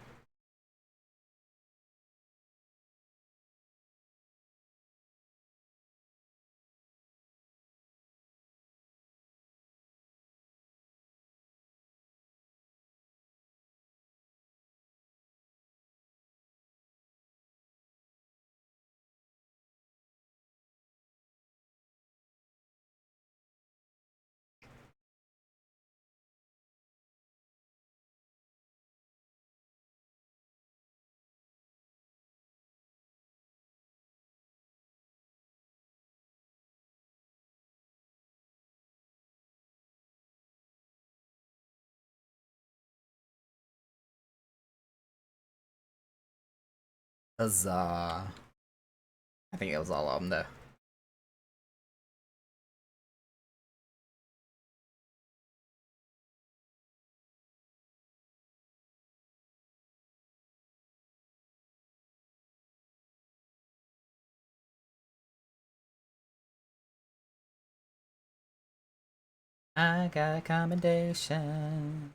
Huzzah. I think it was all of them, though. I got a commendation.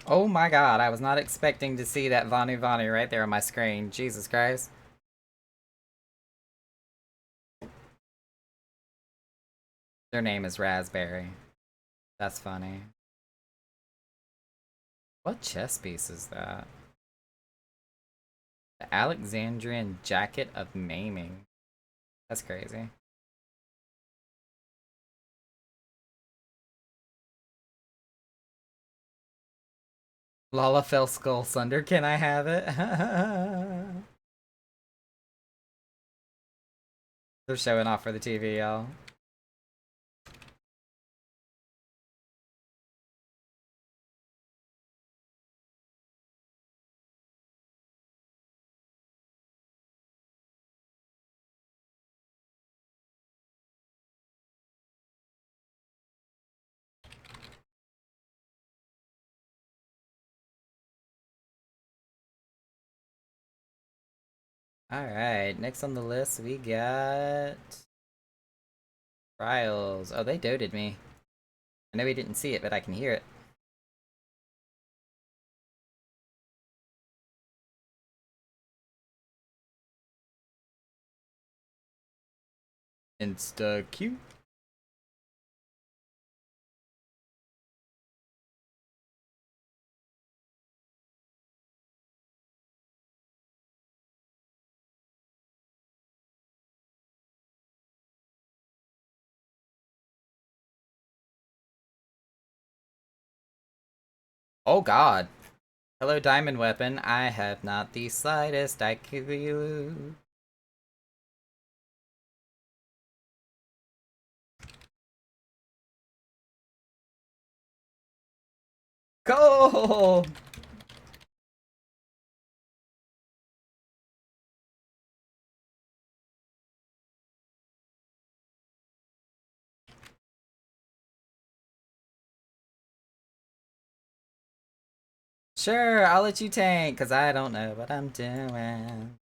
Oh my god, I was not expecting to see that Vanu Vanu right there on my screen. Jesus Christ. Their name is Raspberry. That's funny. What chess piece is that? The Alexandrian Jacket of Maiming. That's crazy. Lalafell Skull Sunder, can I have it? They're showing off for the TV, y'all. Alright, next on the list we got... Trials. Oh, they doted me. I know we didn't see it, but I can hear it. Insta cute. Oh god. Hello, Diamond Weapon. I have not the slightest IQ. Go! Sure, I'll let you tank, because I don't know what I'm doing.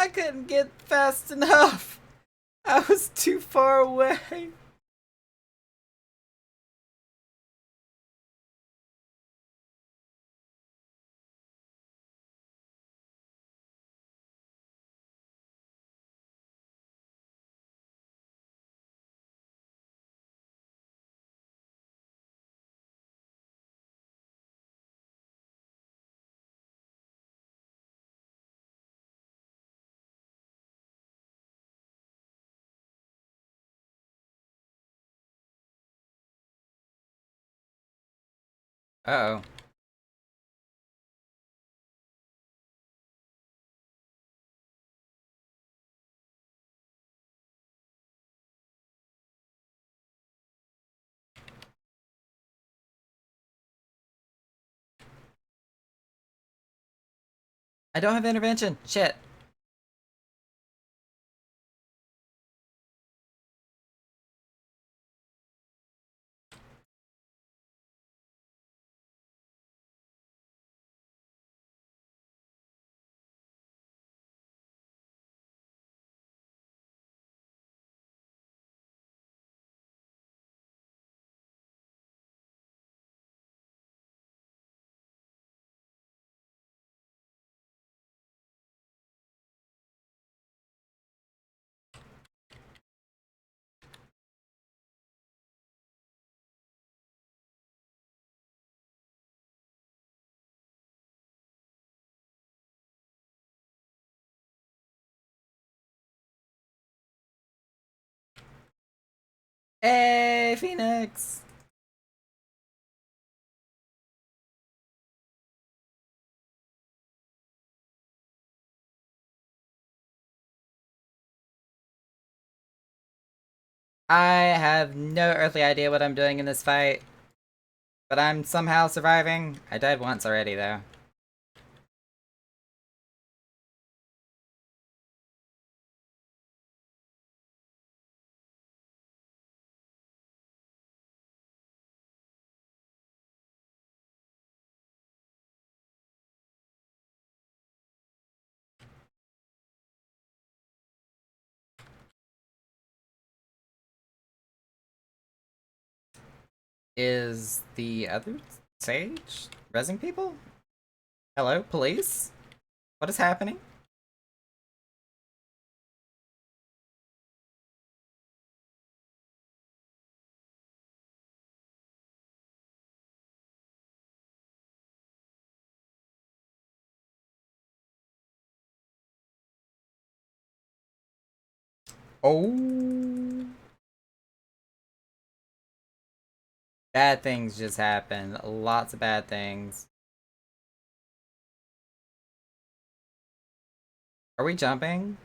I couldn't get fast enough. I was too far away. Uh-oh. I don't have intervention. Shit. Hey, Phoenix. I have no earthly idea what I'm doing in this fight, but I'm somehow surviving. I died once already, though. Is the other sage rezzing people? Hello, police? What is happening? Oh. Bad things just happened. Lots of bad things. Are we jumping?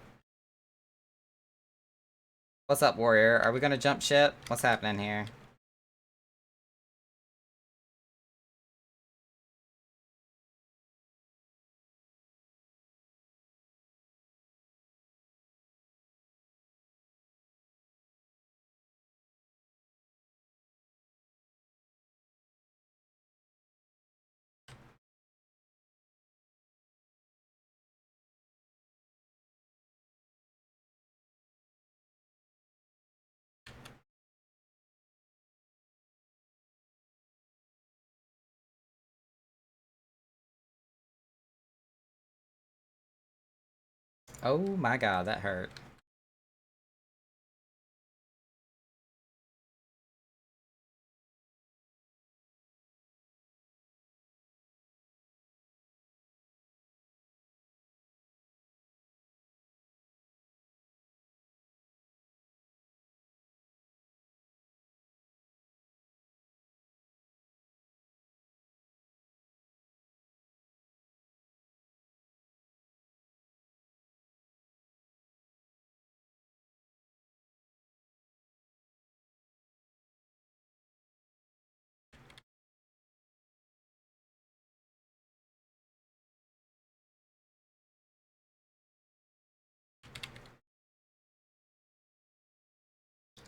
What's up, warrior? Are we gonna jump ship? What's happening here? Oh my god, that hurt.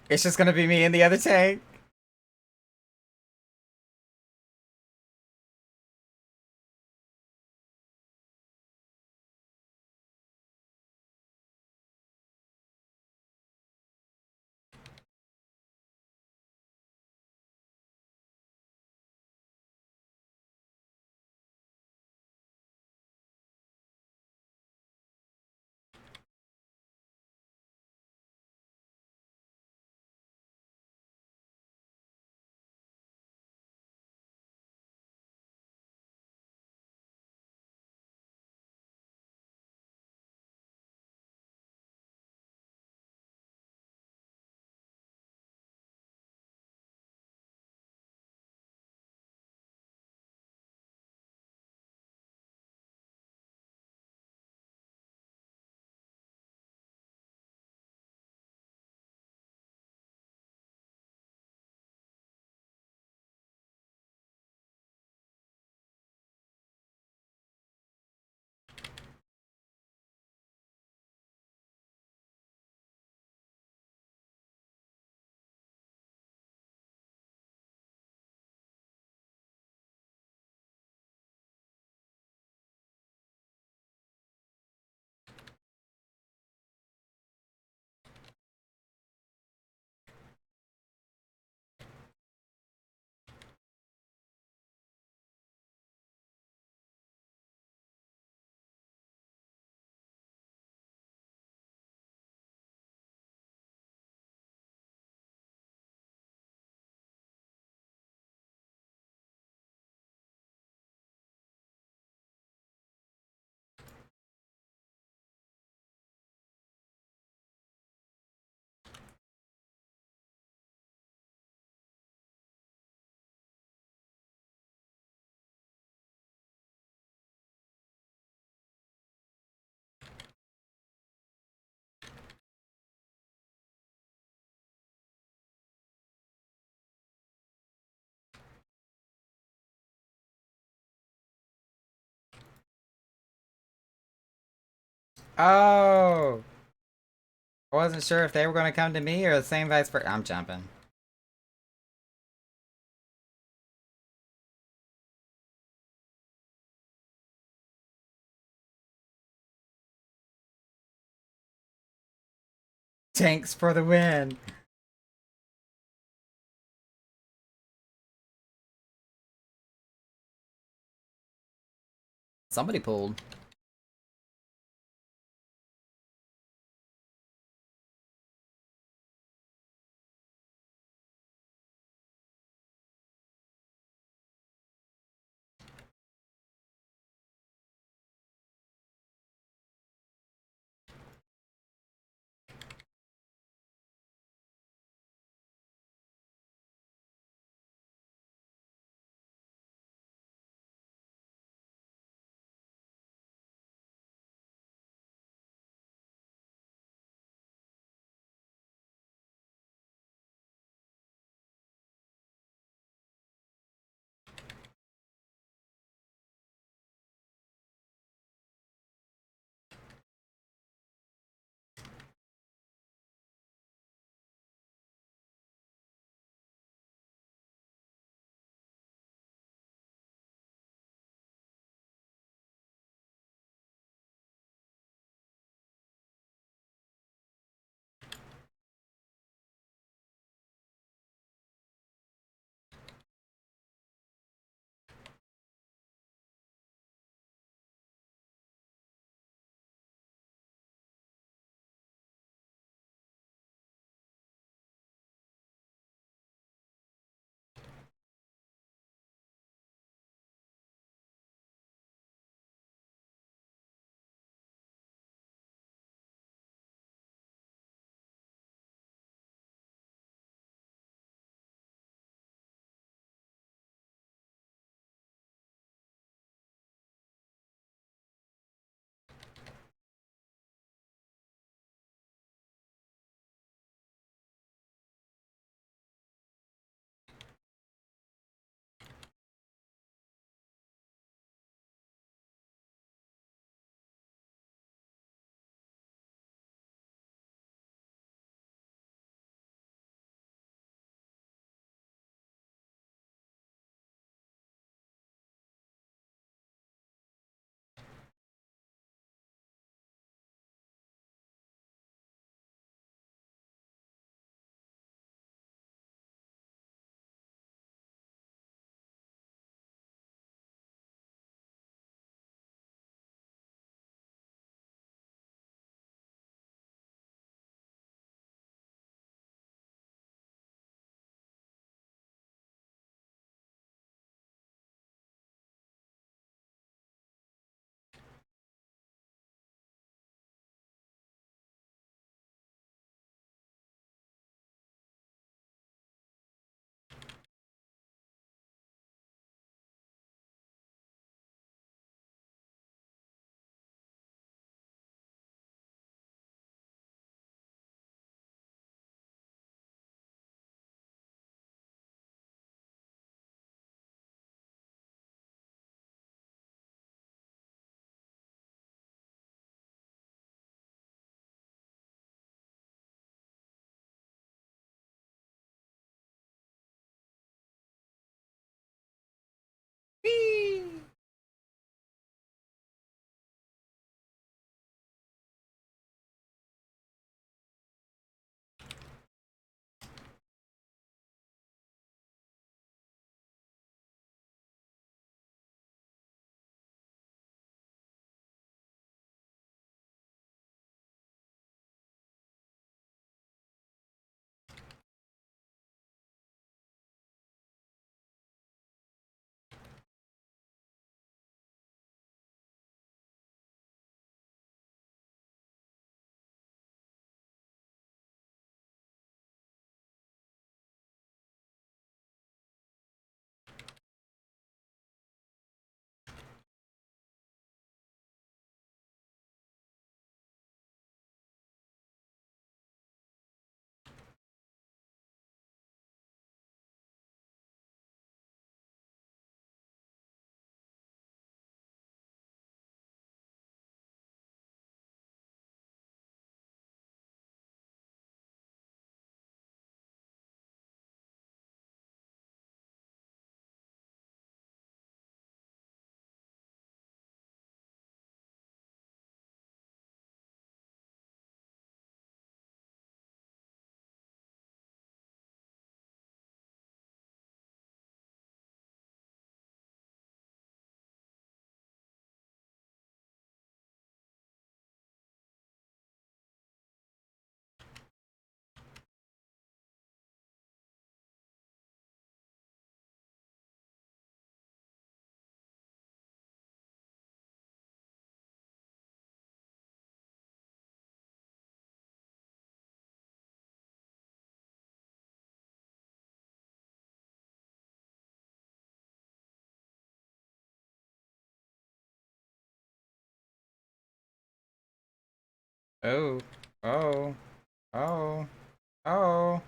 It's just gonna be me and the other tank. Oh, I wasn't sure if they were going to come to me or the same vice versa. I'm jumping. Tanks for the win. Somebody pulled. Oh. Oh. Oh. Oh.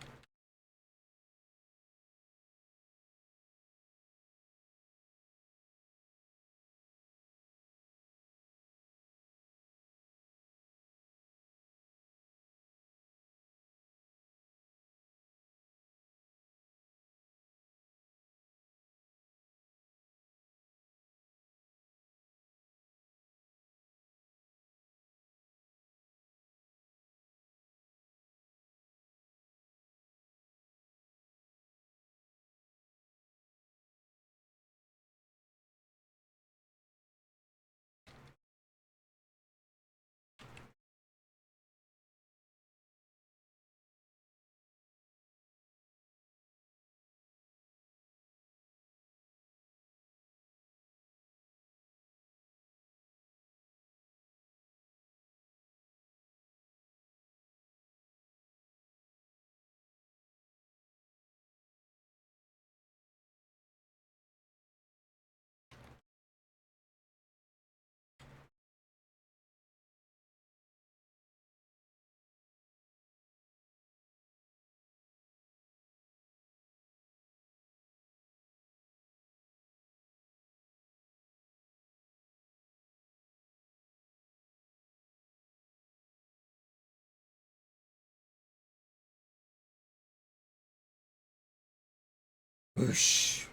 Whoosh.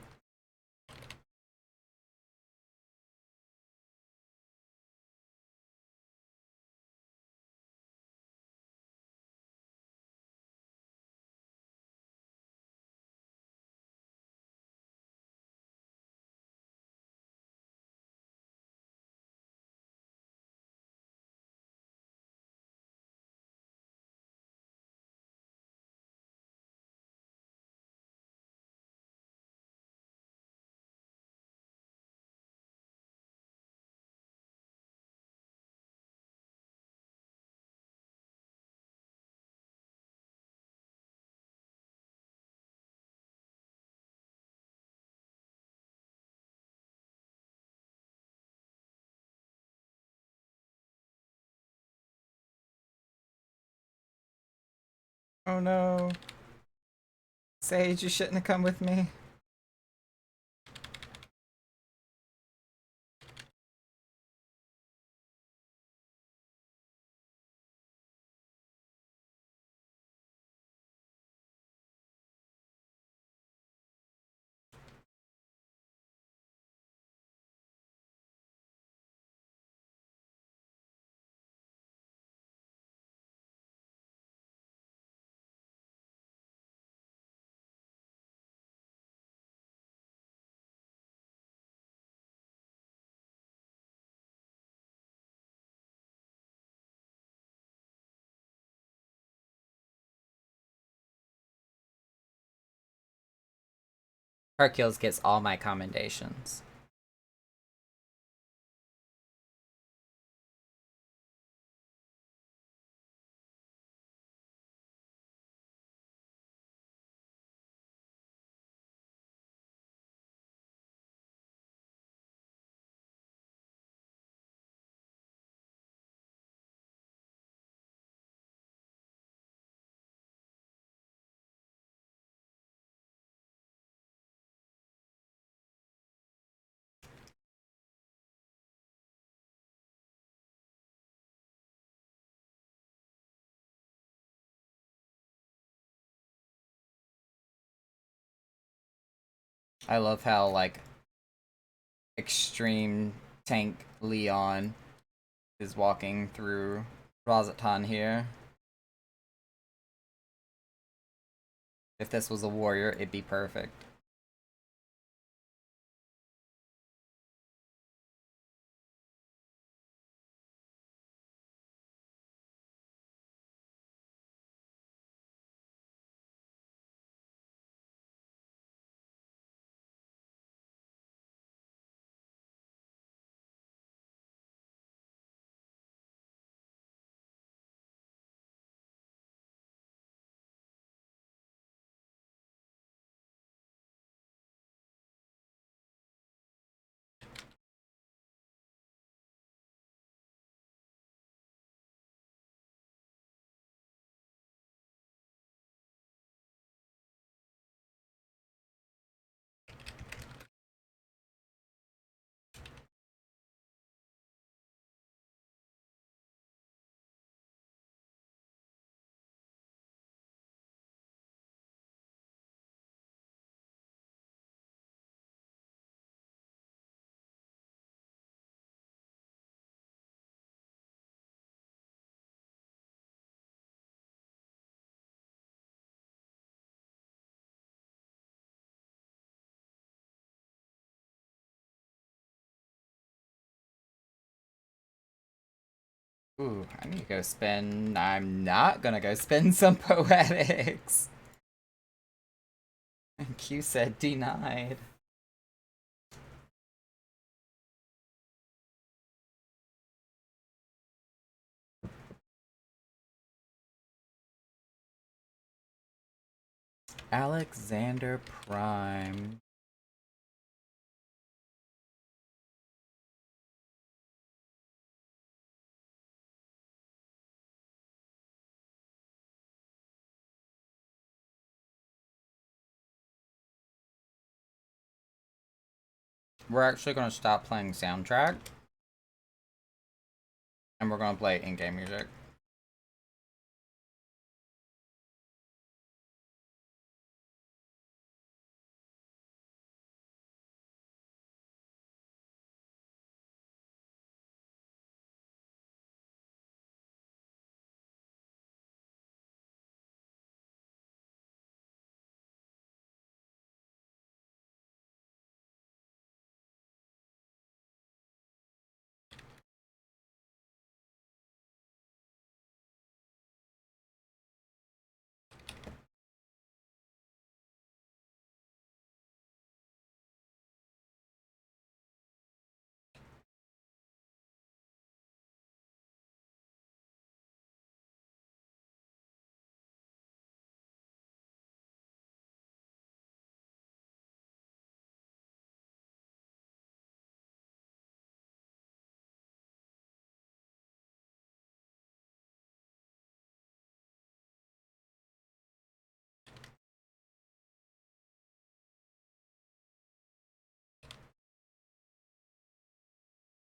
Oh no. Sage, you shouldn't have come with me. Hercules gets all my commendations. I love how, like, extreme tank Leon is walking through Razatan here. If this was a warrior, it'd be perfect. Ooh, I need to go spend. I'm not gonna go spend some poetics. And Q said denied. Alexander Prime. We're actually gonna stop playing soundtrack. And we're gonna play in-game music.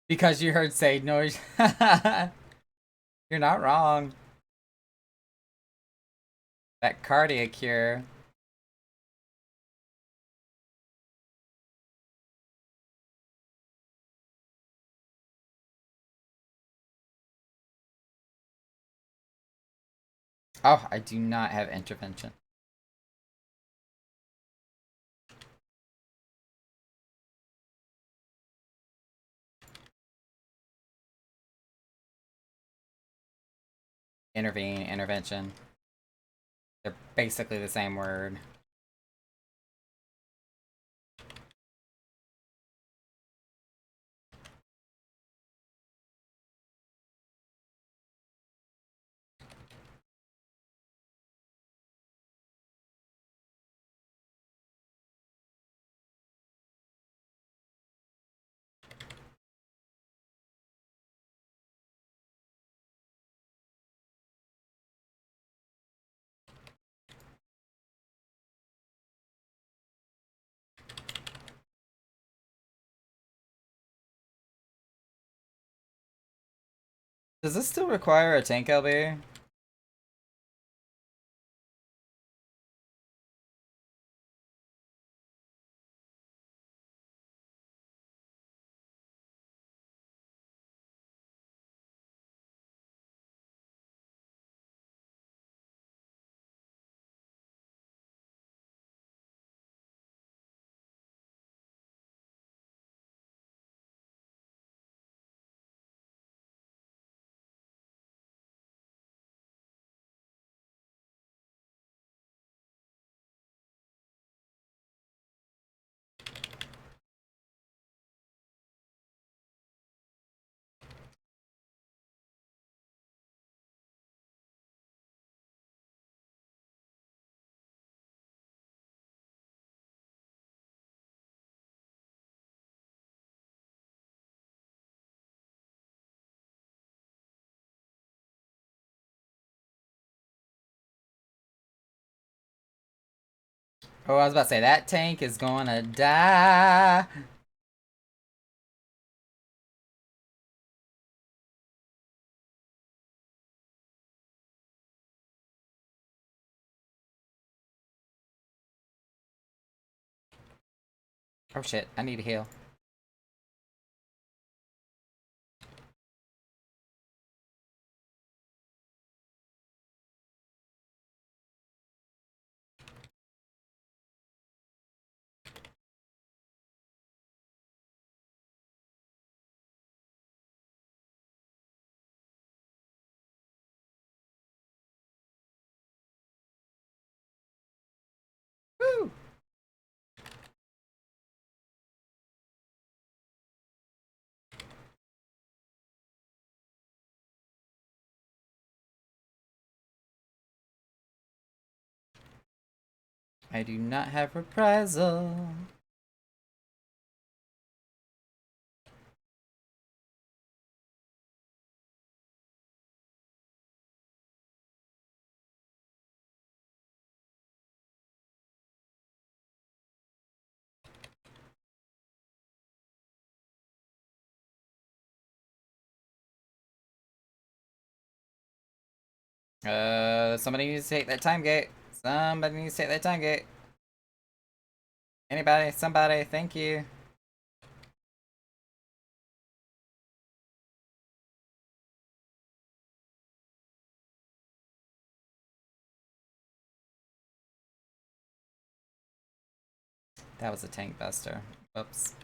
Because you heard say noise. You're not wrong. That cardiac cure. Oh, I do not have intervention. Intervene, intervention. They're basically the same word. Does this still require a tank LB? Oh, I was about to say, that tank is gonna die. Oh shit, I need to heal. I do not have reprisal. Somebody needs to take that time gate. Somebody needs to take that time gate. Anybody, somebody, thank you. That was a tank buster. Whoops.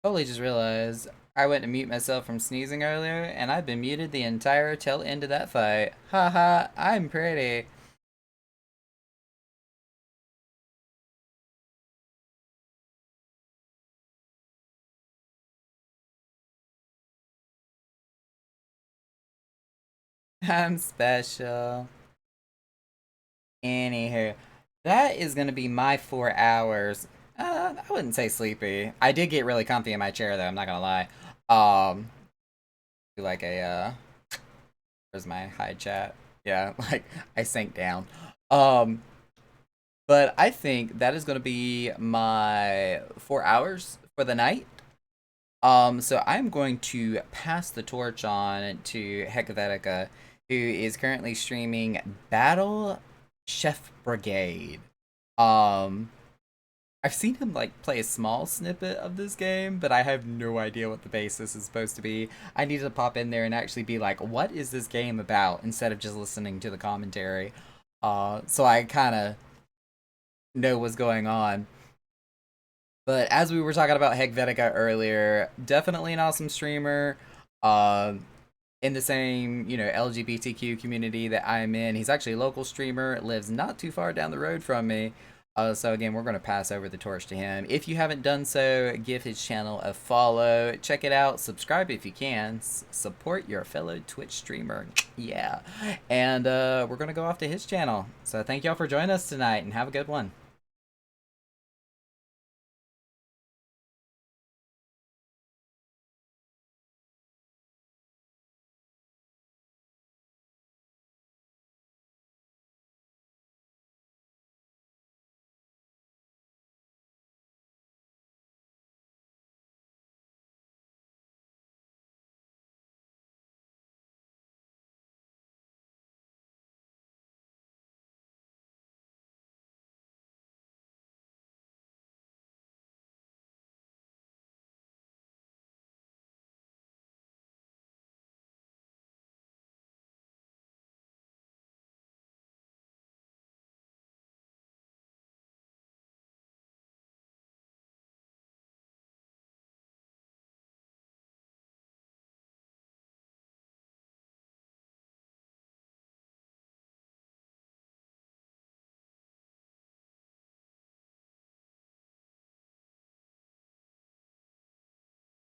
Totally just realized I went to mute myself from sneezing earlier, and I've been muted the entire tail end of that fight. Haha, I'm pretty. I'm special. Anywho, that is gonna be my 4 hours. I wouldn't say sleepy. I did get really comfy in my chair though, I'm not gonna lie. Do like a where's my hide chat? Yeah, like I sank down. Um, but I think that is gonna be my 4 hours for the night. So I'm going to pass the torch on to Hecathetica, who is currently streaming Battle Chef Brigade. Um, I've seen him like play a small snippet of this game, but I have no idea what the basis is supposed to be. I need to pop in there and actually be like, what is this game about, instead of just listening to the commentary. So I kind of know what's going on. But as we were talking about Hegvetica earlier, definitely an awesome streamer. Uh, in the same, LGBTQ community that I'm in. He's actually a local streamer, lives not too far down the road from me. So again, we're going to pass over the torch to him. If you haven't done so, give his channel a follow. Check it out. Subscribe if you can. Support your fellow Twitch streamer. Yeah. And we're going to go off to his channel. So thank y'all for joining us tonight, and have a good one.